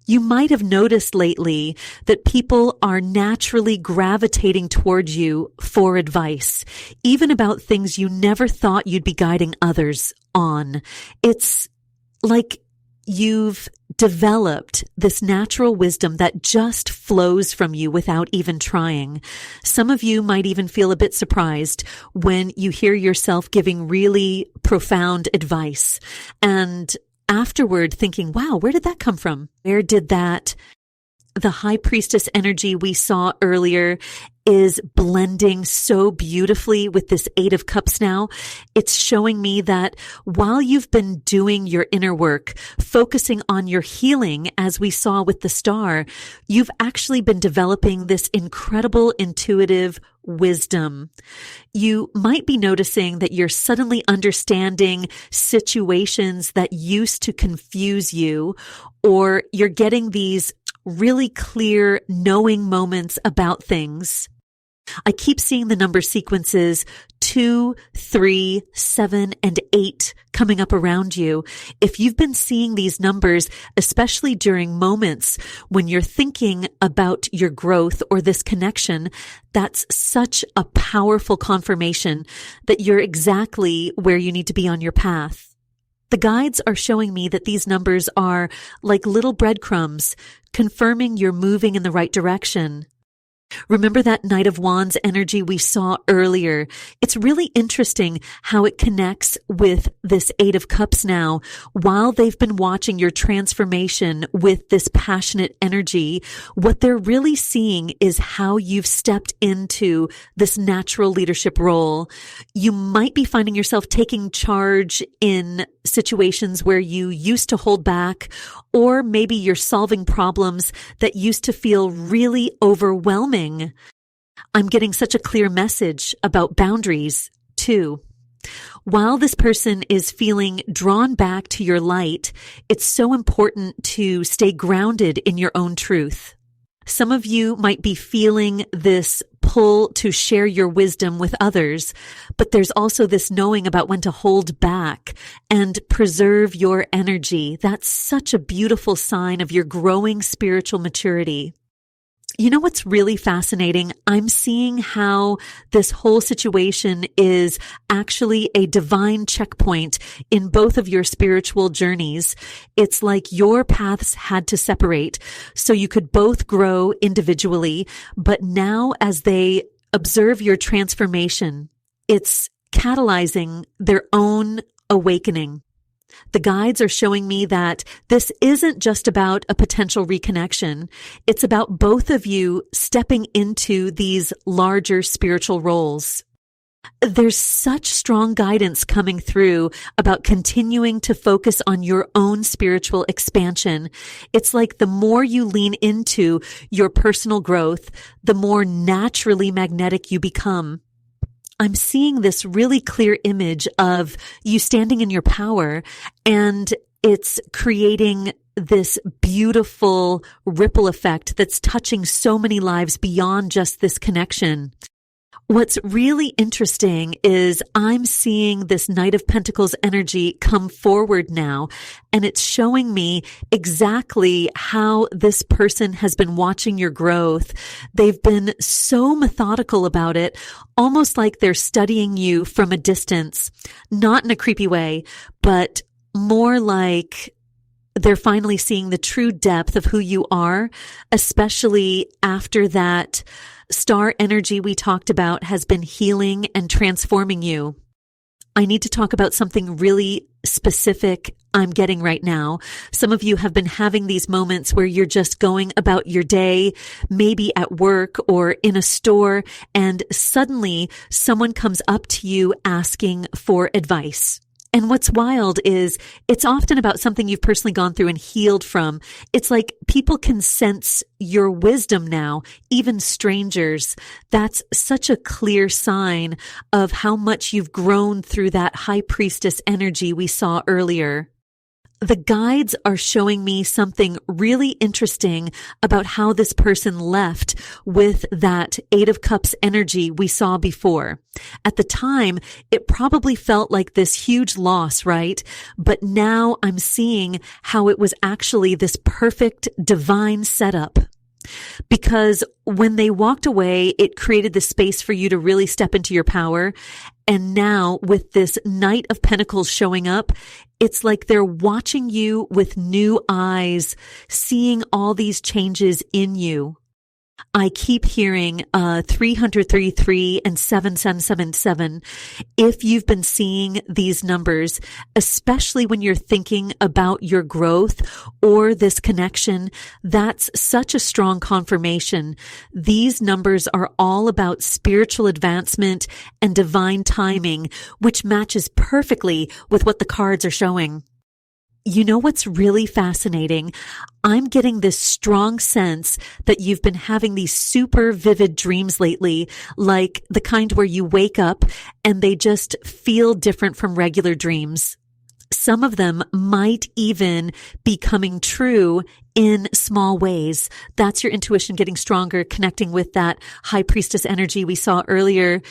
You might have noticed lately that people are naturally gravitating towards you for advice, even about things you never thought you'd be guiding others on. It's like you've developed this natural wisdom that just flows from you without even trying. Some of you might even feel a bit surprised when you hear yourself giving really profound advice and afterward thinking, wow, where did that come from? Where did that the high priestess energy we saw earlier is blending so beautifully with this Eight of Cups now. It's showing me that while you've been doing your inner work, focusing on your healing, as we saw with the star, you've actually been developing this incredible intuitive wisdom. You might be noticing that you're suddenly understanding situations that used to confuse you, or you're getting these really clear knowing moments about things. I keep seeing the number sequences 2, 3, 7, and 8 coming up around you. If you've been seeing these numbers, especially during moments when you're thinking about your growth or this connection, that's such a powerful confirmation that you're exactly where you need to be on your path. The guides are showing me that these numbers are like little breadcrumbs, confirming you're moving in the right direction. Remember that Knight of Wands energy we saw earlier? It's really interesting how it connects with this Eight of Cups now. While they've been watching your transformation with this passionate energy, what they're really seeing is how you've stepped into this natural leadership role. You might be finding yourself taking charge in situations where you used to hold back, or maybe you're solving problems that used to feel really overwhelming. I'm getting such a clear message about boundaries, too. While this person is feeling drawn back to your light, it's so important to stay grounded in your own truth. Some of you might be feeling this pull to share your wisdom with others, but there's also this knowing about when to hold back and preserve your energy. That's such a beautiful sign of your growing spiritual maturity. You know what's really fascinating? I'm seeing how this whole situation is actually a divine checkpoint in both of your spiritual journeys. It's like your paths had to separate so you could both grow individually, but now as they observe your transformation, it's catalyzing their own awakening. The guides are showing me that this isn't just about a potential reconnection. It's about both of you stepping into these larger spiritual roles. There's such strong guidance coming through about continuing to focus on your own spiritual expansion. It's like the more you lean into your personal growth, the more naturally magnetic you become. I'm seeing this really clear image of you standing in your power, and it's creating this beautiful ripple effect that's touching so many lives beyond just this connection. What's really interesting is I'm seeing this Knight of Pentacles energy come forward now, and it's showing me exactly how this person has been watching your growth. They've been so methodical about it, almost like they're studying you from a distance, not in a creepy way, but more like they're finally seeing the true depth of who you are, especially after that star energy we talked about has been healing and transforming you. I need to talk about something really specific I'm getting right now. Some of you have been having these moments where you're just going about your day, maybe at work or in a store, and suddenly someone comes up to you asking for advice. And what's wild is it's often about something you've personally gone through and healed from. It's like people can sense your wisdom now, even strangers. That's such a clear sign of how much you've grown through that high priestess energy we saw earlier. The guides are showing me something really interesting about how this person left with that Eight of Cups energy we saw before. At the time, it probably felt like this huge loss, right? But now I'm seeing how it was actually this perfect divine setup. Because when they walked away, it created the space for you to really step into your power. And now with this Knight of Pentacles showing up, it's like they're watching you with new eyes, seeing all these changes in you. I keep hearing 333 and 7777. If you've been seeing these numbers, especially when you're thinking about your growth or this connection, that's such a strong confirmation. These numbers are all about spiritual advancement and divine timing, which matches perfectly with what the cards are showing. You know what's really fascinating? I'm getting this strong sense that you've been having these super vivid dreams lately, like the kind where you wake up and they just feel different from regular dreams. Some of them might even be coming true in small ways. That's your intuition getting stronger, connecting with that high priestess energy we saw earlier.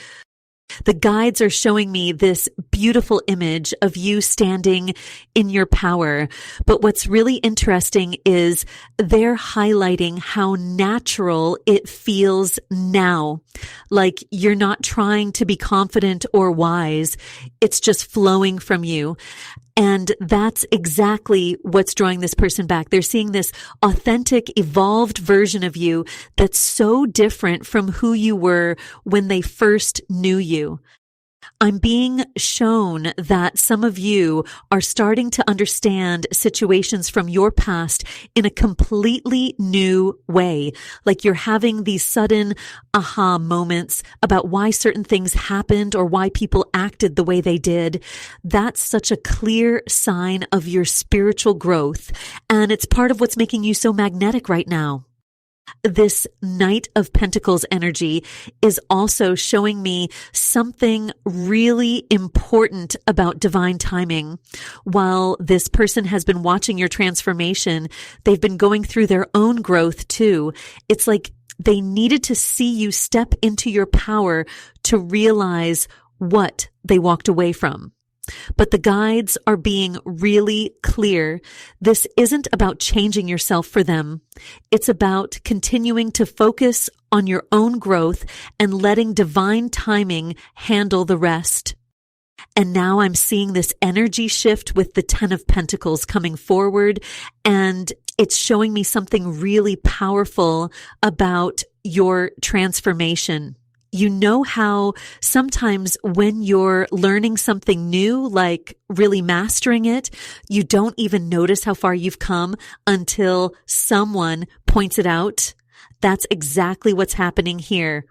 The guides are showing me this beautiful image of you standing in your power. But what's really interesting is they're highlighting how natural it feels now. Like you're not trying to be confident or wise. It's just flowing from you. And that's exactly what's drawing this person back. They're seeing this authentic, evolved version of you that's so different from who you were when they first knew you. I'm being shown that some of you are starting to understand situations from your past in a completely new way. Like you're having these sudden aha moments about why certain things happened or why people acted the way they did. That's such a clear sign of your spiritual growth. And it's part of what's making you so magnetic right now. This Knight of Pentacles energy is also showing me something really important about divine timing. While this person has been watching your transformation, they've been going through their own growth too. It's like they needed to see you step into your power to realize what they walked away from. But the guides are being really clear. This isn't about changing yourself for them. It's about continuing to focus on your own growth and letting divine timing handle the rest. And now I'm seeing this energy shift with the Ten of Pentacles coming forward, and it's showing me something really powerful about your transformation. You know how sometimes when you're learning something new, like really mastering it, you don't even notice how far you've come until someone points it out? That's exactly what's happening here.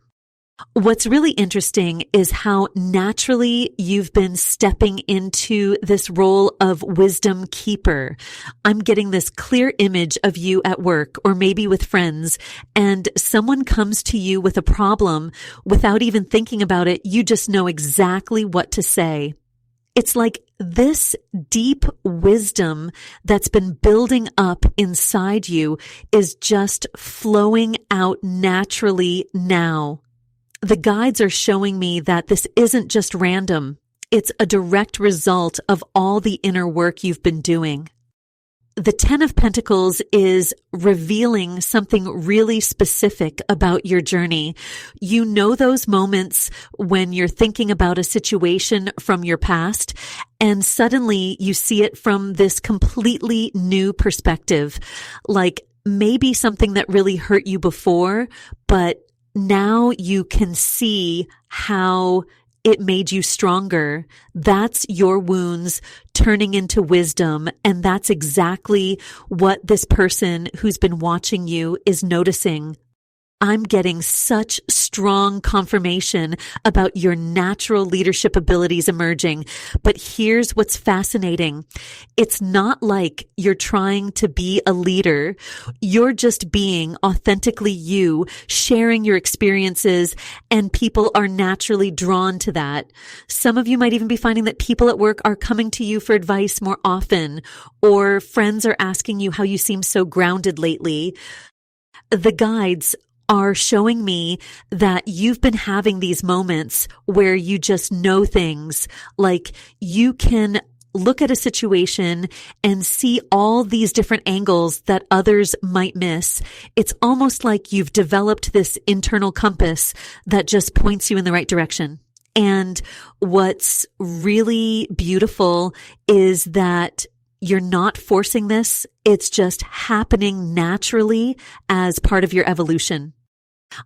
What's really interesting is how naturally you've been stepping into this role of wisdom keeper. I'm getting this clear image of you at work or maybe with friends, and someone comes to you with a problem without even thinking about it. You just know exactly what to say. It's like this deep wisdom that's been building up inside you is just flowing out naturally now. The guides are showing me that this isn't just random. It's a direct result of all the inner work you've been doing. The Ten of Pentacles is revealing something really specific about your journey. You know those moments when you're thinking about a situation from your past and suddenly you see it from this completely new perspective. Like maybe something that really hurt you before, but now you can see how it made you stronger. That's your wounds turning into wisdom. And that's exactly what this person who's been watching you is noticing. I'm getting such strong confirmation about your natural leadership abilities emerging. But here's what's fascinating. It's not like you're trying to be a leader. You're just being authentically you, sharing your experiences, and people are naturally drawn to that. Some of you might even be finding that people at work are coming to you for advice more often, or friends are asking you how you seem so grounded lately. The guides are showing me that you've been having these moments where you just know things, like you can look at a situation and see all these different angles that others might miss. It's almost like you've developed this internal compass that just points you in the right direction. And what's really beautiful is that you're not forcing this. It's just happening naturally as part of your evolution.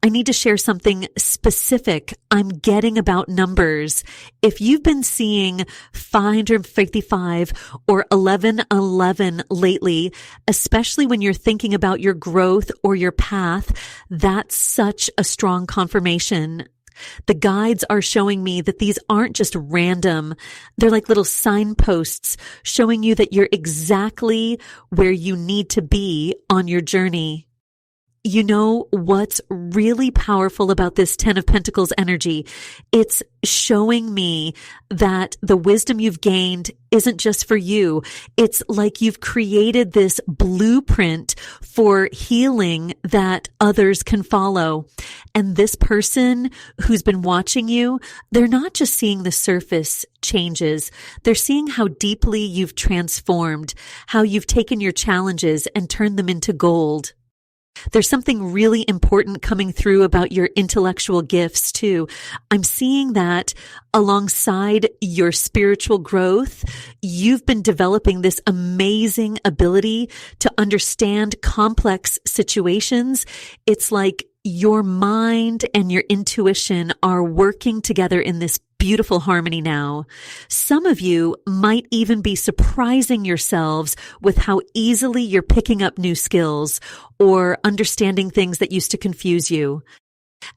I need to share something specific I'm getting about numbers. If you've been seeing 555 or 1111 lately, especially when you're thinking about your growth or your path, that's such a strong confirmation. The guides are showing me that these aren't just random. They're like little signposts showing you that you're exactly where you need to be on your journey. You know what's really powerful about this Ten of Pentacles energy? It's showing me that the wisdom you've gained isn't just for you. It's like you've created this blueprint for healing that others can follow. And this person who's been watching you, they're not just seeing the surface changes. They're seeing how deeply you've transformed, how you've taken your challenges and turned them into gold. There's something really important coming through about your intellectual gifts too. I'm seeing that alongside your spiritual growth, you've been developing this amazing ability to understand complex situations. It's like your mind and your intuition are working together in this beautiful harmony now. Some of you might even be surprising yourselves with how easily you're picking up new skills or understanding things that used to confuse you.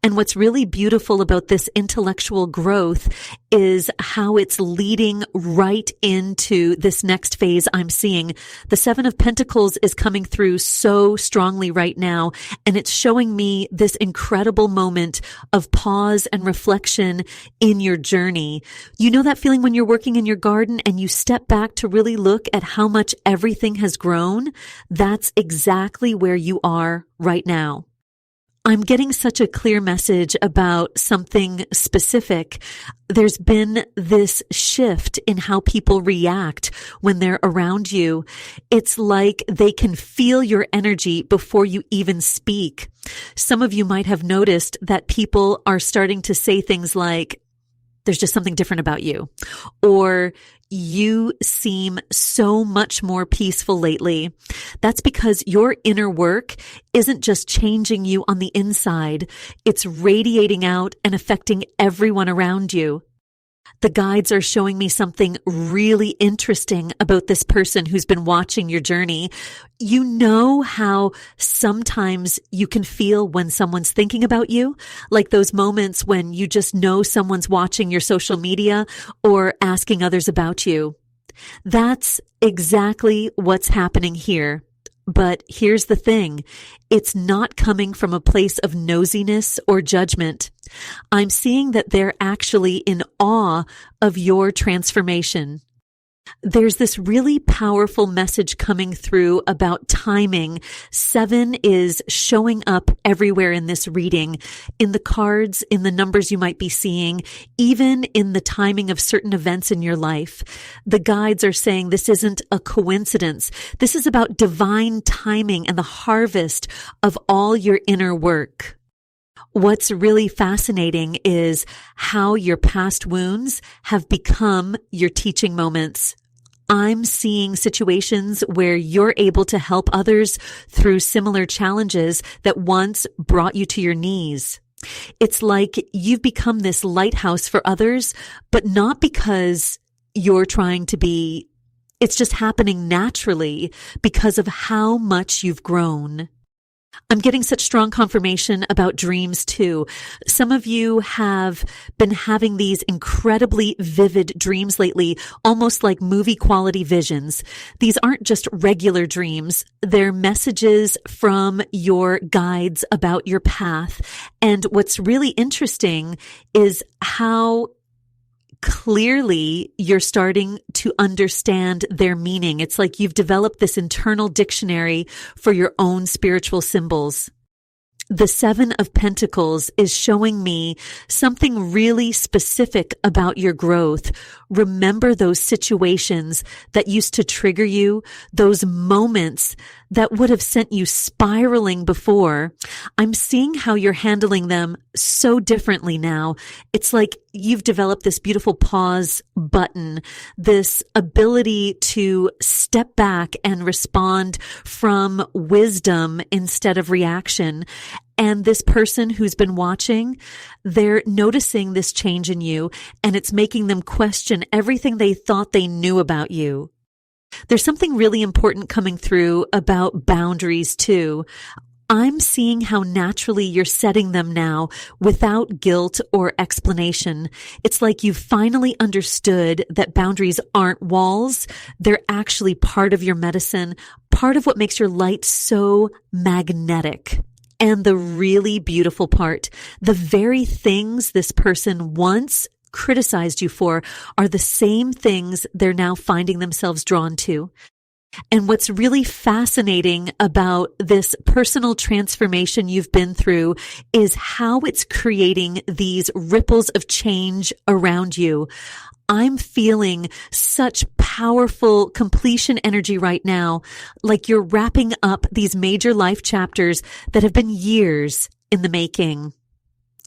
And what's really beautiful about this intellectual growth is how it's leading right into this next phase I'm seeing. The Seven of Pentacles is coming through so strongly right now, and it's showing me this incredible moment of pause and reflection in your journey. You know that feeling when you're working in your garden and you step back to really look at how much everything has grown? That's exactly where you are right now. I'm getting such a clear message about something specific. There's been this shift in how people react when they're around you. It's like they can feel your energy before you even speak. Some of you might have noticed that people are starting to say things like, "There's just something different about you," or "You seem so much more peaceful lately." That's because your inner work isn't just changing you on the inside. It's radiating out and affecting everyone around you. The guides are showing me something really interesting about this person who's been watching your journey. You know how sometimes you can feel when someone's thinking about you, like those moments when you just know someone's watching your social media or asking others about you. That's exactly what's happening here. But here's the thing. It's not coming from a place of nosiness or judgment. I'm seeing that they're actually in awe of your transformation. There's this really powerful message coming through about timing. 7 is showing up everywhere in this reading, in the cards, in the numbers you might be seeing, even in the timing of certain events in your life. The guides are saying this isn't a coincidence. This is about divine timing and the harvest of all your inner work. What's really fascinating is how your past wounds have become your teaching moments. I'm seeing situations where you're able to help others through similar challenges that once brought you to your knees. It's like you've become this lighthouse for others, but not because you're trying to be. It's just happening naturally because of how much you've grown. I'm getting such strong confirmation about dreams too. Some of you have been having these incredibly vivid dreams lately, almost like movie quality visions. These aren't just regular dreams. They're messages from your guides about your path. And what's really interesting is how clearly you're starting to understand their meaning. It's like you've developed this internal dictionary for your own spiritual symbols. The 7 of Pentacles is showing me something really specific about your growth. Remember those situations that used to trigger you, those moments that would have sent you spiraling before. I'm seeing how you're handling them so differently now. It's like you've developed this beautiful pause button, this ability to step back and respond from wisdom instead of reaction. And this person who's been watching, they're noticing this change in you, and it's making them question everything they thought they knew about you. There's something really important coming through about boundaries too. I'm seeing how naturally you're setting them now without guilt or explanation. It's like you've finally understood that boundaries aren't walls. They're actually part of your medicine, part of what makes your light so magnetic. And the really beautiful part, the very things this person once criticized you for are the same things they're now finding themselves drawn to. And what's really fascinating about this personal transformation you've been through is how it's creating these ripples of change around you. I'm feeling such powerful completion energy right now, like you're wrapping up these major life chapters that have been years in the making.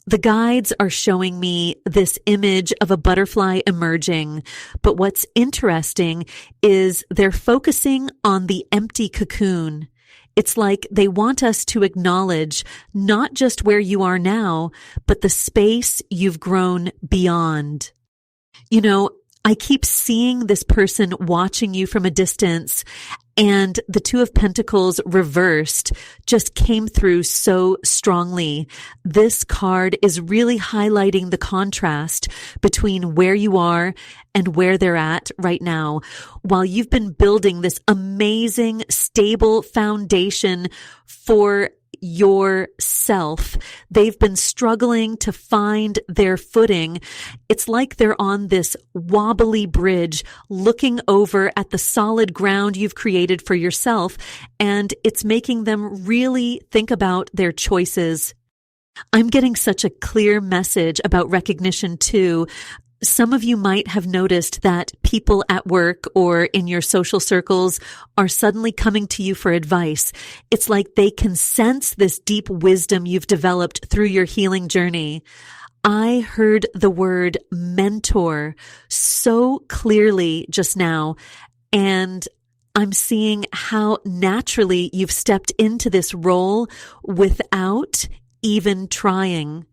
The guides are showing me this image of a butterfly emerging, but what's interesting is they're focusing on the empty cocoon. It's like they want us to acknowledge not just where you are now, but the space you've grown beyond. You know, I keep seeing this person watching you from a distance, and the 2 of Pentacles reversed just came through so strongly. This card is really highlighting the contrast between where you are and where they're at right now. While you've been building this amazing, stable foundation for yourself, they've been struggling to find their footing. It's like they're on this wobbly bridge looking over at the solid ground you've created for yourself, and it's making them really think about their choices. I'm getting such a clear message about recognition too. Some of you might have noticed that people at work or in your social circles are suddenly coming to you for advice. It's like they can sense this deep wisdom you've developed through your healing journey. I heard the word mentor so clearly just now, and I'm seeing how naturally you've stepped into this role without even trying.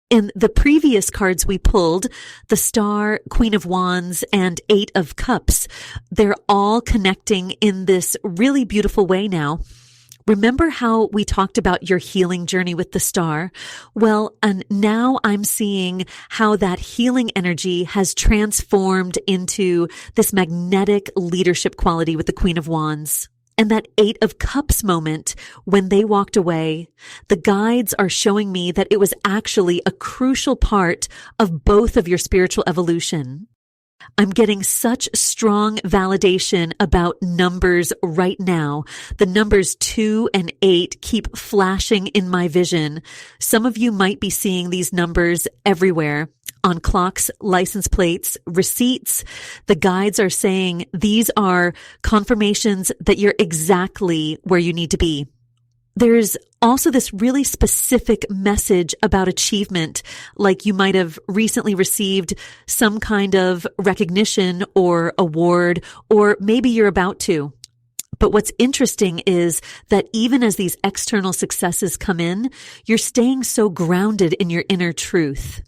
In the previous cards we pulled, the Star, Queen of Wands, and 8 of Cups, they're all connecting in this really beautiful way now. Remember how we talked about your healing journey with the Star? Well, and now I'm seeing how that healing energy has transformed into this magnetic leadership quality with the Queen of Wands. And that 8 of Cups moment, when they walked away, the guides are showing me that it was actually a crucial part of both of your spiritual evolution. I'm getting such strong validation about numbers right now. The numbers 2 and 8 keep flashing in my vision. Some of you might be seeing these numbers everywhere. On clocks, license plates, receipts. The guides are saying these are confirmations that you're exactly where you need to be. There's also this really specific message about achievement, like you might have recently received some kind of recognition or award, or maybe you're about to. But what's interesting is that even as these external successes come in, you're staying so grounded in your inner truth.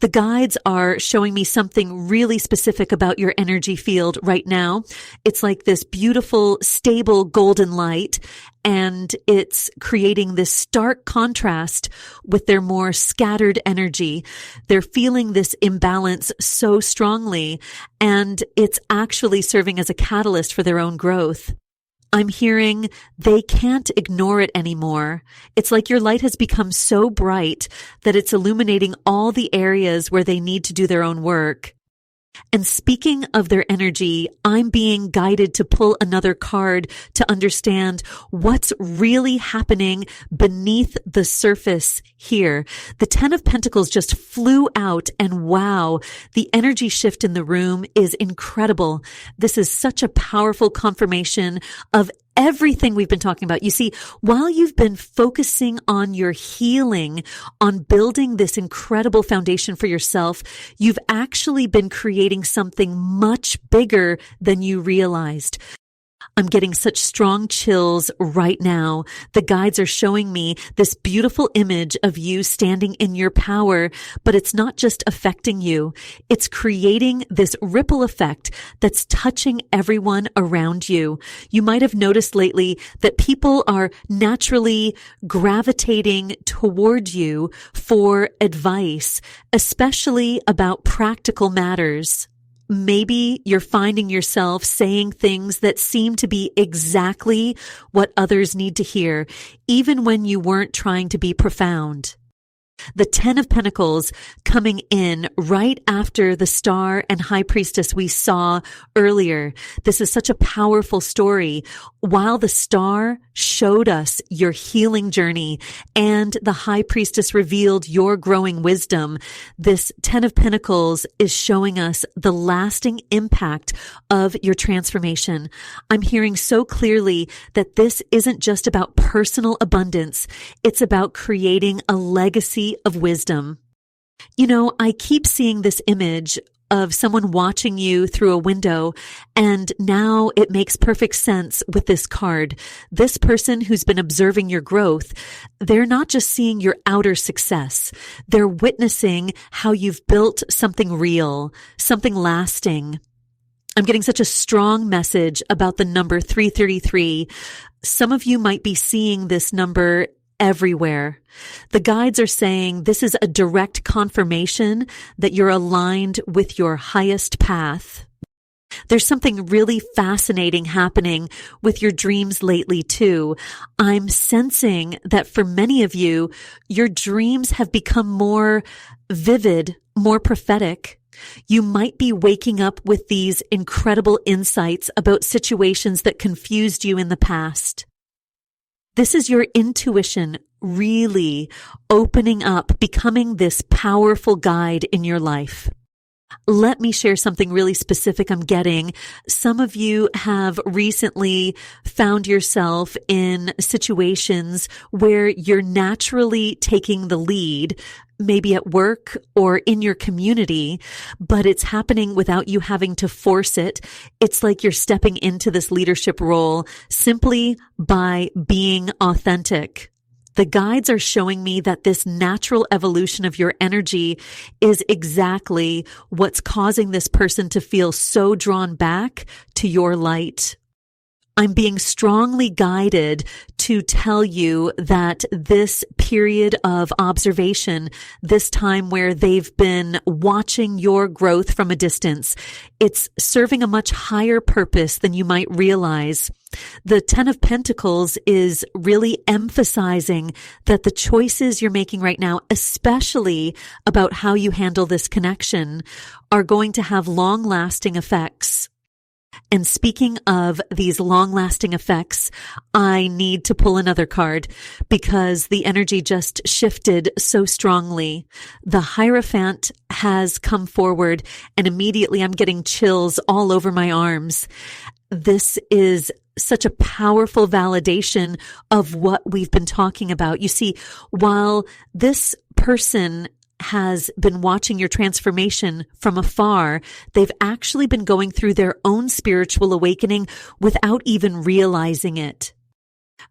The guides are showing me something really specific about your energy field right now. It's like this beautiful, stable golden light, and it's creating this stark contrast with their more scattered energy. They're feeling this imbalance so strongly, and it's actually serving as a catalyst for their own growth. I'm hearing they can't ignore it anymore. It's like your light has become so bright that it's illuminating all the areas where they need to do their own work. And speaking of their energy, I'm being guided to pull another card to understand what's really happening beneath the surface here. The 10 of Pentacles just flew out, and wow, the energy shift in the room is incredible. This is such a powerful confirmation of everything we've been talking about. You see, while you've been focusing on your healing, on building this incredible foundation for yourself, you've actually been creating something much bigger than you realized. I'm getting such strong chills right now. The guides are showing me this beautiful image of you standing in your power, but it's not just affecting you. It's creating this ripple effect that's touching everyone around you. You might have noticed lately that people are naturally gravitating toward you for advice, especially about practical matters. Maybe you're finding yourself saying things that seem to be exactly what others need to hear, even when you weren't trying to be profound. The 10 of Pentacles coming in right after the Star and High Priestess we saw earlier. This is such a powerful story. While the Star showed us your healing journey and the High Priestess revealed your growing wisdom, this 10 of Pentacles is showing us the lasting impact of your transformation. I'm hearing so clearly that this isn't just about personal abundance. It's about creating a legacy of wisdom. You know, I keep seeing this image of someone watching you through a window, and now it makes perfect sense with this card. This person who's been observing your growth, they're not just seeing your outer success. They're witnessing how you've built something real, something lasting. I'm getting such a strong message about the number 333. Some of you might be seeing this number everywhere. The guides are saying this is a direct confirmation that you're aligned with your highest path. There's something really fascinating happening with your dreams lately too. I'm sensing that for many of you, your dreams have become more vivid, more prophetic. You might be waking up with these incredible insights about situations that confused you in the past. This is your intuition really opening up, becoming this powerful guide in your life. Let me share something really specific I'm getting. Some of you have recently found yourself in situations where you're naturally taking the lead, maybe at work or in your community, but it's happening without you having to force it. It's like you're stepping into this leadership role simply by being authentic. The guides are showing me that this natural evolution of your energy is exactly what's causing this person to feel so drawn back to your light. I'm being strongly guided to tell you that this period of observation, this time where they've been watching your growth from a distance, it's serving a much higher purpose than you might realize. The Ten of Pentacles is really emphasizing that the choices you're making right now, especially about how you handle this connection, are going to have long-lasting effects. And speaking of these long-lasting effects, I need to pull another card because the energy just shifted so strongly. The Hierophant has come forward and immediately I'm getting chills all over my arms. This is such a powerful validation of what we've been talking about. You see, while this person has been watching your transformation from afar, they've actually been going through their own spiritual awakening without even realizing it.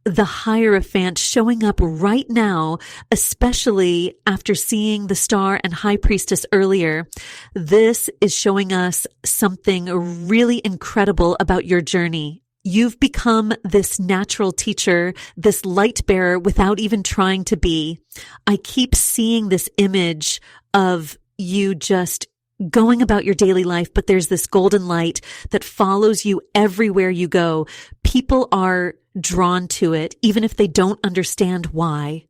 The Hierophant showing up right now, especially after seeing the Star and High Priestess earlier, this is showing us something really incredible about your journey. You've become this natural teacher, this light bearer without even trying to be. I keep seeing this image of you just going about your daily life, but there's this golden light that follows you everywhere you go. People are drawn to it, even if they don't understand why.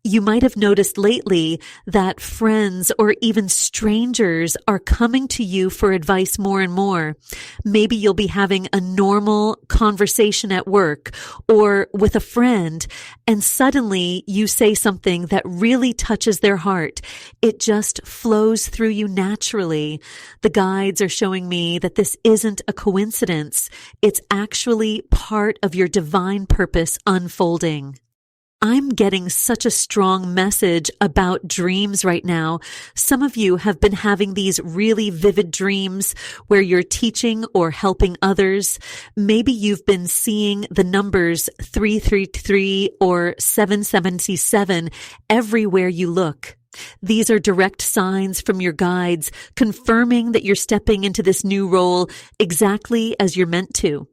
You might have noticed lately that friends or even strangers are coming to you for advice more and more. Maybe you'll be having a normal conversation at work or with a friend, and suddenly you say something that really touches their heart. It just flows through you naturally. The guides are showing me that this isn't a coincidence. It's actually part of your divine purpose unfolding. I'm getting such a strong message about dreams right now. Some of you have been having these really vivid dreams where you're teaching or helping others. Maybe you've been seeing the numbers 333 or 777 everywhere you look. These are direct signs from your guides confirming that you're stepping into this new role exactly as you're meant to.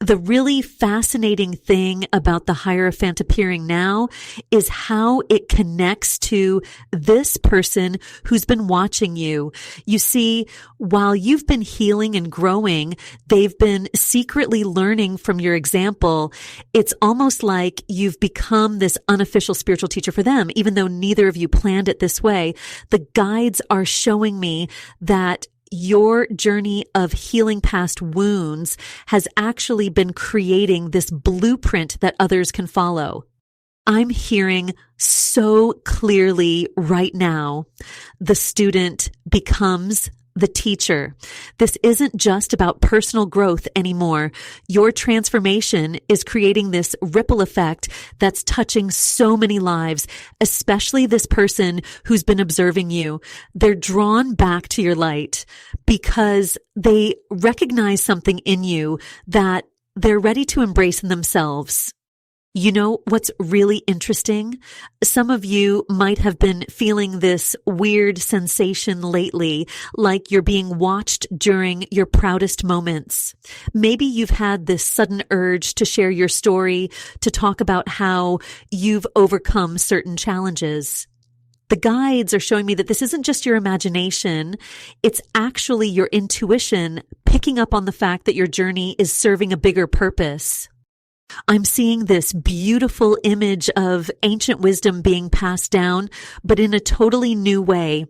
The really fascinating thing about the Hierophant appearing now is how it connects to this person who's been watching you. You see, while you've been healing and growing, they've been secretly learning from your example. It's almost like you've become this unofficial spiritual teacher for them, even though neither of you planned it this way. The guides are showing me that your journey of healing past wounds has actually been creating this blueprint that others can follow. I'm hearing so clearly right now, the student becomes the teacher. This isn't just about personal growth anymore. Your transformation is creating this ripple effect that's touching so many lives, especially this person who's been observing you. They're drawn back to your light because they recognize something in you that they're ready to embrace in themselves. You know what's really interesting? Some of you might have been feeling this weird sensation lately, like you're being watched during your proudest moments. Maybe you've had this sudden urge to share your story, to talk about how you've overcome certain challenges. The guides are showing me that this isn't just your imagination. It's actually your intuition picking up on the fact that your journey is serving a bigger purpose. I'm seeing this beautiful image of ancient wisdom being passed down, but in a totally new way.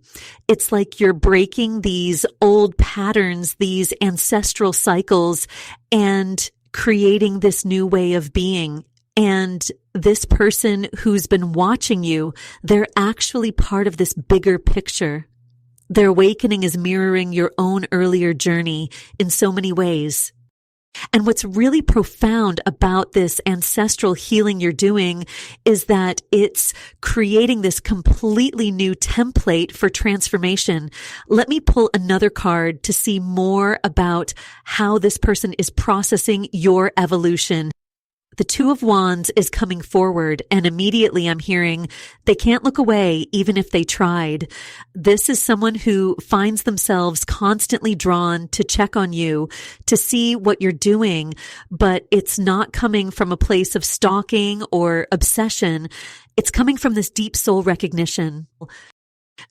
It's like you're breaking these old patterns, these ancestral cycles, and creating this new way of being. And this person who's been watching you, they're actually part of this bigger picture. Their awakening is mirroring your own earlier journey in so many ways. And what's really profound about this ancestral healing you're doing is that it's creating this completely new template for transformation. Let me pull another card to see more about how this person is processing your evolution. The Two of Wands is coming forward, and immediately I'm hearing they can't look away even if they tried. This is someone who finds themselves constantly drawn to check on you, to see what you're doing, but it's not coming from a place of stalking or obsession. It's coming from this deep soul recognition.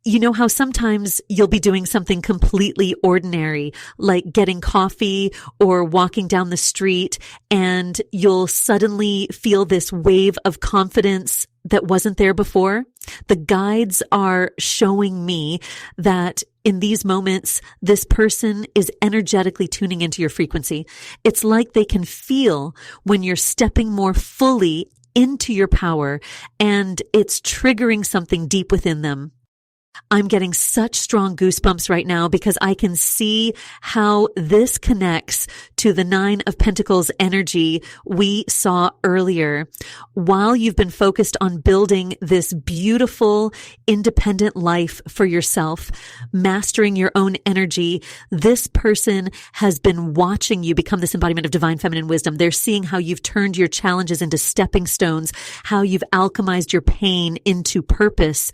You know how sometimes you'll be doing something completely ordinary, like getting coffee or walking down the street, and you'll suddenly feel this wave of confidence that wasn't there before? The guides are showing me that in these moments, this person is energetically tuning into your frequency. It's like they can feel when you're stepping more fully into your power, and it's triggering something deep within them. I'm getting such strong goosebumps right now because I can see how this connects to the Nine of Pentacles energy we saw earlier. While you've been focused on building this beautiful, independent life for yourself, mastering your own energy, this person has been watching you become this embodiment of divine feminine wisdom. They're seeing how you've turned your challenges into stepping stones, how you've alchemized your pain into purpose.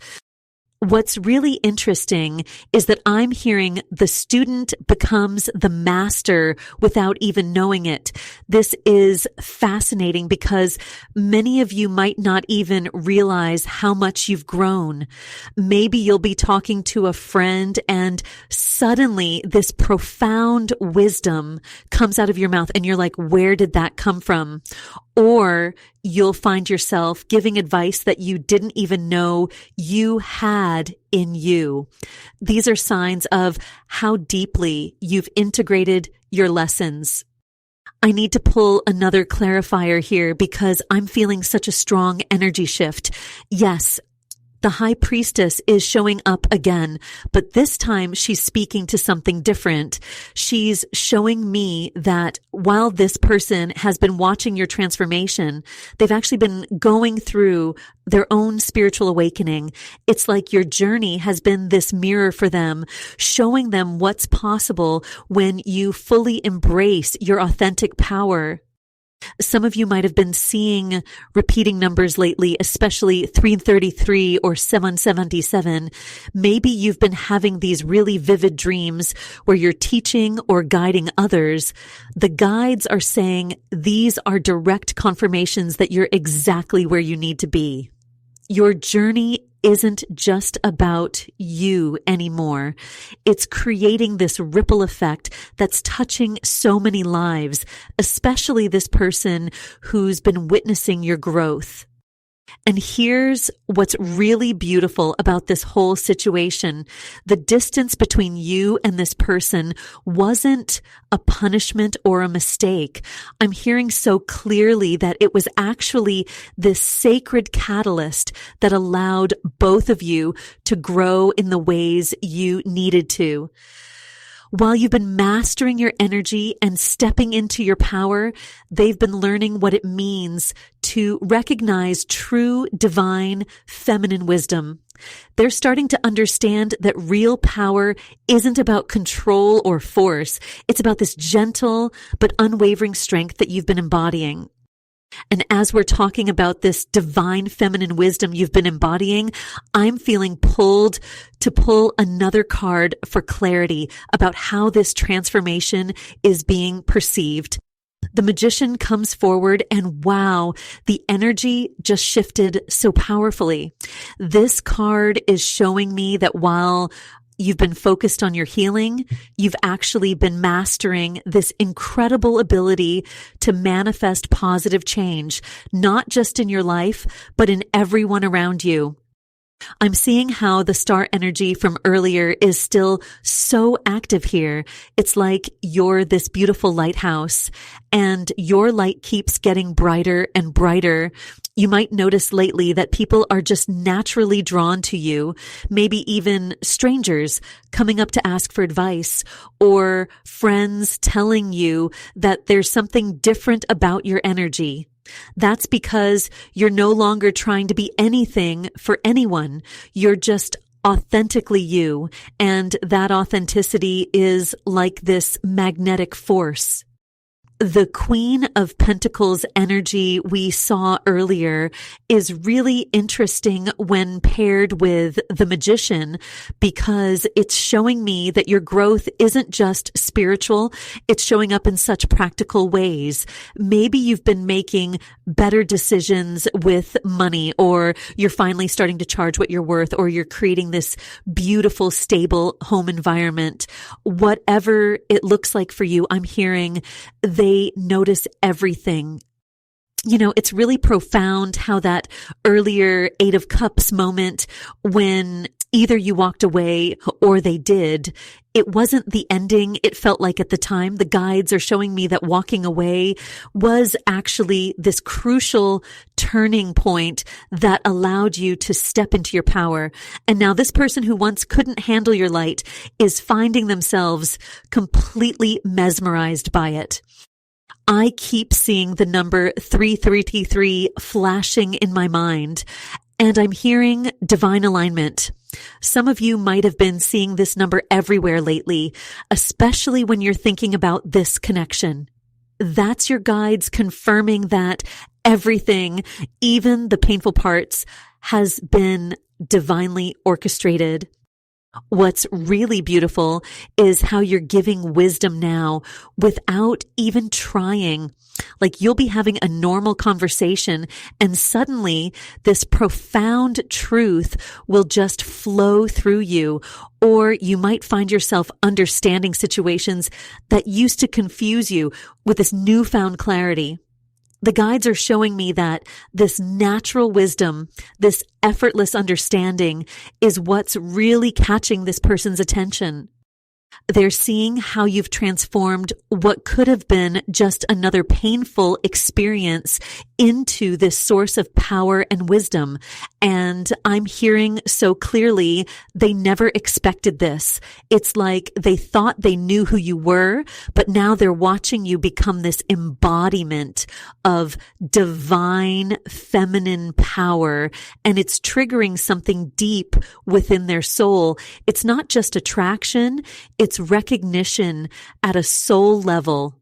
What's really interesting is that I'm hearing the student becomes the master without even knowing it. This is fascinating because many of you might not even realize how much you've grown. Maybe you'll be talking to a friend and suddenly this profound wisdom comes out of your mouth and you're like, where did that come from? Or you'll find yourself giving advice that you didn't even know you had in you. These are signs of how deeply you've integrated your lessons. I need to pull another clarifier here because I'm feeling such a strong energy shift. Yes, the High Priestess is showing up again, but this time she's speaking to something different. She's showing me that while this person has been watching your transformation, they've actually been going through their own spiritual awakening. It's like your journey has been this mirror for them, showing them what's possible when you fully embrace your authentic power. Some of you might have been seeing repeating numbers lately, especially 333 or 777. Maybe you've been having these really vivid dreams where you're teaching or guiding others. The guides are saying these are direct confirmations that you're exactly where you need to be. Your journey isn't just about you anymore. It's creating this ripple effect that's touching so many lives, especially this person who's been witnessing your growth. And here's what's really beautiful about this whole situation. The distance between you and this person wasn't a punishment or a mistake. I'm hearing so clearly that it was actually this sacred catalyst that allowed both of you to grow in the ways you needed to. While you've been mastering your energy and stepping into your power, they've been learning what it means to recognize true divine feminine wisdom. They're starting to understand that real power isn't about control or force. It's about this gentle but unwavering strength that you've been embodying. And as we're talking about this divine feminine wisdom you've been embodying, I'm feeling pulled to pull another card for clarity about how this transformation is being perceived. The Magician comes forward and wow, the energy just shifted so powerfully. This card is showing me that while you've been focused on your healing, you've actually been mastering this incredible ability to manifest positive change, not just in your life, but in everyone around you. I'm seeing how the star energy from earlier is still so active here. It's like you're this beautiful lighthouse and your light keeps getting brighter and brighter. You might notice lately that people are just naturally drawn to you, maybe even strangers coming up to ask for advice or friends telling you that there's something different about your energy. That's because you're no longer trying to be anything for anyone. You're just authentically you, and that authenticity is like this magnetic force. The Queen of Pentacles energy we saw earlier is really interesting when paired with the Magician, because it's showing me that your growth isn't just spiritual, it's showing up in such practical ways. Maybe you've been making better decisions with money, or you're finally starting to charge what you're worth, or you're creating this beautiful, stable home environment. Whatever it looks like for you, I'm hearing they notice everything. You know, it's really profound how that earlier Eight of Cups moment, when either you walked away or they did, it wasn't the ending it felt like at the time. The guides are showing me that walking away was actually this crucial turning point that allowed you to step into your power. And now this person who once couldn't handle your light is finding themselves completely mesmerized by it. I keep seeing the number 333 flashing in my mind, and I'm hearing divine alignment. Some of you might have been seeing this number everywhere lately, especially when you're thinking about this connection. That's your guides confirming that everything, even the painful parts, has been divinely orchestrated. What's really beautiful is how you're giving wisdom now without even trying. Like, you'll be having a normal conversation and suddenly this profound truth will just flow through you. Or you might find yourself understanding situations that used to confuse you with this newfound clarity. The guides are showing me that this natural wisdom, this effortless understanding is what's really catching this person's attention. They're seeing how you've transformed what could have been just another painful experience into this source of power and wisdom. And I'm hearing so clearly they never expected this. It's like they thought they knew who you were, but now they're watching you become this embodiment of divine feminine power. And it's triggering something deep within their soul. It's not just attraction, it's recognition at a soul level.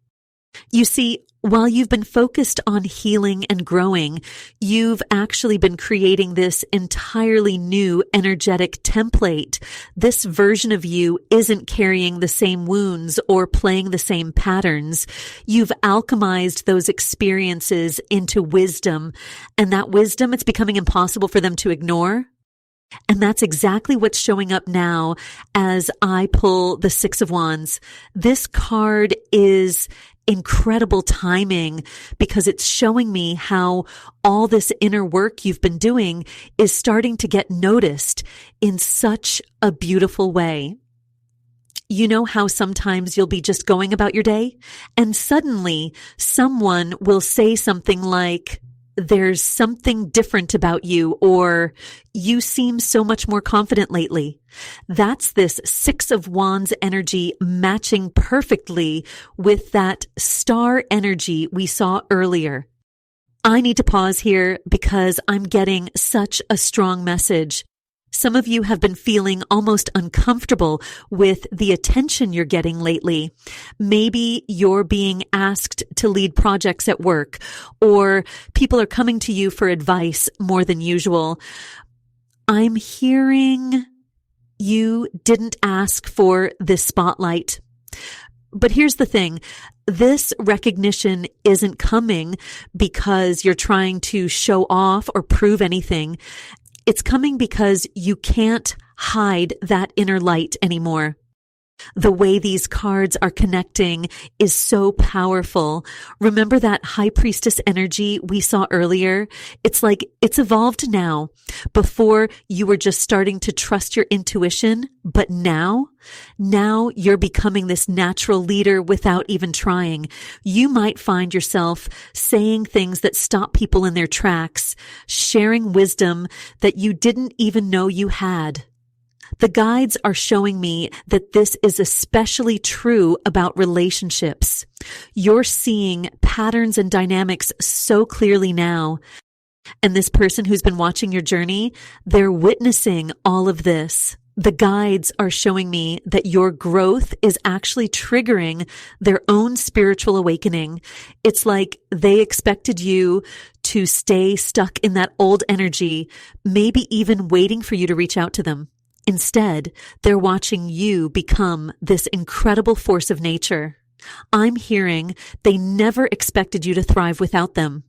You see, while you've been focused on healing and growing, you've actually been creating this entirely new energetic template. This version of you isn't carrying the same wounds or playing the same patterns. You've alchemized those experiences into wisdom, and that wisdom, it's becoming impossible for them to ignore. And that's exactly what's showing up now as I pull the Six of Wands. This card is incredible timing because it's showing me how all this inner work you've been doing is starting to get noticed in such a beautiful way. You know how sometimes you'll be just going about your day and suddenly someone will say something like, "There's something different about you," or "You seem so much more confident lately." That's this Six of Wands energy matching perfectly with that star energy we saw earlier. I need to pause here because I'm getting such a strong message. Some of you have been feeling almost uncomfortable with the attention you're getting lately. Maybe you're being asked to lead projects at work, or people are coming to you for advice more than usual. I'm hearing you didn't ask for this spotlight. But here's the thing. This recognition isn't coming because you're trying to show off or prove anything. It's coming because you can't hide that inner light anymore. The way these cards are connecting is so powerful. Remember that High Priestess energy we saw earlier? It's like it's evolved now. Before you were just starting to trust your intuition, but now you're becoming this natural leader without even trying. You might find yourself saying things that stop people in their tracks, sharing wisdom that you didn't even know you had. The guides are showing me that this is especially true about relationships. You're seeing patterns and dynamics so clearly now. And this person who's been watching your journey, they're witnessing all of this. The guides are showing me that your growth is actually triggering their own spiritual awakening. It's like they expected you to stay stuck in that old energy, maybe even waiting for you to reach out to them. Instead, they're watching you become this incredible force of nature. I'm hearing they never expected you to thrive without them.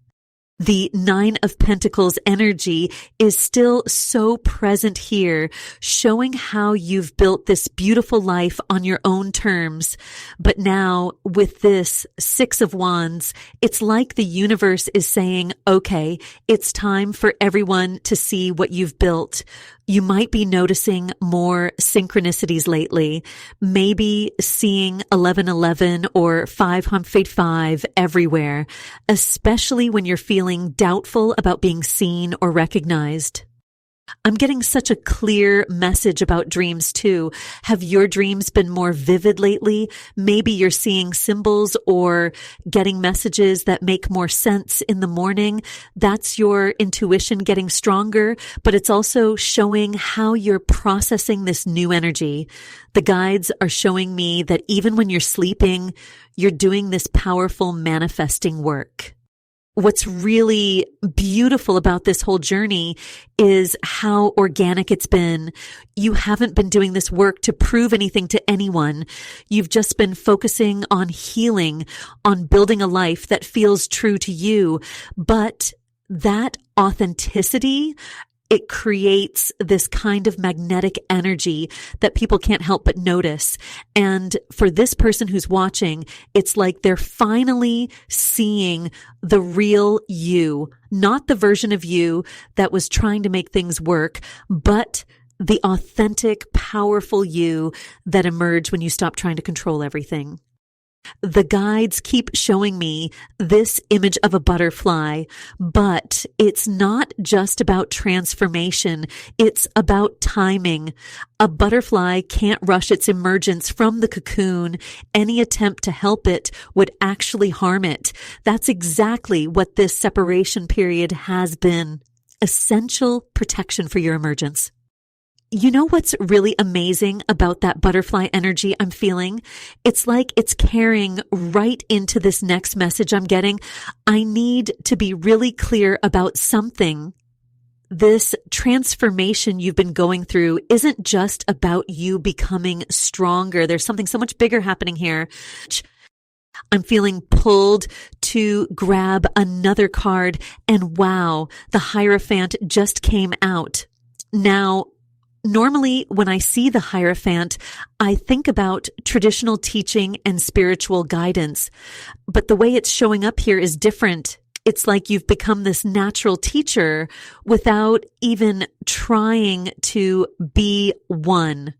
The Nine of Pentacles energy is still so present here, showing how you've built this beautiful life on your own terms. But now with this Six of Wands, it's like the universe is saying, okay, it's time for everyone to see what you've built. You might be noticing more synchronicities lately, maybe seeing 1111 or 555 everywhere, especially when you're feeling doubtful about being seen or recognized. I'm getting such a clear message about dreams too. Have your dreams been more vivid lately? Maybe you're seeing symbols or getting messages that make more sense in the morning. That's your intuition getting stronger, but it's also showing how you're processing this new energy. The guides are showing me that even when you're sleeping, you're doing this powerful manifesting work. What's really beautiful about this whole journey is how organic it's been. You haven't been doing this work to prove anything to anyone. You've just been focusing on healing, on building a life that feels true to you. But that authenticity, it creates this kind of magnetic energy that people can't help but notice. And for this person who's watching, it's like they're finally seeing the real you, not the version of you that was trying to make things work, but the authentic, powerful you that emerged when you stop trying to control everything. The guides keep showing me this image of a butterfly, but it's not just about transformation. It's about timing. A butterfly can't rush its emergence from the cocoon. Any attempt to help it would actually harm it. That's exactly what this separation period has been. Essential protection for your emergence. You know what's really amazing about that butterfly energy I'm feeling? It's like it's carrying right into this next message I'm getting. I need to be really clear about something. This transformation you've been going through isn't just about you becoming stronger. There's something so much bigger happening here. I'm feeling pulled to grab another card, and wow, the Hierophant just came out. Now, normally, when I see the Hierophant, I think about traditional teaching and spiritual guidance. But the way it's showing up here is different. It's like you've become this natural teacher without even trying to be one.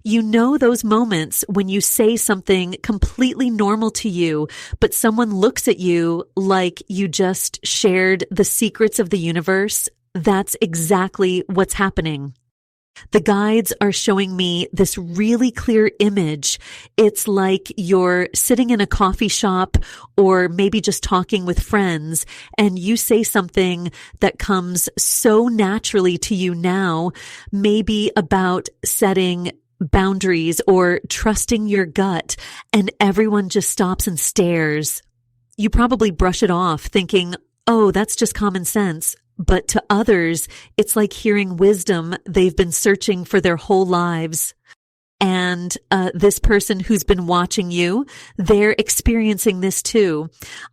You know those moments when you say something completely normal to you, but someone looks at you like you just shared the secrets of the universe? That's exactly what's happening. The guides are showing me this really clear image. It's like you're sitting in a coffee shop or maybe just talking with friends, and you say something that comes so naturally to you now, maybe about setting boundaries or trusting your gut, and everyone just stops and stares. You probably brush it off thinking, oh, that's just common sense. But to others, it's like hearing wisdom they've been searching for their whole lives. And this person who's been watching you, they're experiencing this too.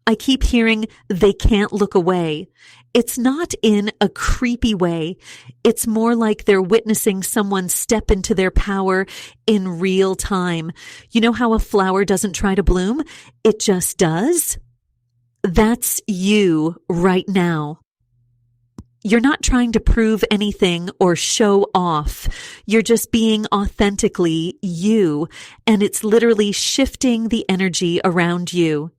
I keep hearing they can't look away. It's not in a creepy way. It's more like they're witnessing someone step into their power in real time. You know how a flower doesn't try to bloom? It just does. That's you right now. You're not trying to prove anything or show off. You're just being authentically you, and it's literally shifting the energy around you.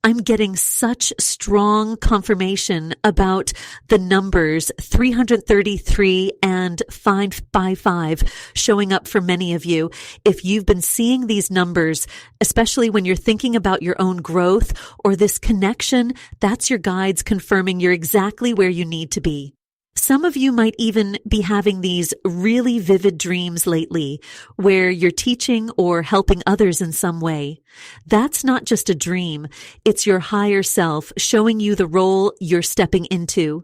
I'm getting such strong confirmation about the numbers 333 and 555 showing up for many of you. If you've been seeing these numbers, especially when you're thinking about your own growth or this connection, that's your guides confirming you're exactly where you need to be. Some of you might even be having these really vivid dreams lately where you're teaching or helping others in some way. That's not just a dream. It's your higher self showing you the role you're stepping into.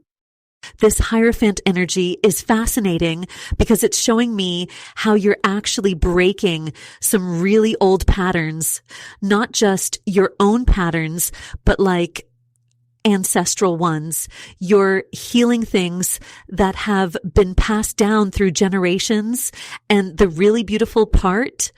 This Hierophant energy is fascinating because it's showing me how you're actually breaking some really old patterns, not just your own patterns, but like ancestral ones. You're healing things that have been passed down through generations. And the really beautiful part,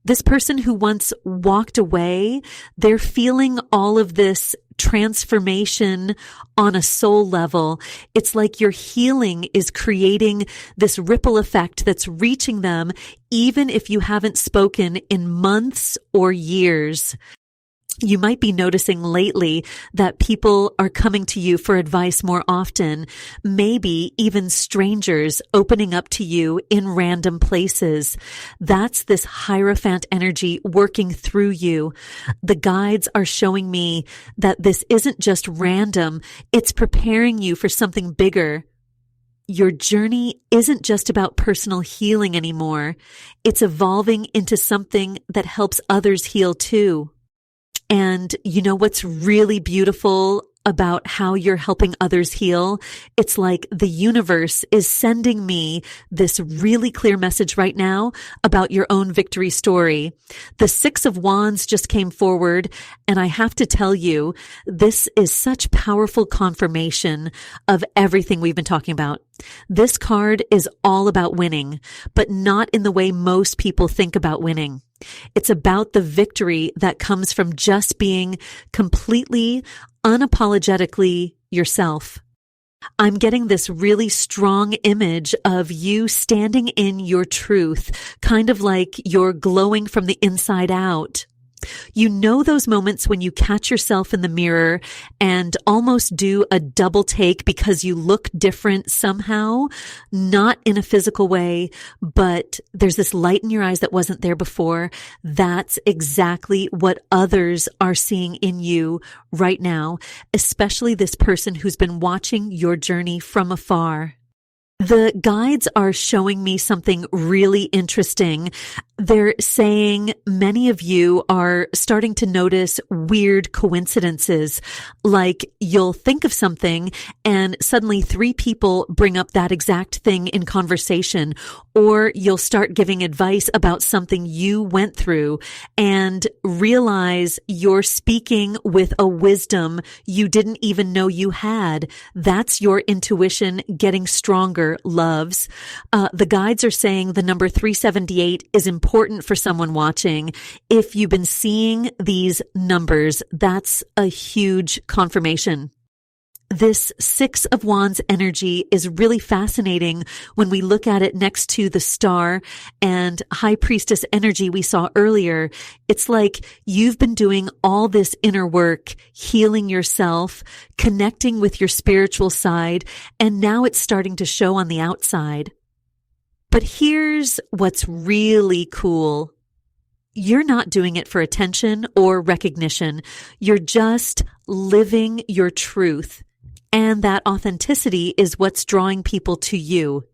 this person who once walked away, they're feeling all of this transformation on a soul level. It's like your healing is creating this ripple effect that's reaching them, even if you haven't spoken in months or years. You might be noticing lately that people are coming to you for advice more often, maybe even strangers opening up to you in random places. That's this Hierophant energy working through you. The guides are showing me that this isn't just random, it's preparing you for something bigger. Your journey isn't just about personal healing anymore. It's evolving into something that helps others heal too. And you know what's really beautiful about how you're helping others heal? It's like the universe is sending me this really clear message right now about your own victory story. The Six of Wands just came forward, and I have to tell you, this is such powerful confirmation of everything we've been talking about. This card is all about winning, but not in the way most people think about winning. It's about the victory that comes from just being completely, unapologetically yourself. I'm getting this really strong image of you standing in your truth, kind of like you're glowing from the inside out. You know those moments when you catch yourself in the mirror and almost do a double take because you look different somehow, not in a physical way, but there's this light in your eyes that wasn't there before. That's exactly what others are seeing in you right now, especially this person who's been watching your journey from afar. The guides are showing me something really interesting. They're saying many of you are starting to notice weird coincidences, like you'll think of something and suddenly 3 people bring up that exact thing in conversation, or you'll start giving advice about something you went through and realize you're speaking with a wisdom you didn't even know you had. That's your intuition getting stronger, loves. The guides are saying the number 378 is important for someone watching. If you've been seeing these numbers, that's a huge confirmation. This Six of Wands energy is really fascinating when we look at it next to the Star and High Priestess energy we saw earlier. It's like you've been doing all this inner work, healing yourself, connecting with your spiritual side, and now it's starting to show on the outside. But here's what's really cool. You're not doing it for attention or recognition. You're just living your truth. And that authenticity is what's drawing people to you.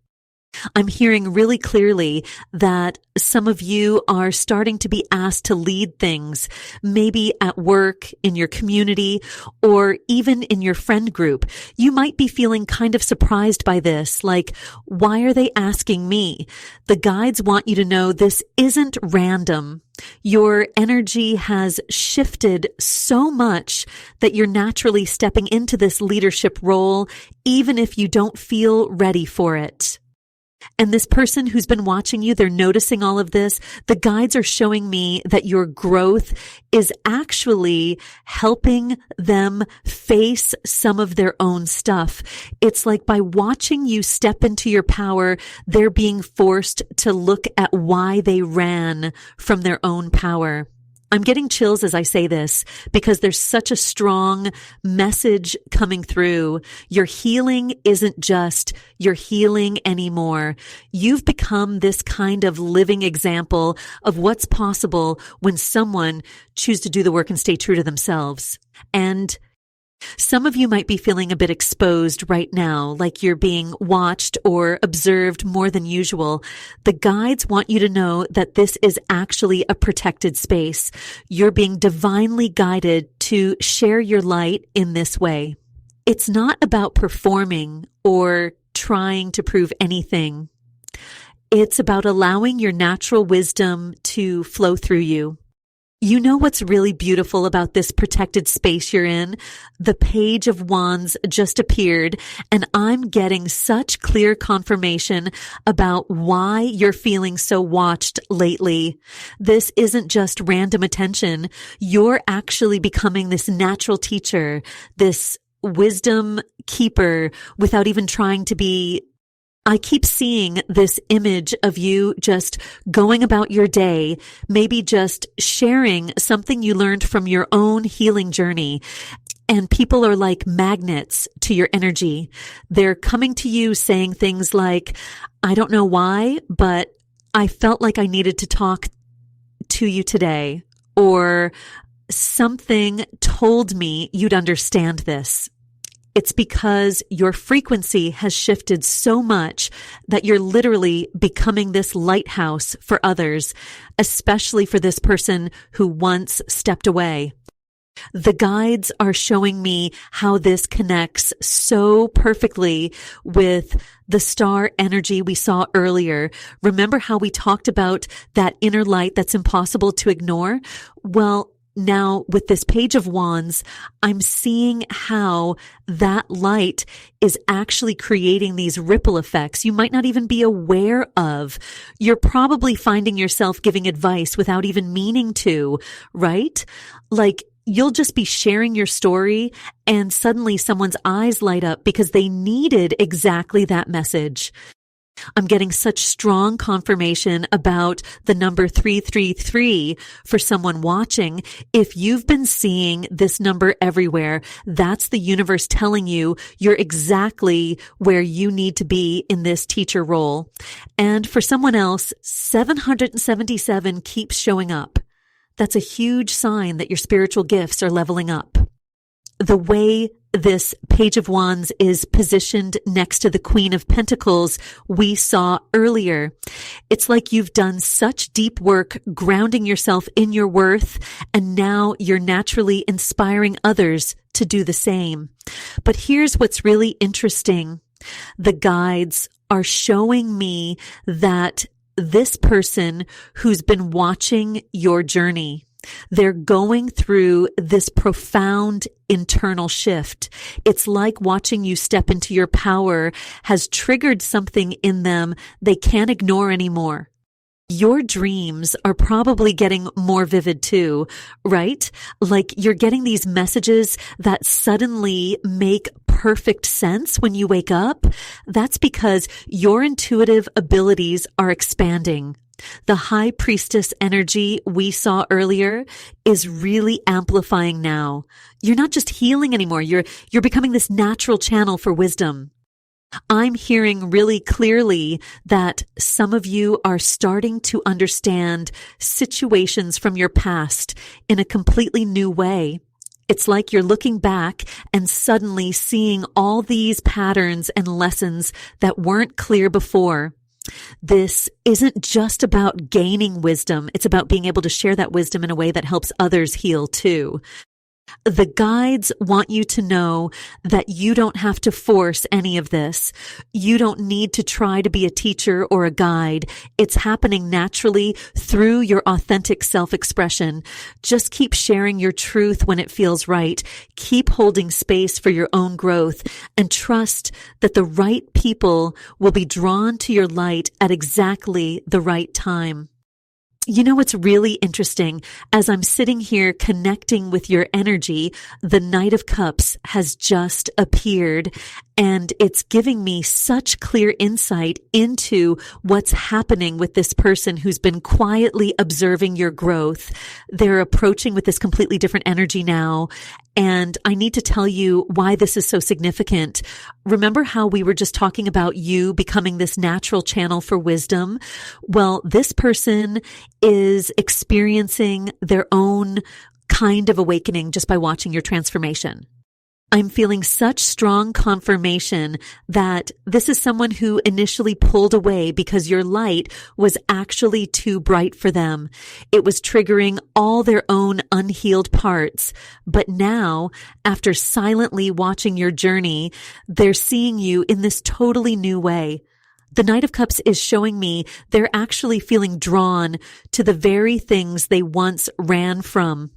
I'm hearing really clearly that some of you are starting to be asked to lead things, maybe at work, in your community, or even in your friend group. You might be feeling kind of surprised by this, like, why are they asking me? The guides want you to know this isn't random. Your energy has shifted so much that you're naturally stepping into this leadership role, even if you don't feel ready for it. And this person who's been watching you, they're noticing all of this. The guides are showing me that your growth is actually helping them face some of their own stuff. It's like by watching you step into your power, they're being forced to look at why they ran from their own power. I'm getting chills as I say this because there's such a strong message coming through. Your healing isn't just your healing anymore. You've become this kind of living example of what's possible when someone chooses to do the work and stay true to themselves. And Some of you might be feeling a bit exposed right now, like you're being watched or observed more than usual. The guides want you to know that this is actually a protected space. You're being divinely guided to share your light in this way. It's not about performing or trying to prove anything. It's about allowing your natural wisdom to flow through you. You know what's really beautiful about this protected space you're in? The Page of Wands just appeared, and I'm getting such clear confirmation about why you're feeling so watched lately. This isn't just random attention. You're actually becoming this natural teacher, this wisdom keeper without even trying to be. I keep seeing this image of you just going about your day, maybe just sharing something you learned from your own healing journey. And people are like magnets to your energy. They're coming to you saying things like, I don't know why, but I felt like I needed to talk to you today. Or something told me you'd understand this. It's because your frequency has shifted so much that you're literally becoming this lighthouse for others, especially for this person who once stepped away. The guides are showing me how this connects so perfectly with the star energy we saw earlier. Remember how we talked about that inner light that's impossible to ignore? Well, now, with this Page of Wands, I'm seeing how that light is actually creating these ripple effects you might not even be aware of. You're probably finding yourself giving advice without even meaning to, right? Like, you'll just be sharing your story and suddenly someone's eyes light up because they needed exactly that message. I'm getting such strong confirmation about the number 333 for someone watching. If you've been seeing this number everywhere, that's the universe telling you you're exactly where you need to be in this teacher role. And for someone else, 777 keeps showing up. That's a huge sign that your spiritual gifts are leveling up. The way this Page of Wands is positioned next to the Queen of Pentacles we saw earlier. It's like you've done such deep work grounding yourself in your worth, and now you're naturally inspiring others to do the same. But here's what's really interesting. The guides are showing me that this person who's been watching your journey, they're going through this profound internal shift. It's like watching you step into your power has triggered something in them they can't ignore anymore. Your dreams are probably getting more vivid too, right? Like you're getting these messages that suddenly make perfect sense when you wake up. That's because your intuitive abilities are expanding. The High Priestess energy we saw earlier is really amplifying now. You're not just healing anymore. You're becoming this natural channel for wisdom. I'm hearing really clearly that some of you are starting to understand situations from your past in a completely new way. It's like you're looking back and suddenly seeing all these patterns and lessons that weren't clear before. This isn't just about gaining wisdom. It's about being able to share that wisdom in a way that helps others heal too. The guides want you to know that you don't have to force any of this. You don't need to try to be a teacher or a guide. It's happening naturally through your authentic self-expression. Just keep sharing your truth when it feels right. Keep holding space for your own growth and trust that the right people will be drawn to your light at exactly the right time. You know what's really interesting? As I'm sitting here connecting with your energy, the Knight of Cups has just appeared, and it's giving me such clear insight into what's happening with this person who's been quietly observing your growth. They're approaching with this completely different energy now, and I need to tell you why this is so significant. Remember how we were just talking about you becoming this natural channel for wisdom? Well, this person is experiencing their own kind of awakening just by watching your transformation. I'm feeling such strong confirmation that this is someone who initially pulled away because your light was actually too bright for them. It was triggering all their own unhealed parts. But now, after silently watching your journey, they're seeing you in this totally new way. The Knight of Cups is showing me they're actually feeling drawn to the very things they once ran from.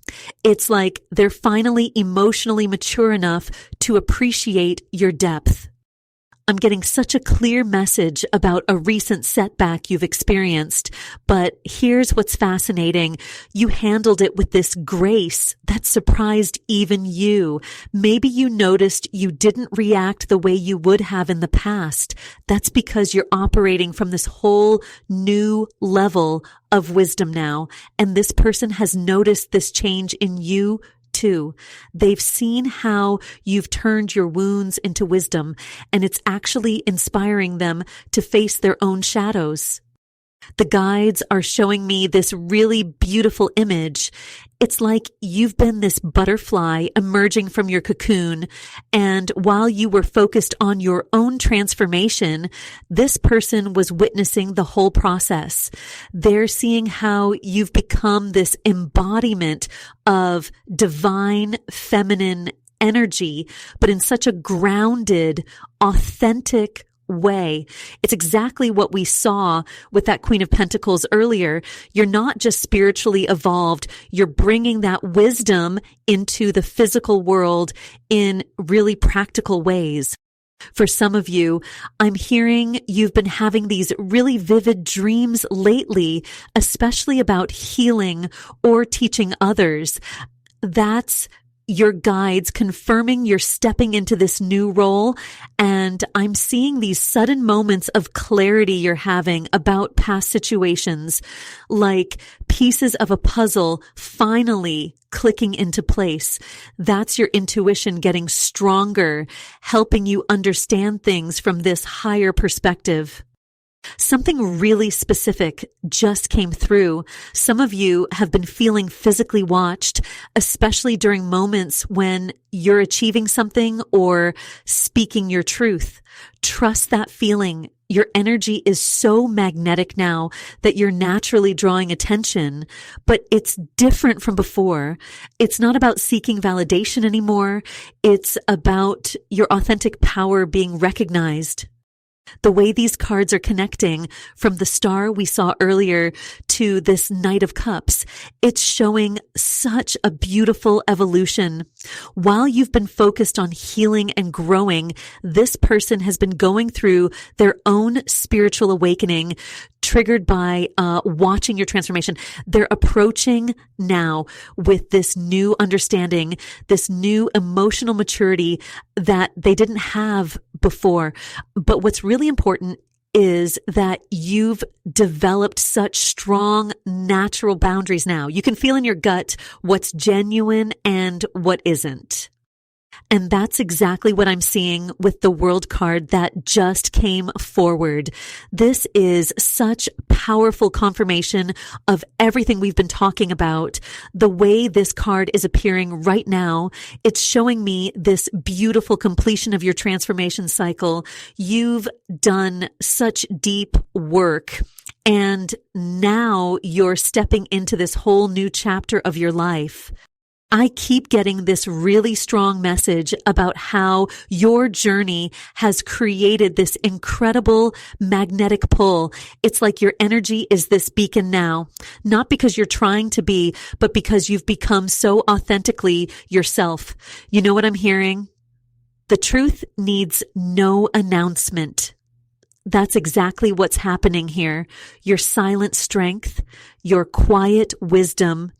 It's like they're finally emotionally mature enough to appreciate your depth. I'm getting such a clear message about a recent setback you've experienced, but here's what's fascinating. You handled it with this grace that surprised even you. Maybe you noticed you didn't react the way you would have in the past. That's because you're operating from this whole new level of wisdom now, and this person has noticed this change in you too. They've seen how you've turned your wounds into wisdom, and it's actually inspiring them to face their own shadows. The guides are showing me this really beautiful image. It's like you've been this butterfly emerging from your cocoon, and while you were focused on your own transformation, this person was witnessing the whole process. They're seeing how you've become this embodiment of divine feminine energy, but in such a grounded, authentic way. It's exactly what we saw with that Queen of Pentacles earlier. You're not just spiritually evolved, you're bringing that wisdom into the physical world in really practical ways. For some of you, I'm hearing you've been having these really vivid dreams lately, especially about healing or teaching others. That's your guides confirming you're stepping into this new role. And I'm seeing these sudden moments of clarity you're having about past situations, like pieces of a puzzle finally clicking into place. That's your intuition getting stronger, helping you understand things from this higher perspective. Something really specific just came through. Some of you have been feeling physically watched, especially during moments when you're achieving something or speaking your truth. Trust that feeling. Your energy is so magnetic now that you're naturally drawing attention, but it's different from before. It's not about seeking validation anymore. It's about your authentic power being recognized. The way these cards are connecting from the star we saw earlier to this Knight of Cups, it's showing such a beautiful evolution. While you've been focused on healing and growing, this person has been going through their own spiritual awakening, triggered by watching your transformation. They're approaching now with this new understanding, this new emotional maturity that they didn't have before. But what's really important is that you've developed such strong natural boundaries now. You can feel in your gut what's genuine and what isn't. And that's exactly what I'm seeing with the World card that just came forward. This is such powerful confirmation of everything we've been talking about. The way this card is appearing right now, it's showing me this beautiful completion of your transformation cycle. You've done such deep work, and now you're stepping into this whole new chapter of your life. I keep getting this really strong message about how your journey has created this incredible magnetic pull. It's like your energy is this beacon now, not because you're trying to be, but because you've become so authentically yourself. You know what I'm hearing? The truth needs no announcement. That's exactly what's happening here. Your silent strength, your quiet wisdom,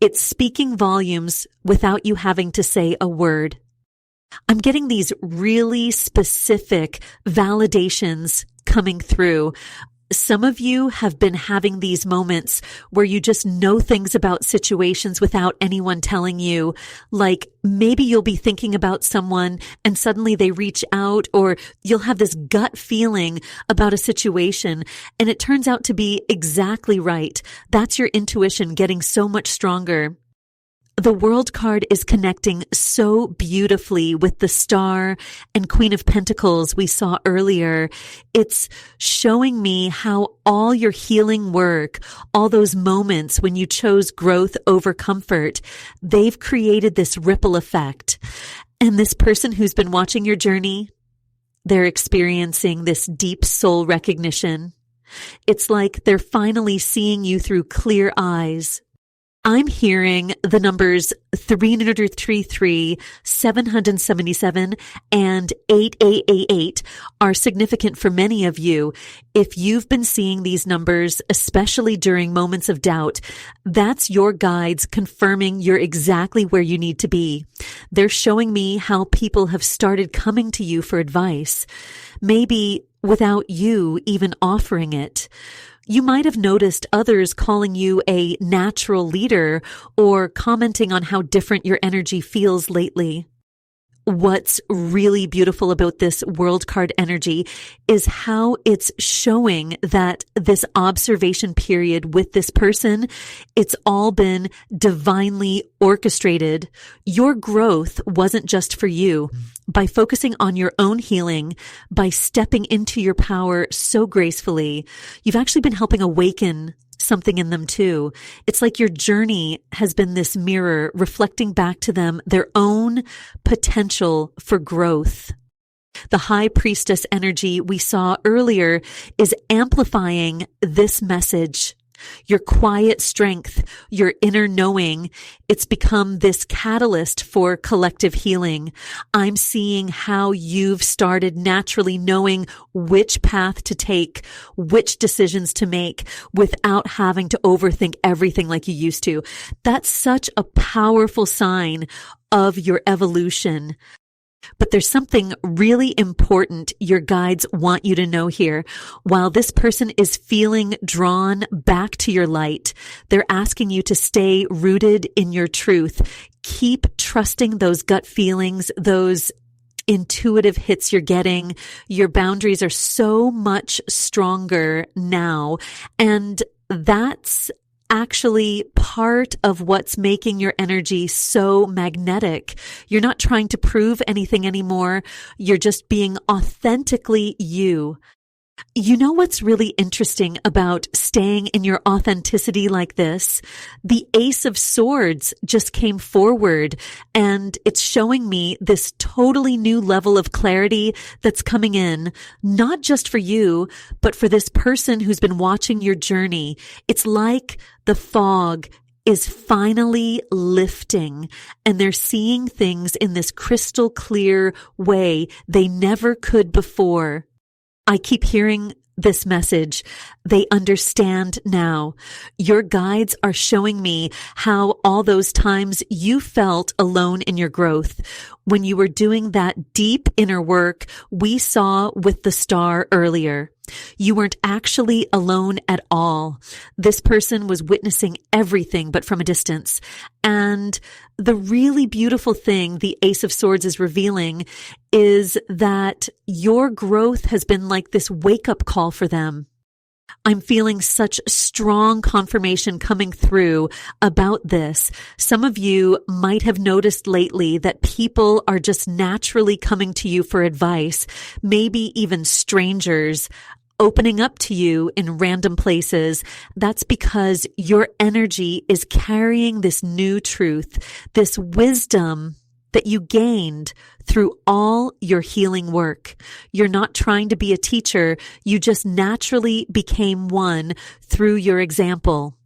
it's speaking volumes without you having to say a word. I'm getting these really specific validations coming through. Some of you have been having these moments where you just know things about situations without anyone telling you. Like maybe you'll be thinking about someone and suddenly they reach out, or you'll have this gut feeling about a situation and it turns out to be exactly right. That's your intuition getting so much stronger. The World card is connecting so beautifully with the Star and Queen of Pentacles we saw earlier. It's showing me how all your healing work, all those moments when you chose growth over comfort, they've created this ripple effect. And this person who's been watching your journey, they're experiencing this deep soul recognition. It's like they're finally seeing you through clear eyes. I'm hearing the numbers 333, 777, and 8888 are significant for many of you. If you've been seeing these numbers, especially during moments of doubt, that's your guides confirming you're exactly where you need to be. They're showing me how people have started coming to you for advice, maybe without you even offering it. You might have noticed others calling you a natural leader or commenting on how different your energy feels lately. What's really beautiful about this World card energy is how it's showing that this observation period with this person, it's all been divinely orchestrated. Your growth wasn't just for you. By focusing on your own healing, by stepping into your power so gracefully, you've actually been helping awaken something in them too. It's like your journey has been this mirror reflecting back to them their own potential for growth. The High Priestess energy we saw earlier is amplifying this message. Your quiet strength, your inner knowing, it's become this catalyst for collective healing. I'm seeing how you've started naturally knowing which path to take, which decisions to make without having to overthink everything like you used to. That's such a powerful sign of your evolution. But there's something really important your guides want you to know here. While this person is feeling drawn back to your light, they're asking you to stay rooted in your truth. Keep trusting those gut feelings, those intuitive hits you're getting. Your boundaries are so much stronger now. And that's actually part of what's making your energy so magnetic. You're not trying to prove anything anymore. You're just being authentically you. You know what's really interesting about staying in your authenticity like this? The Ace of Swords just came forward and it's showing me this totally new level of clarity that's coming in, not just for you, but for this person who's been watching your journey. It's like the fog is finally lifting and they're seeing things in this crystal clear way they never could before. I keep hearing this message. They understand now. Your guides are showing me how all those times you felt alone in your growth, when you were doing that deep inner work we saw with the Star earlier. You weren't actually alone at all. This person was witnessing everything, but from a distance. And the really beautiful thing the Ace of Swords is revealing is that your growth has been like this wake-up call for them. I'm feeling such strong confirmation coming through about this. Some of you might have noticed lately that people are just naturally coming to you for advice, maybe even strangers opening up to you in random places. That's because your energy is carrying this new truth, this wisdom that you gained through all your healing work. You're not trying to be a teacher. You just naturally became one through your example.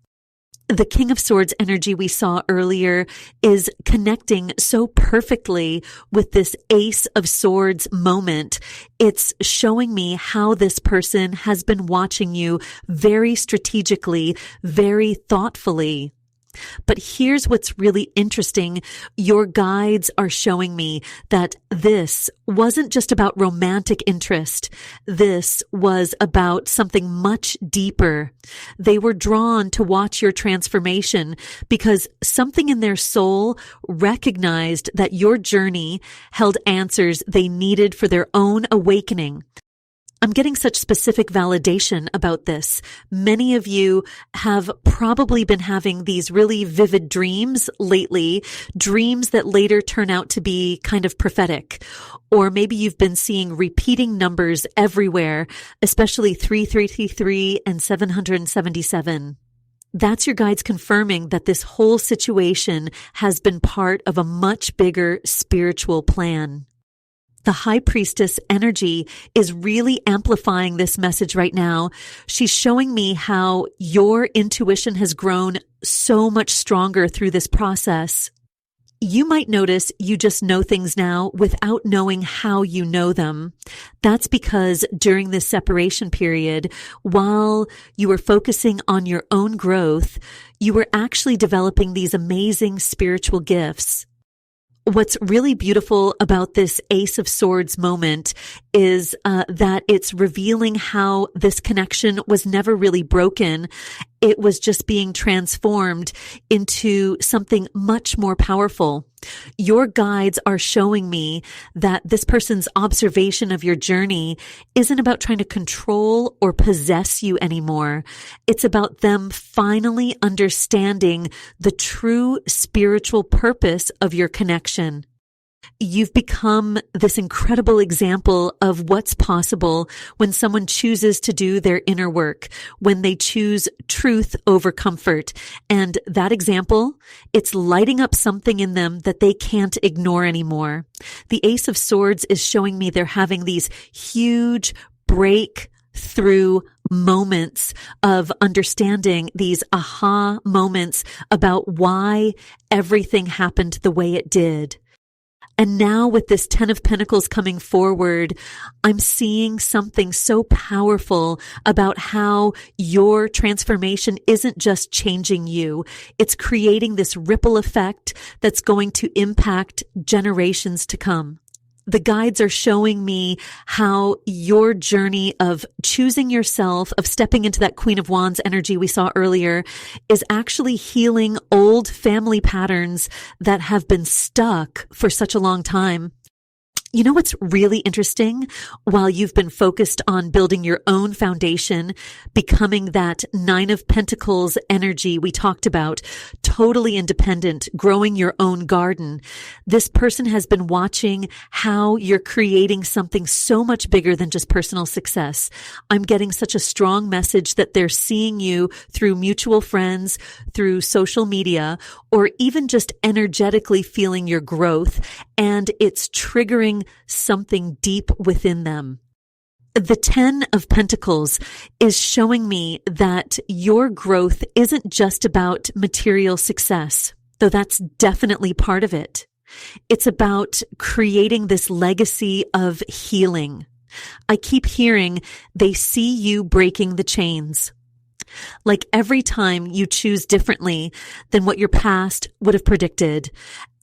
The King of Swords energy we saw earlier is connecting so perfectly with this Ace of Swords moment. It's showing me how this person has been watching you very strategically, very thoughtfully. But here's what's really interesting. Your guides are showing me that this wasn't just about romantic interest. This was about something much deeper. They were drawn to watch your transformation because something in their soul recognized that your journey held answers they needed for their own awakening. I'm getting such specific validation about this. Many of you have probably been having these really vivid dreams lately, dreams that later turn out to be kind of prophetic. Or maybe you've been seeing repeating numbers everywhere, especially 333 and 777. That's your guides confirming that this whole situation has been part of a much bigger spiritual plan. The high priestess energy is really amplifying this message right now. She's showing me how your intuition has grown so much stronger through this process. You might notice you just know things now without knowing how you know them. That's because during this separation period, while you were focusing on your own growth, you were actually developing these amazing spiritual gifts. What's really beautiful about this Ace of Swords moment is that it's revealing how this connection was never really broken. It was just being transformed into something much more powerful. Your guides are showing me that this person's observation of your journey isn't about trying to control or possess you anymore. It's about them finally understanding the true spiritual purpose of your connection. You've become this incredible example of what's possible when someone chooses to do their inner work, when they choose truth over comfort. And that example, it's lighting up something in them that they can't ignore anymore. The Ace of Swords is showing me they're having these huge breakthrough moments of understanding, these aha moments about why everything happened the way it did. And now with this 10 of Pentacles coming forward, I'm seeing something so powerful about how your transformation isn't just changing you. It's creating this ripple effect that's going to impact generations to come. The guides are showing me how your journey of choosing yourself, of stepping into that Queen of Wands energy we saw earlier, is actually healing old family patterns that have been stuck for such a long time. You know what's really interesting? While you've been focused on building your own foundation, becoming that 9 of Pentacles energy we talked about, totally independent, growing your own garden, this person has been watching how you're creating something so much bigger than just personal success. I'm getting such a strong message that they're seeing you through mutual friends, through social media, or even just energetically feeling your growth, and it's triggering something deep within them. The 10 of Pentacles is showing me that your growth isn't just about material success, though that's definitely part of it. It's about creating this legacy of healing. I keep hearing they see you breaking the chains. Like every time you choose differently than what your past would have predicted,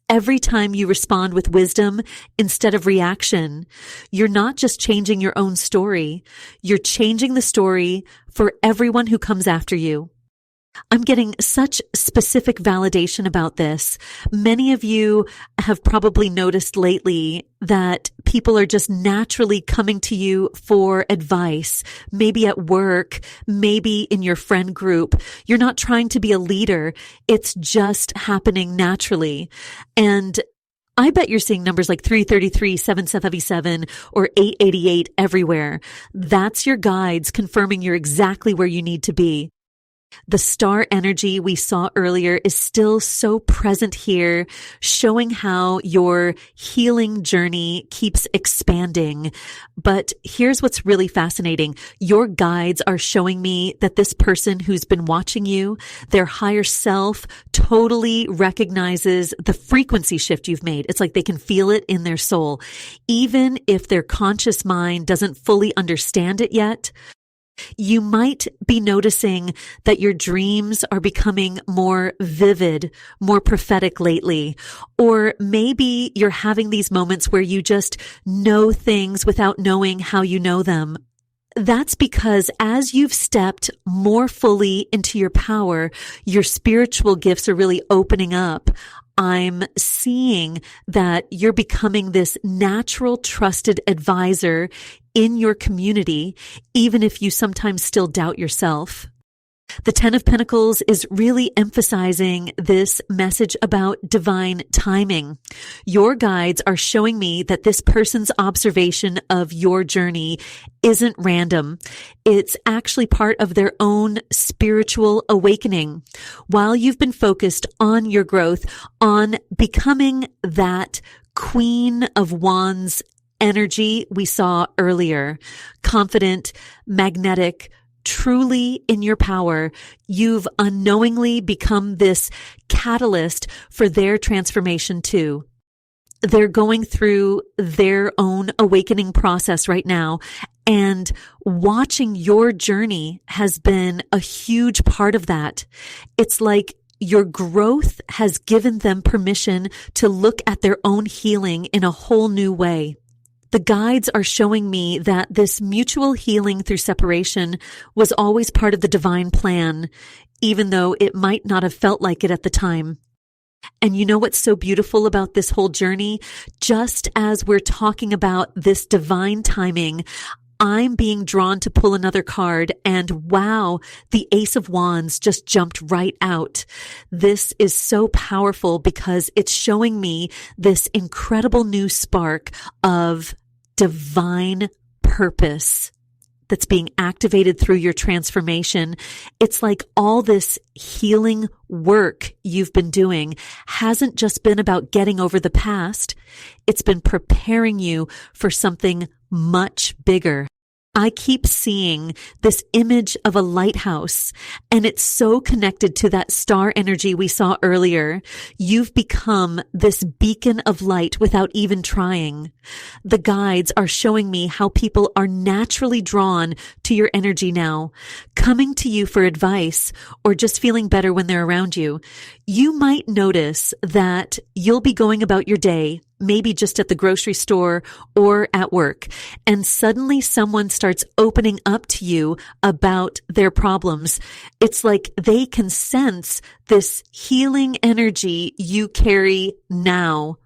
every time you respond with wisdom instead of reaction, you're not just changing your own story, you're changing the story for everyone who comes after you. I'm getting such specific validation about this. Many of you have probably noticed lately that people are just naturally coming to you for advice, maybe at work, maybe in your friend group. You're not trying to be a leader. It's just happening naturally. And I bet you're seeing numbers like 333, 777, or 888 everywhere. That's your guides confirming you're exactly where you need to be. The star energy we saw earlier is still so present here, showing how your healing journey keeps expanding. But here's what's really fascinating. Your guides are showing me that this person who's been watching you, their higher self, totally recognizes the frequency shift you've made. It's like they can feel it in their soul. Even if their conscious mind doesn't fully understand it yet, you might be noticing that your dreams are becoming more vivid, more prophetic lately. Or maybe you're having these moments where you just know things without knowing how you know them. That's because as you've stepped more fully into your power, your spiritual gifts are really opening up. I'm seeing that you're becoming this natural, trusted advisor in your community, even if you sometimes still doubt yourself. The Ten of Pentacles is really emphasizing this message about divine timing. Your guides are showing me that this person's observation of your journey isn't random. It's actually part of their own spiritual awakening. While you've been focused on your growth, on becoming that Queen of Wands energy we saw earlier, confident, magnetic, truly in your power, you've unknowingly become this catalyst for their transformation too. They're going through their own awakening process right now, and watching your journey has been a huge part of that. It's like your growth has given them permission to look at their own healing in a whole new way. The guides are showing me that this mutual healing through separation was always part of the divine plan, even though it might not have felt like it at the time. And you know what's so beautiful about this whole journey? Just as we're talking about this divine timing, I'm being drawn to pull another card, and wow, the Ace of Wands just jumped right out. This is so powerful because it's showing me this incredible new spark of divine purpose that's being activated through your transformation. It's like all this healing work you've been doing hasn't just been about getting over the past. It's been preparing you for something much bigger. I keep seeing this image of a lighthouse, and it's so connected to that star energy we saw earlier. You've become this beacon of light without even trying. The guides are showing me how people are naturally drawn to your energy now, coming to you for advice or just feeling better when they're around you. You might notice that you'll be going about your day, maybe just at the grocery store or at work, and suddenly someone starts opening up to you about their problems. It's like they can sense this healing energy you carry now.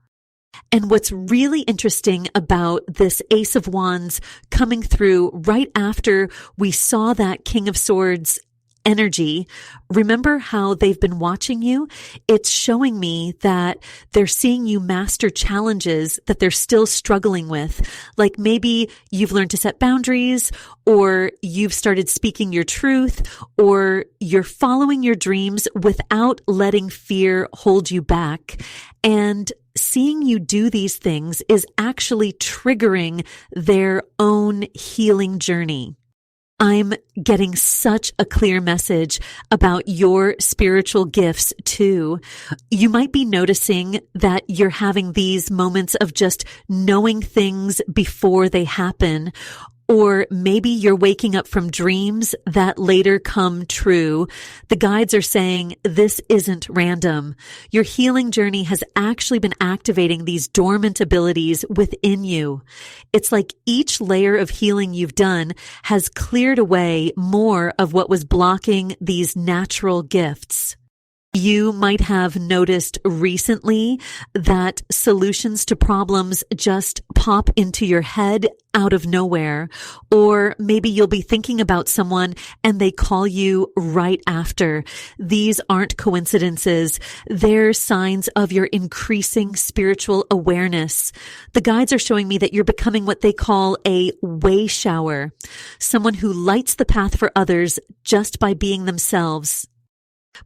And what's really interesting about this Ace of Wands coming through right after we saw that King of Swords energy, remember how they've been watching you? It's showing me that they're seeing you master challenges that they're still struggling with. Like maybe you've learned to set boundaries, or you've started speaking your truth, or you're following your dreams without letting fear hold you back. And seeing you do these things is actually triggering their own healing journey. I'm getting such a clear message about your spiritual gifts too. You might be noticing that you're having these moments of just knowing things before they happen. Or maybe you're waking up from dreams that later come true. The guides are saying this isn't random. Your healing journey has actually been activating these dormant abilities within you. It's like each layer of healing you've done has cleared away more of what was blocking these natural gifts. You might have noticed recently that solutions to problems just pop into your head out of nowhere. Or maybe you'll be thinking about someone and they call you right after. These aren't coincidences. They're signs of your increasing spiritual awareness. The guides are showing me that you're becoming what they call a way shower, someone who lights the path for others just by being themselves.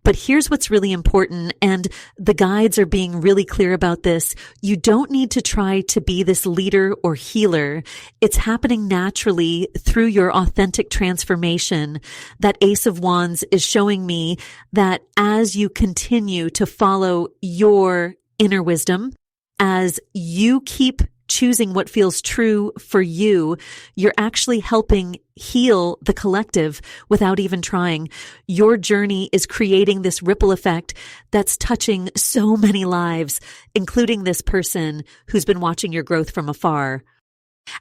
But here's what's really important, and the guides are being really clear about this. You don't need to try to be this leader or healer. It's happening naturally through your authentic transformation. That Ace of Wands is showing me that as you continue to follow your inner wisdom, as you keep choosing what feels true for you, you're actually helping heal the collective without even trying. Your journey is creating this ripple effect that's touching so many lives, including this person who's been watching your growth from afar.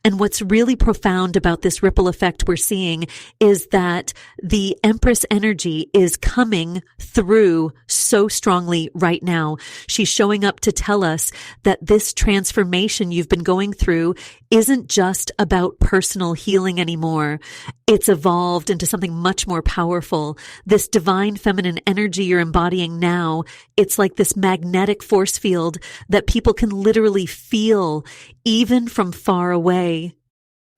And what's really profound about this ripple effect we're seeing is that the Empress energy is coming through so strongly right now. She's showing up to tell us that this transformation you've been going through isn't just about personal healing anymore. It's evolved into something much more powerful. This divine feminine energy you're embodying now, it's like this magnetic force field that people can literally feel even from far away.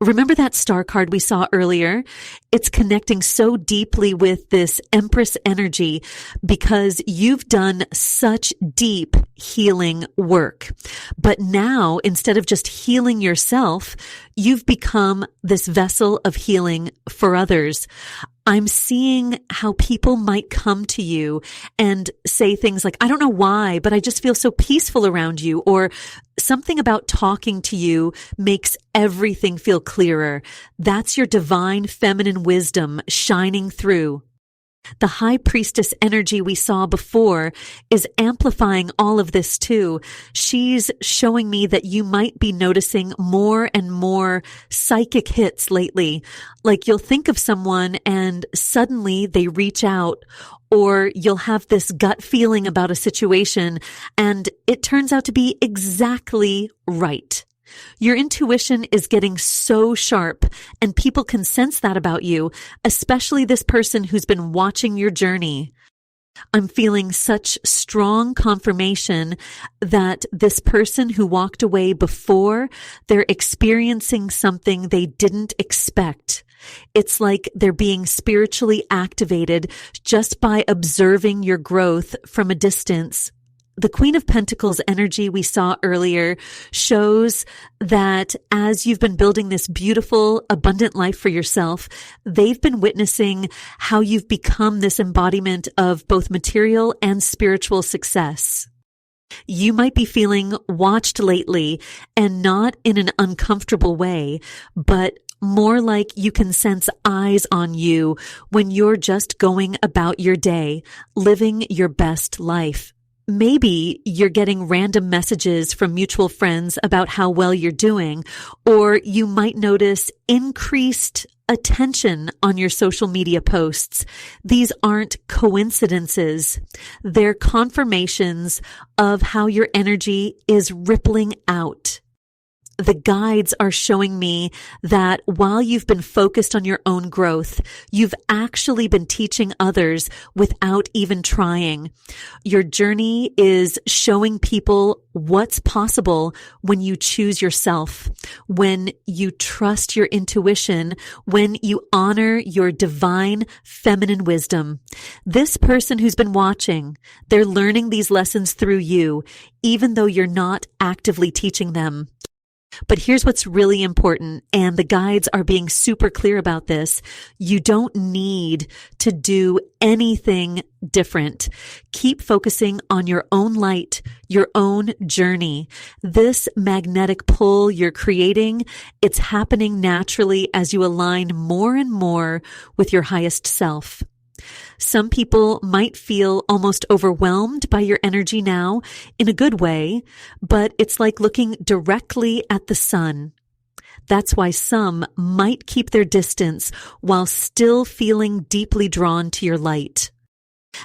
Remember that star card we saw earlier? It's connecting so deeply with this Empress energy because you've done such deep healing work. But now, instead of just healing yourself, you've become this vessel of healing for others. I'm seeing how people might come to you and say things like, I don't know why, but I just feel so peaceful around you, or something about talking to you makes everything feel clearer. That's your divine feminine wisdom shining through. The high priestess energy we saw before is amplifying all of this too. She's showing me that you might be noticing more and more psychic hits lately. Like you'll think of someone and suddenly they reach out, or you'll have this gut feeling about a situation and it turns out to be exactly right. Your intuition is getting so sharp, and people can sense that about you, especially this person who's been watching your journey. I'm feeling such strong confirmation that this person who walked away before, they're experiencing something they didn't expect. It's like they're being spiritually activated just by observing your growth from a distance. The Queen of Pentacles energy we saw earlier shows that as you've been building this beautiful, abundant life for yourself, they've been witnessing how you've become this embodiment of both material and spiritual success. You might be feeling watched lately, and not in an uncomfortable way, but more like you can sense eyes on you when you're just going about your day, living your best life. Maybe you're getting random messages from mutual friends about how well you're doing, or you might notice increased attention on your social media posts. These aren't coincidences. They're confirmations of how your energy is rippling out. The guides are showing me that while you've been focused on your own growth, you've actually been teaching others without even trying. Your journey is showing people what's possible when you choose yourself, when you trust your intuition, when you honor your divine feminine wisdom. This person who's been watching, they're learning these lessons through you, even though you're not actively teaching them. But here's what's really important, and the guides are being super clear about this. You don't need to do anything different. Keep focusing on your own light, your own journey. This magnetic pull you're creating, it's happening naturally as you align more and more with your highest self. Some people might feel almost overwhelmed by your energy now in a good way, but it's like looking directly at the sun. That's why some might keep their distance while still feeling deeply drawn to your light.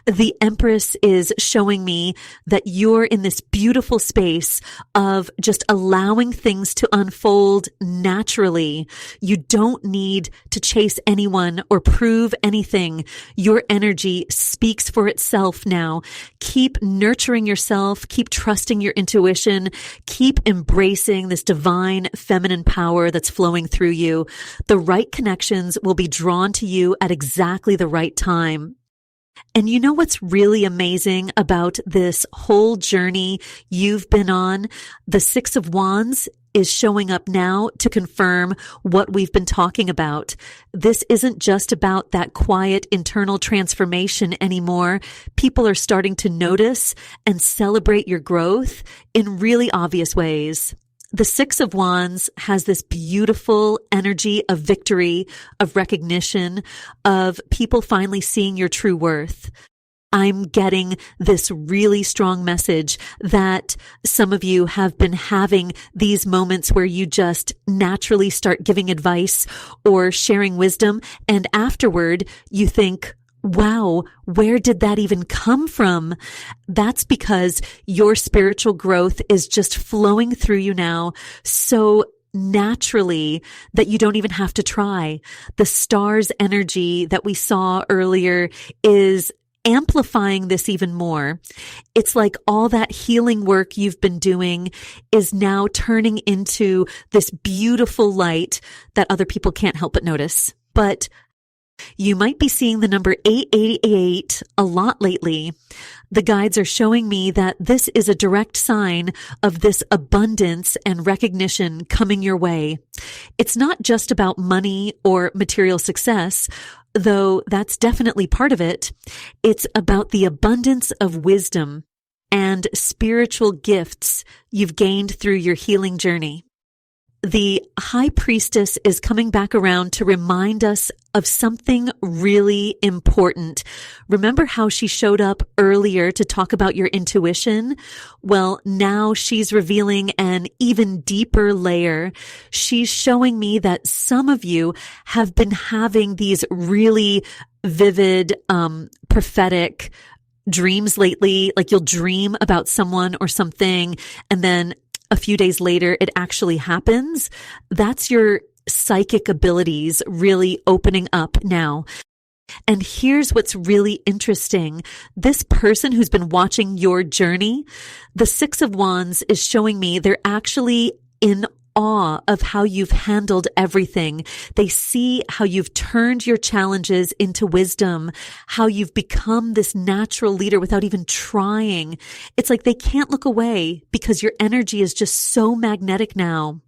The Empress is showing me that you're in this beautiful space of just allowing things to unfold naturally. You don't need to chase anyone or prove anything. Your energy speaks for itself now. Keep nurturing yourself. Keep trusting your intuition. Keep embracing this divine feminine power that's flowing through you. The right connections will be drawn to you at exactly the right time. And you know what's really amazing about this whole journey you've been on? The Six of Wands is showing up now to confirm what we've been talking about. This isn't just about that quiet internal transformation anymore. People are starting to notice and celebrate your growth in really obvious ways. The Six of Wands has this beautiful energy of victory, of recognition, of people finally seeing your true worth. I'm getting this really strong message that some of you have been having these moments where you just naturally start giving advice or sharing wisdom, and afterward you think, wow, where did that even come from? That's because your spiritual growth is just flowing through you now so naturally that you don't even have to try. The star's energy that we saw earlier is amplifying this even more. It's like all that healing work you've been doing is now turning into this beautiful light that other people can't help but notice. But you might be seeing the number 888 a lot lately. The guides are showing me that this is a direct sign of this abundance and recognition coming your way. It's not just about money or material success, though that's definitely part of it. It's about the abundance of wisdom and spiritual gifts you've gained through your healing journey. The High Priestess is coming back around to remind us of something really important. Remember how she showed up earlier to talk about your intuition? Well, now she's revealing an even deeper layer. She's showing me that some of you have been having these really vivid, prophetic dreams lately. Like you'll dream about someone or something, and then a few days later, it actually happens. That's your psychic abilities really opening up now. And here's what's really interesting. This person who's been watching your journey, the Six of Wands is showing me they're actually in awe of how you've handled everything. They see how you've turned your challenges into wisdom, how you've become this natural leader without even trying. It's like they can't look away because your energy is just so magnetic now.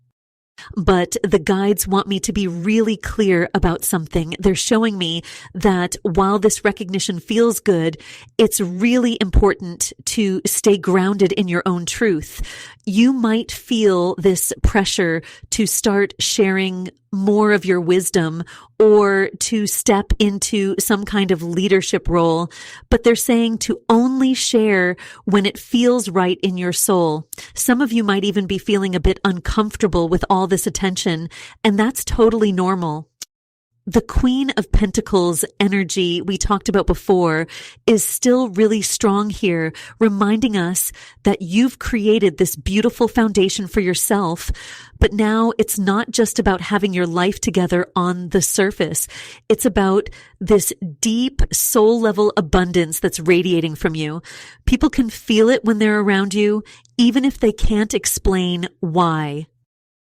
But the guides want me to be really clear about something. They're showing me that while this recognition feels good, it's really important to stay grounded in your own truth. You might feel this pressure to start sharing more of your wisdom or to step into some kind of leadership role, but they're saying to only share when it feels right in your soul. Some of you might even be feeling a bit uncomfortable with all this attention, and that's totally normal. The Queen of Pentacles energy we talked about before is still really strong here, reminding us that you've created this beautiful foundation for yourself. But now it's not just about having your life together on the surface. It's about this deep soul level abundance that's radiating from you. People can feel it when they're around you, even if they can't explain why.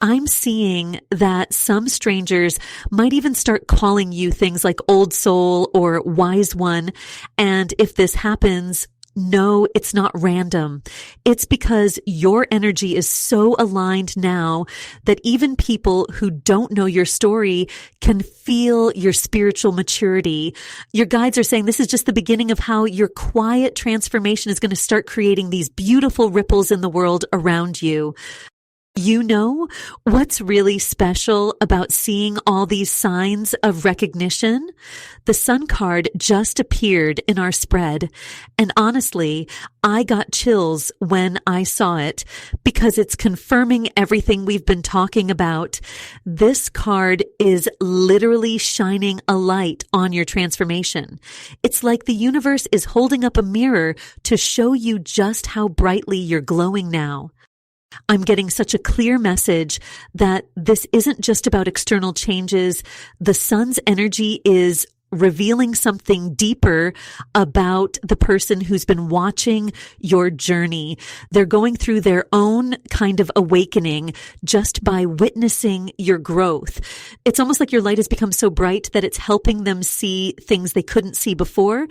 I'm seeing that some strangers might even start calling you things like old soul or wise one. And if this happens, no, it's not random. It's because your energy is so aligned now that even people who don't know your story can feel your spiritual maturity. Your guides are saying this is just the beginning of how your quiet transformation is going to start creating these beautiful ripples in the world around you. You know what's really special about seeing all these signs of recognition? The Sun card just appeared in our spread, and honestly, I got chills when I saw it because it's confirming everything we've been talking about. This card is literally shining a light on your transformation. It's like the universe is holding up a mirror to show you just how brightly you're glowing now. I'm getting such a clear message that this isn't just about external changes. The sun's energy is revealing something deeper about the person who's been watching your journey. They're going through their own kind of awakening just by witnessing your growth. It's almost like your light has become so bright that it's helping them see things they couldn't see before.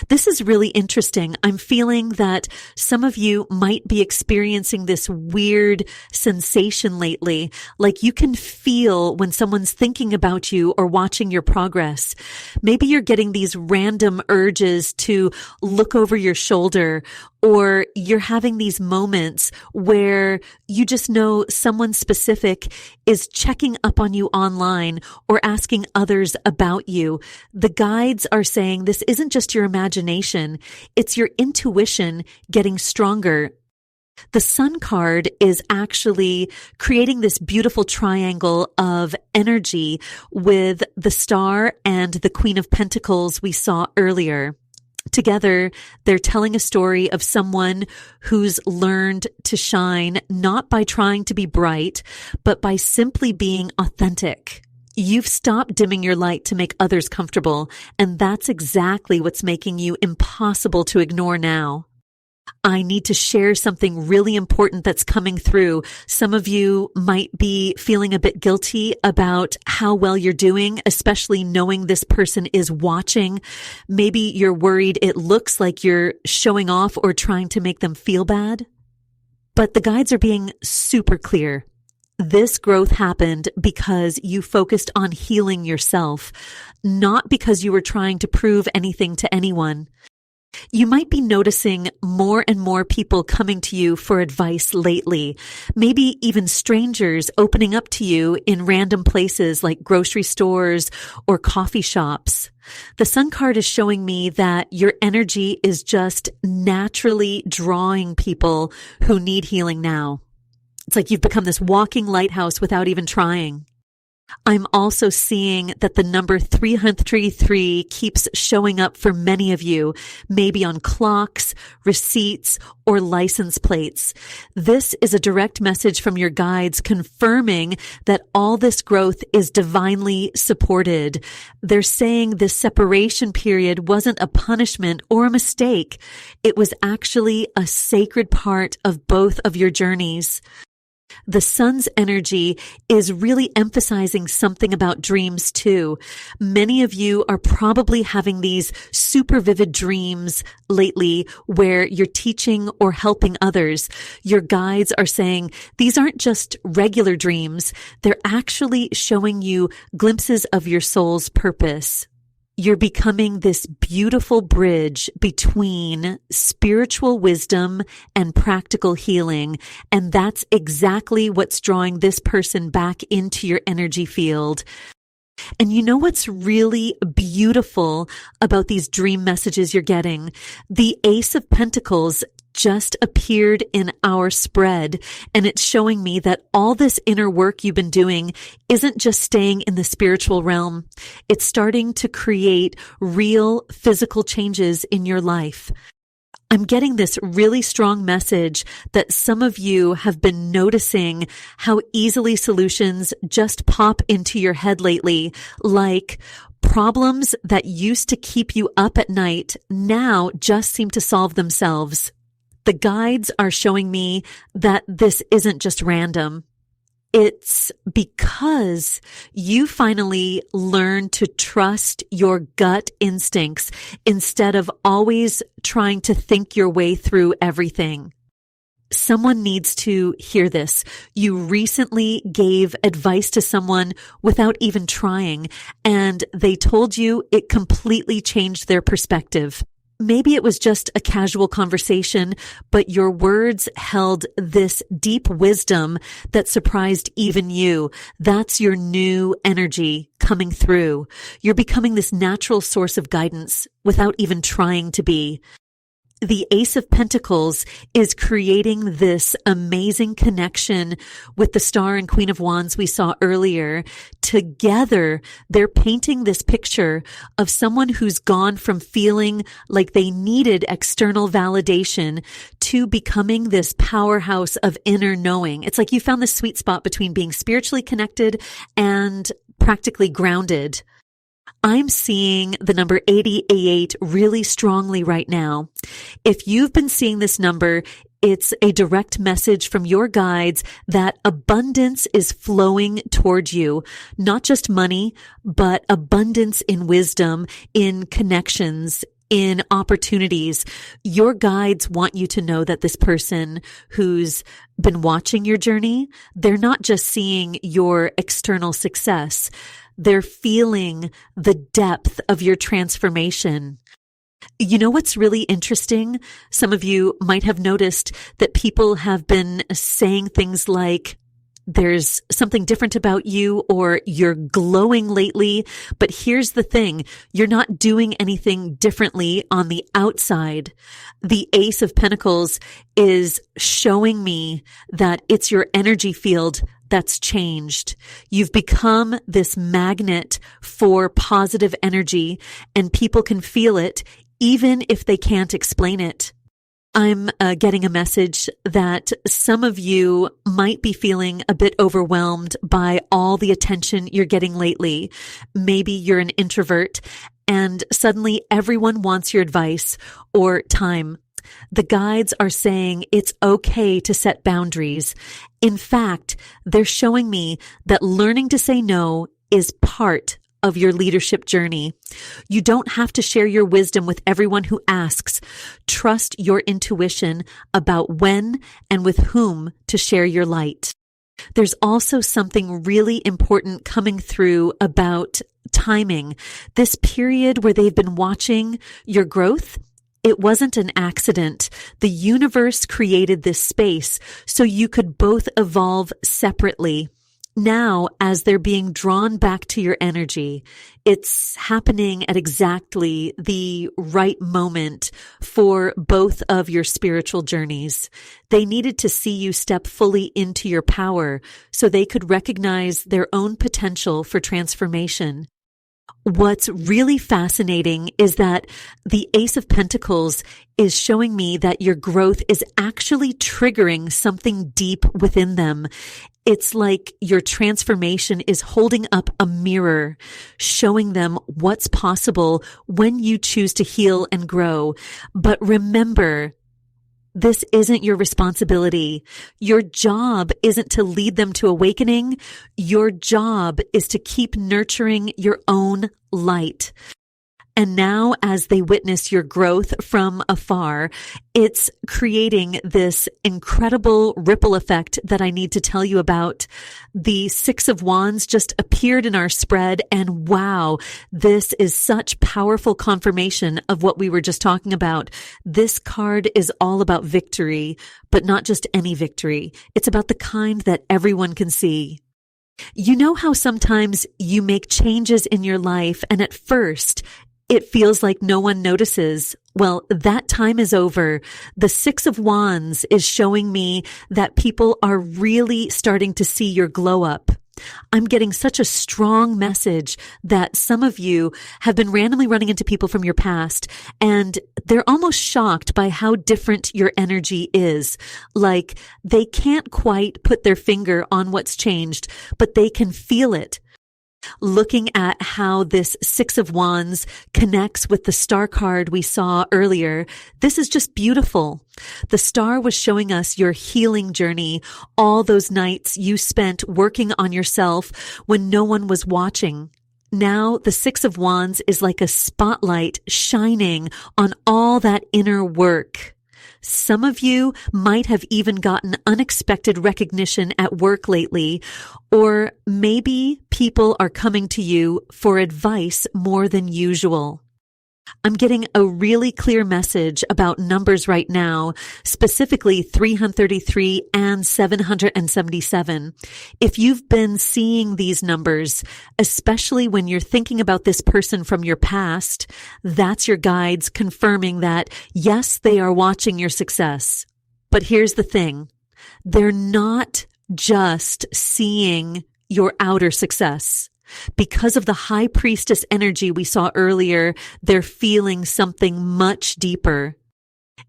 This is really interesting. I'm feeling that some of you might be experiencing this weird sensation lately. Like you can feel when someone's thinking about you or watching your progress. Maybe you're getting these random urges to look over your shoulder, or you're having these moments where you just know someone specific is checking up on you online or asking others about you. The guides are saying this isn't just your imagination, it's your intuition getting stronger. The Sun card is actually creating this beautiful triangle of energy with the Star and the Queen of Pentacles we saw earlier. Together, they're telling a story of someone who's learned to shine not by trying to be bright, but by simply being authentic. You've stopped dimming your light to make others comfortable, and that's exactly what's making you impossible to ignore now. I need to share something really important that's coming through. Some of you might be feeling a bit guilty about how well you're doing, especially knowing this person is watching. Maybe you're worried it looks like you're showing off or trying to make them feel bad. But the guides are being super clear. This growth happened because you focused on healing yourself, not because you were trying to prove anything to anyone. You might be noticing more and more people coming to you for advice lately, maybe even strangers opening up to you in random places like grocery stores or coffee shops. The Sun card is showing me that your energy is just naturally drawing people who need healing now. It's like you've become this walking lighthouse without even trying. I'm also seeing that the number 333 keeps showing up for many of you, maybe on clocks, receipts, or license plates. This is a direct message from your guides confirming that all this growth is divinely supported. They're saying this separation period wasn't a punishment or a mistake. It was actually a sacred part of both of your journeys. The Sun's energy is really emphasizing something about dreams too. Many of you are probably having these super vivid dreams lately where you're teaching or helping others. Your guides are saying these aren't just regular dreams. They're actually showing you glimpses of your soul's purpose. You're becoming this beautiful bridge between spiritual wisdom and practical healing. And that's exactly what's drawing this person back into your energy field. And you know what's really beautiful about these dream messages you're getting? The Ace of Pentacles just appeared in our spread, and it's showing me that all this inner work you've been doing isn't just staying in the spiritual realm. It's starting to create real physical changes in your life. I'm getting this really strong message that some of you have been noticing how easily solutions just pop into your head lately, like problems that used to keep you up at night now just seem to solve themselves. The guides are showing me that this isn't just random. It's because you finally learn to trust your gut instincts instead of always trying to think your way through everything. Someone needs to hear this. You recently gave advice to someone without even trying, and they told you it completely changed their perspective. Maybe it was just a casual conversation, but your words held this deep wisdom that surprised even you. That's your new energy coming through. You're becoming this natural source of guidance without even trying to be. The Ace of Pentacles is creating this amazing connection with the Star and Queen of Wands we saw earlier. Together, they're painting this picture of someone who's gone from feeling like they needed external validation to becoming this powerhouse of inner knowing. It's like you found the sweet spot between being spiritually connected and practically grounded. I'm seeing the number 88 really strongly right now. If you've been seeing this number, it's a direct message from your guides that abundance is flowing toward you. Not just money, but abundance in wisdom, in connections, in opportunities. Your guides want you to know that this person who's been watching your journey, they're not just seeing your external success. They're feeling the depth of your transformation. You know what's really interesting? Some of you might have noticed that people have been saying things like, there's something different about you, or you're glowing lately. But here's the thing. You're not doing anything differently on the outside. The Ace of Pentacles is showing me that it's your energy field that's changed. You've become this magnet for positive energy, and people can feel it even if they can't explain it. I'm getting a message that some of you might be feeling a bit overwhelmed by all the attention you're getting lately. Maybe you're an introvert and suddenly everyone wants your advice or time. The guides are saying it's okay to set boundaries. In fact, they're showing me that learning to say no is part of your leadership journey. You don't have to share your wisdom with everyone who asks. Trust your intuition about when and with whom to share your light. There's also something really important coming through about timing. This period where they've been watching your growth, it wasn't an accident. The universe created this space so you could both evolve separately. Now, as they're being drawn back to your energy, it's happening at exactly the right moment for both of your spiritual journeys. They needed to see you step fully into your power so they could recognize their own potential for transformation. What's really fascinating is that the Ace of Pentacles is showing me that your growth is actually triggering something deep within them. It's like your transformation is holding up a mirror, showing them what's possible when you choose to heal and grow. But remember, this isn't your responsibility. Your job isn't to lead them to awakening. Your job is to keep nurturing your own light. And now, as they witness your growth from afar, it's creating this incredible ripple effect that I need to tell you about. The Six of Wands just appeared in our spread, and wow, this is such powerful confirmation of what we were just talking about. This card is all about victory, but not just any victory. It's about the kind that everyone can see. You know how sometimes you make changes in your life, and at first, it feels like no one notices. Well, that time is over. The Six of Wands is showing me that people are really starting to see your glow up. I'm getting such a strong message that some of you have been randomly running into people from your past, and they're almost shocked by how different your energy is. Like, they can't quite put their finger on what's changed, but they can feel it. Looking at how this Six of Wands connects with the star card we saw earlier, this is just beautiful. The star was showing us your healing journey, all those nights you spent working on yourself when no one was watching. Now the Six of Wands is like a spotlight shining on all that inner work. Some of you might have even gotten unexpected recognition at work lately, or maybe people are coming to you for advice more than usual. I'm getting a really clear message about numbers right now, specifically 333 and 777. If you've been seeing these numbers, especially when you're thinking about this person from your past, that's your guides confirming that, yes, they are watching your success. But here's the thing. They're not just seeing your outer success. Because of the high priestess energy we saw earlier, they're feeling something much deeper.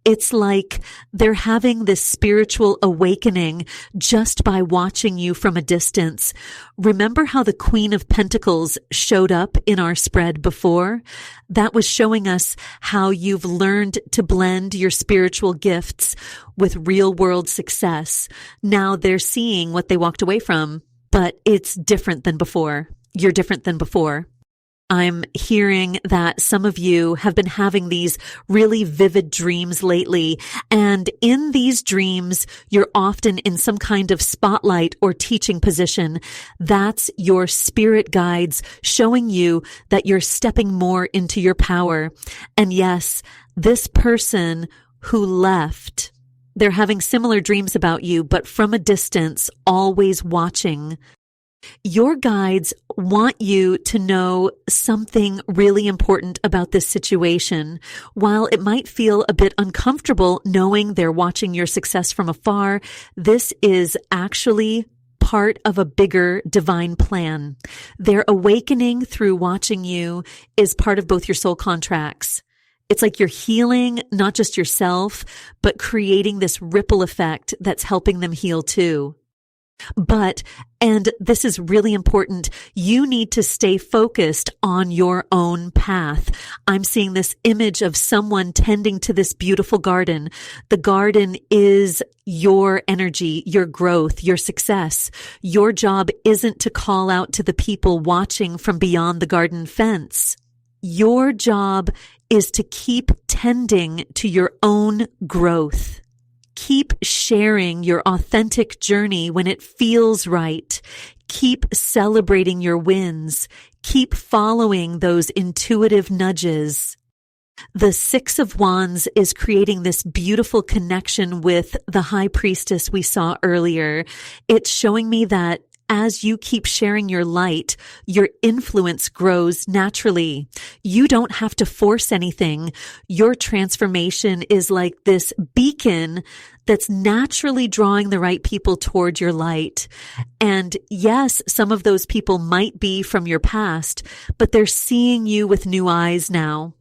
It's like they're having this spiritual awakening just by watching you from a distance. Remember how the Queen of Pentacles showed up in our spread before? That was showing us how you've learned to blend your spiritual gifts with real world success. Now they're seeing what they walked away from, but it's different than before. You're different than before. I'm hearing that some of you have been having these really vivid dreams lately. And in these dreams, you're often in some kind of spotlight or teaching position. That's your spirit guides showing you that you're stepping more into your power. And yes, this person who left, they're having similar dreams about you, but from a distance, always watching. Your guides want you to know something really important about this situation. While it might feel a bit uncomfortable knowing they're watching your success from afar, this is actually part of a bigger divine plan. Their awakening through watching you is part of both your soul contracts. It's like you're healing not just yourself, but creating this ripple effect that's helping them heal too. But, and this is really important, you need to stay focused on your own path. I'm seeing this image of someone tending to this beautiful garden. The garden is your energy, your growth, your success. Your job isn't to call out to the people watching from beyond the garden fence. Your job is to keep tending to your own growth. Keep sharing your authentic journey when it feels right. Keep celebrating your wins. Keep following those intuitive nudges. The Six of Wands is creating this beautiful connection with the High Priestess we saw earlier. It's showing me that as you keep sharing your light, your influence grows naturally. You don't have to force anything. Your transformation is like this beacon that's naturally drawing the right people toward your light. And yes, some of those people might be from your past, but they're seeing you with new eyes now.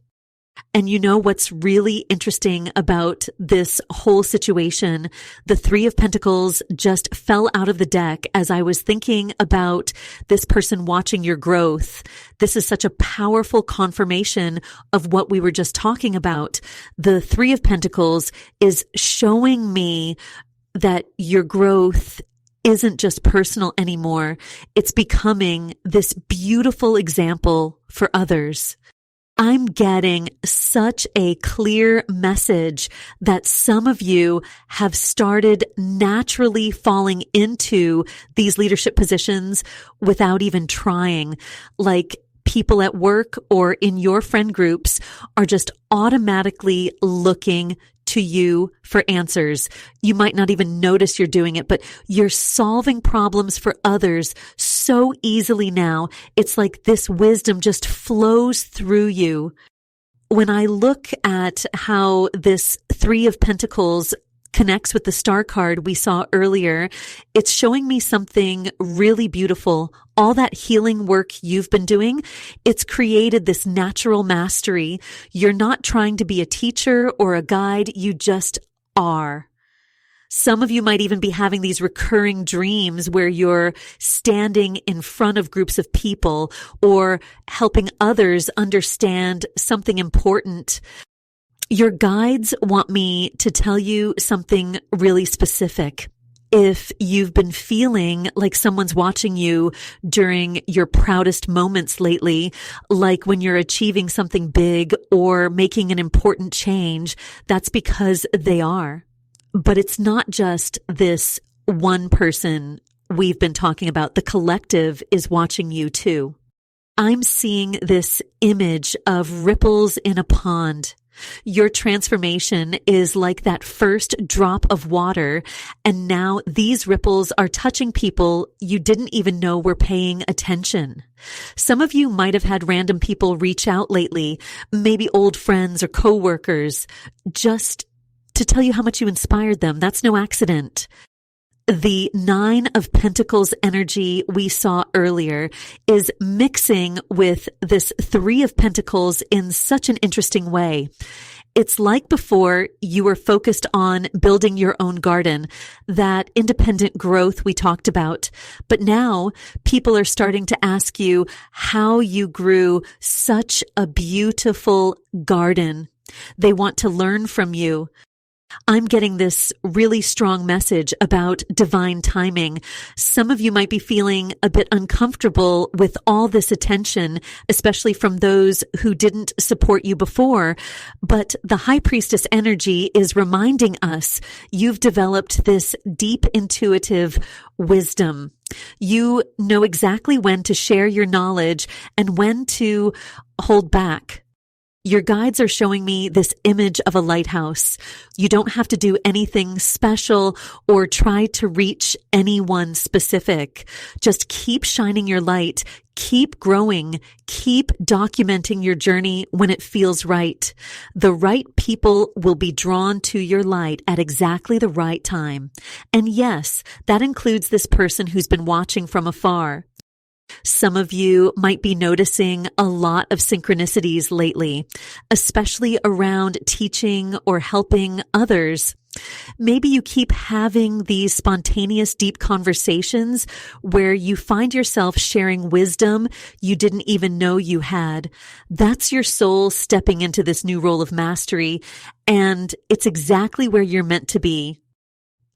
And you know what's really interesting about this whole situation? The Three of Pentacles just fell out of the deck as I was thinking about this person watching your growth. This is such a powerful confirmation of what we were just talking about. The Three of Pentacles is showing me that your growth isn't just personal anymore. It's becoming this beautiful example for others. I'm getting such a clear message that some of you have started naturally falling into these leadership positions without even trying. Like people at work or in your friend groups are just automatically looking to you for answers. You might not even notice you're doing it, but you're solving problems for others so easily now. It's like this wisdom just flows through you. When I look at how this Three of Pentacles connects with the Star card we saw earlier, it's showing me something really beautiful. All that healing work you've been doing, it's created this natural mastery. You're not trying to be a teacher or a guide, you just are. Some of you might even be having these recurring dreams where you're standing in front of groups of people or helping others understand something important. Your guides want me to tell you something really specific. If you've been feeling like someone's watching you during your proudest moments lately, like when you're achieving something big or making an important change, that's because they are. But it's not just this one person we've been talking about. The collective is watching you too. I'm seeing this image of ripples in a pond. Your transformation is like that first drop of water, and now these ripples are touching people you didn't even know were paying attention. Some of you might have had random people reach out lately, maybe old friends or coworkers, just to tell you how much you inspired them. That's no accident. The Nine of Pentacles energy we saw earlier is mixing with this Three of Pentacles in such an interesting way. It's like before you were focused on building your own garden, that independent growth we talked about. But now people are starting to ask you how you grew such a beautiful garden. They want to learn from you. I'm getting this really strong message about divine timing. Some of you might be feeling a bit uncomfortable with all this attention, especially from those who didn't support you before. But the High Priestess energy is reminding us you've developed this deep intuitive wisdom. You know exactly when to share your knowledge and when to hold back. Your guides are showing me this image of a lighthouse. You don't have to do anything special or try to reach anyone specific. Just keep shining your light, keep growing, keep documenting your journey when it feels right. The right people will be drawn to your light at exactly the right time. And yes, that includes this person who's been watching from afar. Some of you might be noticing a lot of synchronicities lately, especially around teaching or helping others. Maybe you keep having these spontaneous, deep conversations where you find yourself sharing wisdom you didn't even know you had. That's your soul stepping into this new role of mastery, and it's exactly where you're meant to be.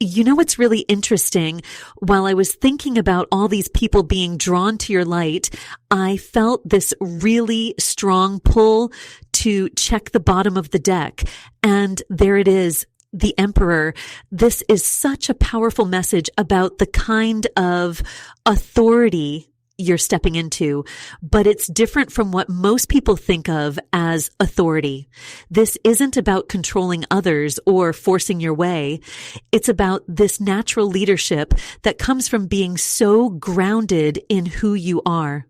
You know what's really interesting? While I was thinking about all these people being drawn to your light, I felt this really strong pull to check the bottom of the deck. And there it is, the Emperor. This is such a powerful message about the kind of authority you're stepping into, but it's different from what most people think of as authority. This isn't about controlling others or forcing your way. It's about this natural leadership that comes from being so grounded in who you are.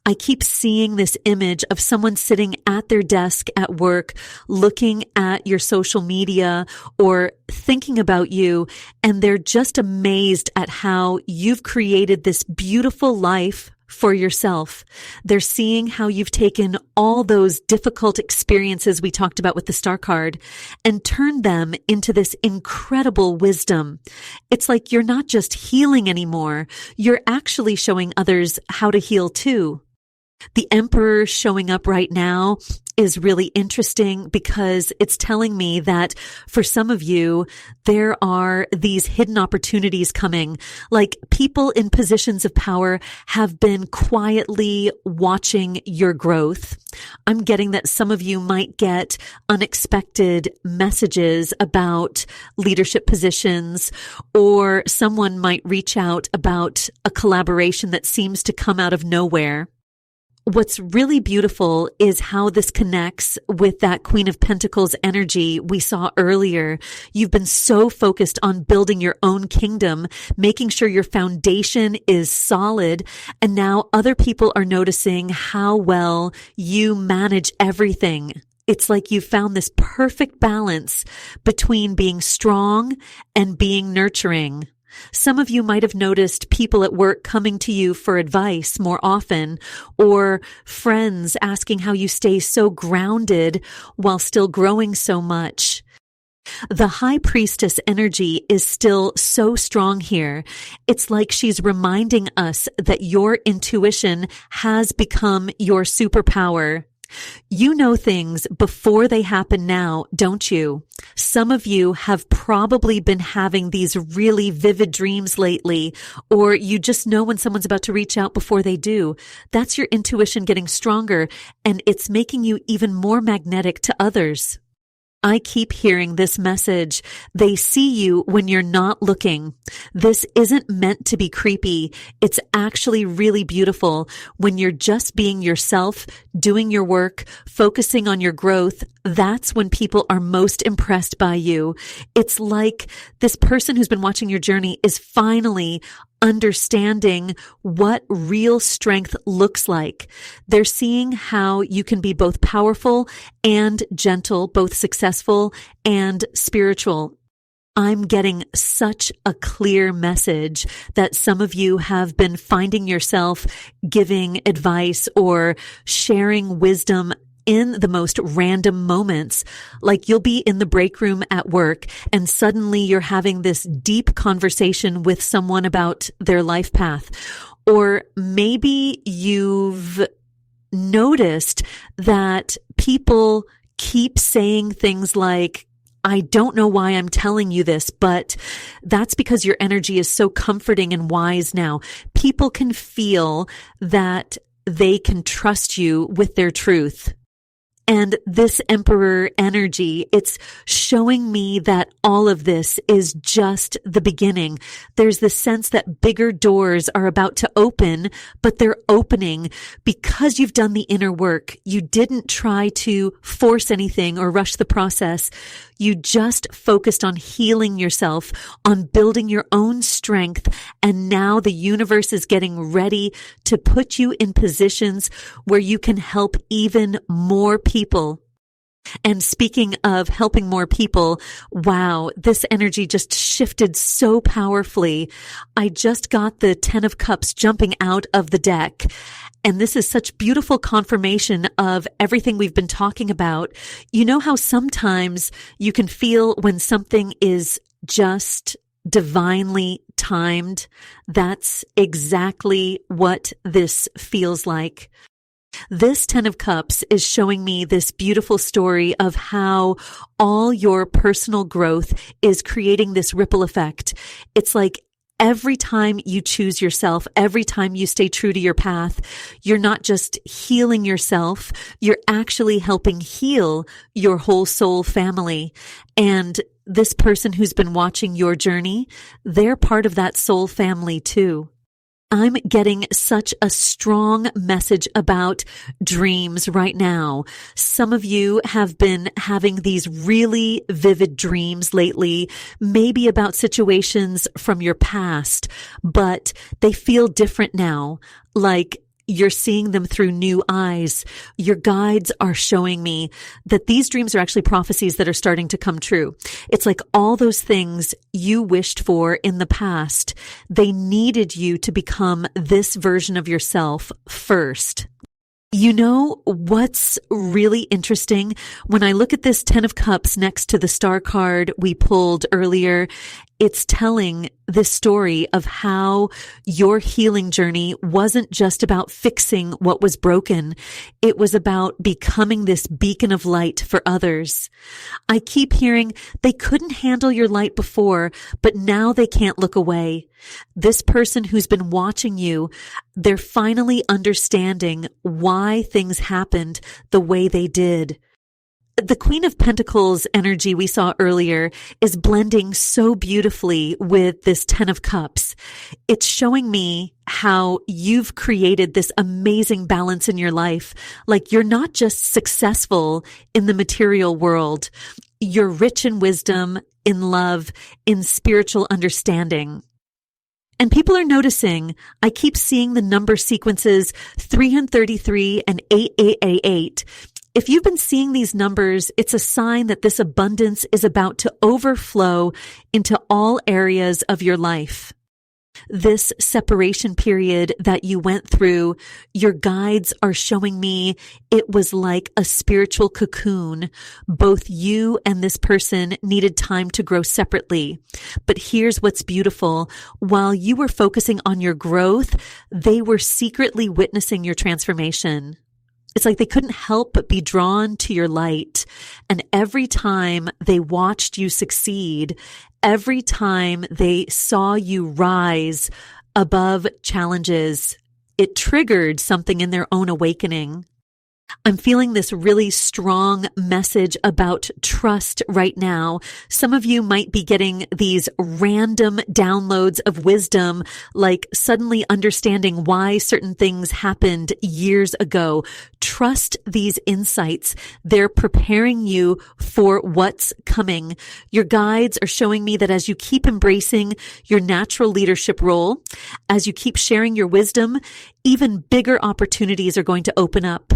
I keep seeing this image of someone sitting at their desk at work, looking at your social media or thinking about you, and they're just amazed at how you've created this beautiful life for yourself. They're seeing how you've taken all those difficult experiences we talked about with the star card and turned them into this incredible wisdom. It's like you're not just healing anymore, you're actually showing others how to heal too. The Emperor showing up right now is really interesting because it's telling me that for some of you, there are these hidden opportunities coming. Like people in positions of power have been quietly watching your growth. I'm getting that some of you might get unexpected messages about leadership positions, or someone might reach out about a collaboration that seems to come out of nowhere. What's really beautiful is how this connects with that Queen of Pentacles energy we saw earlier. You've been so focused on building your own kingdom, making sure your foundation is solid, and now other people are noticing how well you manage everything. It's like you found this perfect balance between being strong and being nurturing. Some of you might have noticed people at work coming to you for advice more often, or friends asking how you stay so grounded while still growing so much. The High Priestess energy is still so strong here. It's like she's reminding us that your intuition has become your superpower. You know things before they happen now, don't you? Some of you have probably been having these really vivid dreams lately, or you just know when someone's about to reach out before they do. That's your intuition getting stronger, and it's making you even more magnetic to others. I keep hearing this message. They see you when you're not looking. This isn't meant to be creepy. It's actually really beautiful when you're just being yourself, doing your work, focusing on your growth. That's when people are most impressed by you. It's like this person who's been watching your journey is finally understanding what real strength looks like. They're seeing how you can be both powerful and gentle, both successful and spiritual. I'm getting such a clear message that some of you have been finding yourself giving advice or sharing wisdom in the most random moments. Like you'll be in the break room at work and suddenly you're having this deep conversation with someone about their life path. Or maybe you've noticed that people keep saying things like, I don't know why I'm telling you this, but that's because your energy is so comforting and wise now. People can feel that they can trust you with their truth. And this Emperor energy, it's showing me that all of this is just the beginning. There's the sense that bigger doors are about to open, but they're opening because you've done the inner work. You didn't try to force anything or rush the process. You just focused on healing yourself, on building your own strength. And now the universe is getting ready to put you in positions where you can help even more people. And speaking of helping more people, wow, this energy just shifted so powerfully. I just got the 10 of Cups jumping out of the deck. And this is such beautiful confirmation of everything we've been talking about. You know how sometimes you can feel when something is just divinely timed? That's exactly what this feels like. This 10 of Cups is showing me this beautiful story of how all your personal growth is creating this ripple effect. It's like every time you choose yourself, every time you stay true to your path, you're not just healing yourself, you're actually helping heal your whole soul family. And this person who's been watching your journey, they're part of that soul family too. I'm getting such a strong message about dreams right now. Some of you have been having these really vivid dreams lately, maybe about situations from your past, but they feel different now, like you're seeing them through new eyes. Your guides are showing me that these dreams are actually prophecies that are starting to come true. It's like all those things you wished for in the past, they needed you to become this version of yourself first. You know what's really interesting? When I look at this 10 of Cups next to the star card we pulled earlier, it's telling this story of how your healing journey wasn't just about fixing what was broken. It was about becoming this beacon of light for others. I keep hearing they couldn't handle your light before, but now they can't look away. This person who's been watching you, they're finally understanding why things happened the way they did. The Queen of Pentacles energy we saw earlier is blending so beautifully with this 10 of Cups. It's showing me how you've created this amazing balance in your life. Like you're not just successful in the material world. You're rich in wisdom, in love, in spiritual understanding. And people are noticing, I keep seeing the number sequences 333 and 8888. If you've been seeing these numbers, it's a sign that this abundance is about to overflow into all areas of your life. This separation period that you went through, your guides are showing me it was like a spiritual cocoon. Both you and this person needed time to grow separately. But here's what's beautiful. While you were focusing on your growth, they were secretly witnessing your transformation. It's like they couldn't help but be drawn to your light. And every time they watched you succeed, every time they saw you rise above challenges, it triggered something in their own awakening. I'm feeling this really strong message about trust right now. Some of you might be getting these random downloads of wisdom, like suddenly understanding why certain things happened years ago. Trust these insights. They're preparing you for what's coming. Your guides are showing me that as you keep embracing your natural leadership role, as you keep sharing your wisdom, even bigger opportunities are going to open up.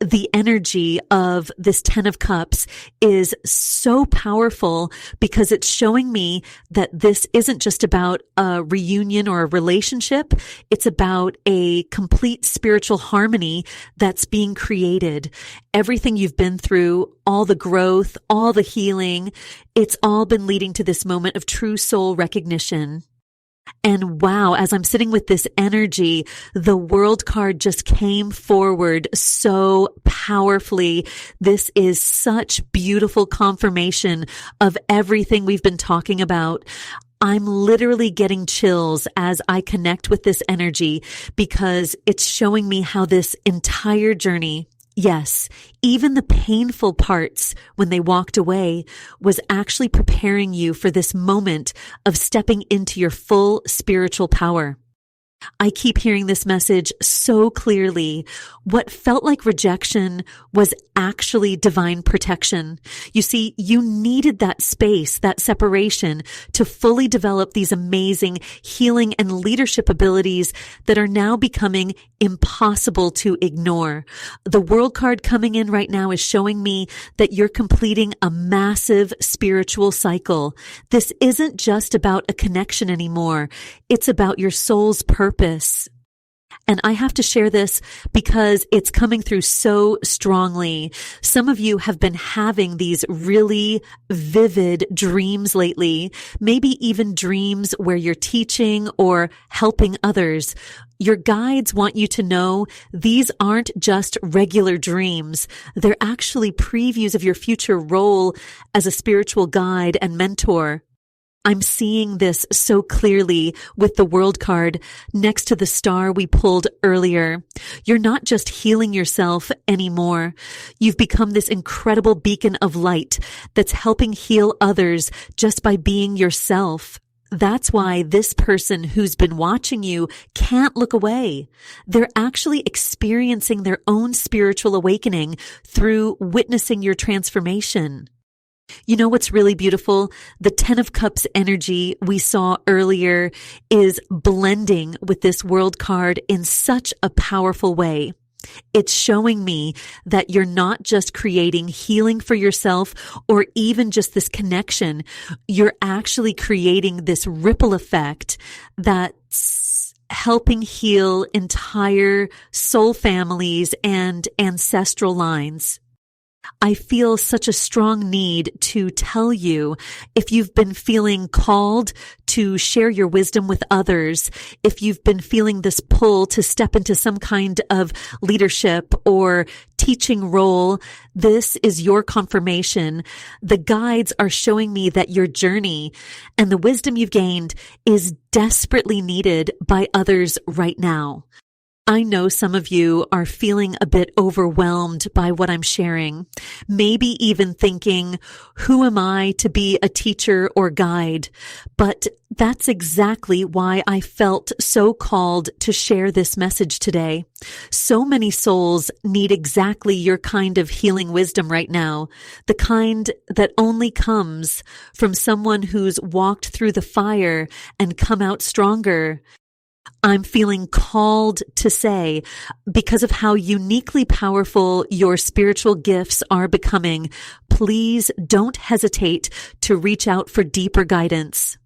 The energy of this 10 of Cups is so powerful because it's showing me that this isn't just about a reunion or a relationship. It's about a complete spiritual harmony that's being created. Everything you've been through, all the growth, all the healing, it's all been leading to this moment of true soul recognition. And wow, as I'm sitting with this energy, the World card just came forward so powerfully. This is such beautiful confirmation of everything we've been talking about. I'm literally getting chills as I connect with this energy because it's showing me how this entire journey, yes, even the painful parts when they walked away, was actually preparing you for this moment of stepping into your full spiritual power. I keep hearing this message so clearly. What felt like rejection was actually divine protection. You see, you needed that space, that separation to fully develop these amazing healing and leadership abilities that are now becoming impossible to ignore. The world card coming in right now is showing me that you're completing a massive spiritual cycle. This isn't just about a connection anymore. It's about your soul's purpose. And I have to share this because it's coming through so strongly. Some of you have been having these really vivid dreams lately, maybe even dreams where you're teaching or helping others. Your guides want you to know these aren't just regular dreams. They're actually previews of your future role as a spiritual guide and mentor. I'm seeing this so clearly with the world card next to the star we pulled earlier. You're not just healing yourself anymore. You've become this incredible beacon of light that's helping heal others just by being yourself. That's why this person who's been watching you can't look away. They're actually experiencing their own spiritual awakening through witnessing your transformation. You know what's really beautiful? The 10 of Cups energy we saw earlier is blending with this world card in such a powerful way. It's showing me that you're not just creating healing for yourself or even just this connection. You're actually creating this ripple effect that's helping heal entire soul families and ancestral lines. I feel such a strong need to tell you, if you've been feeling called to share your wisdom with others, if you've been feeling this pull to step into some kind of leadership or teaching role, this is your confirmation. The guides are showing me that your journey and the wisdom you've gained is desperately needed by others right now. I know some of you are feeling a bit overwhelmed by what I'm sharing, maybe even thinking, who am I to be a teacher or guide? But that's exactly why I felt so called to share this message today. So many souls need exactly your kind of healing wisdom right now, the kind that only comes from someone who's walked through the fire and come out stronger. I'm feeling called to say, because of how uniquely powerful your spiritual gifts are becoming, please don't hesitate to reach out for deeper guidance.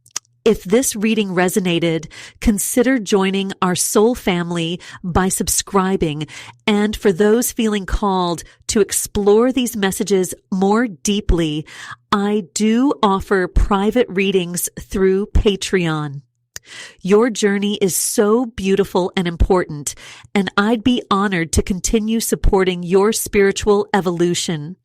If this reading resonated, consider joining our soul family by subscribing. And for those feeling called to explore these messages more deeply, I do offer private readings through Patreon. Your journey is so beautiful and important, and I'd be honored to continue supporting your spiritual evolution.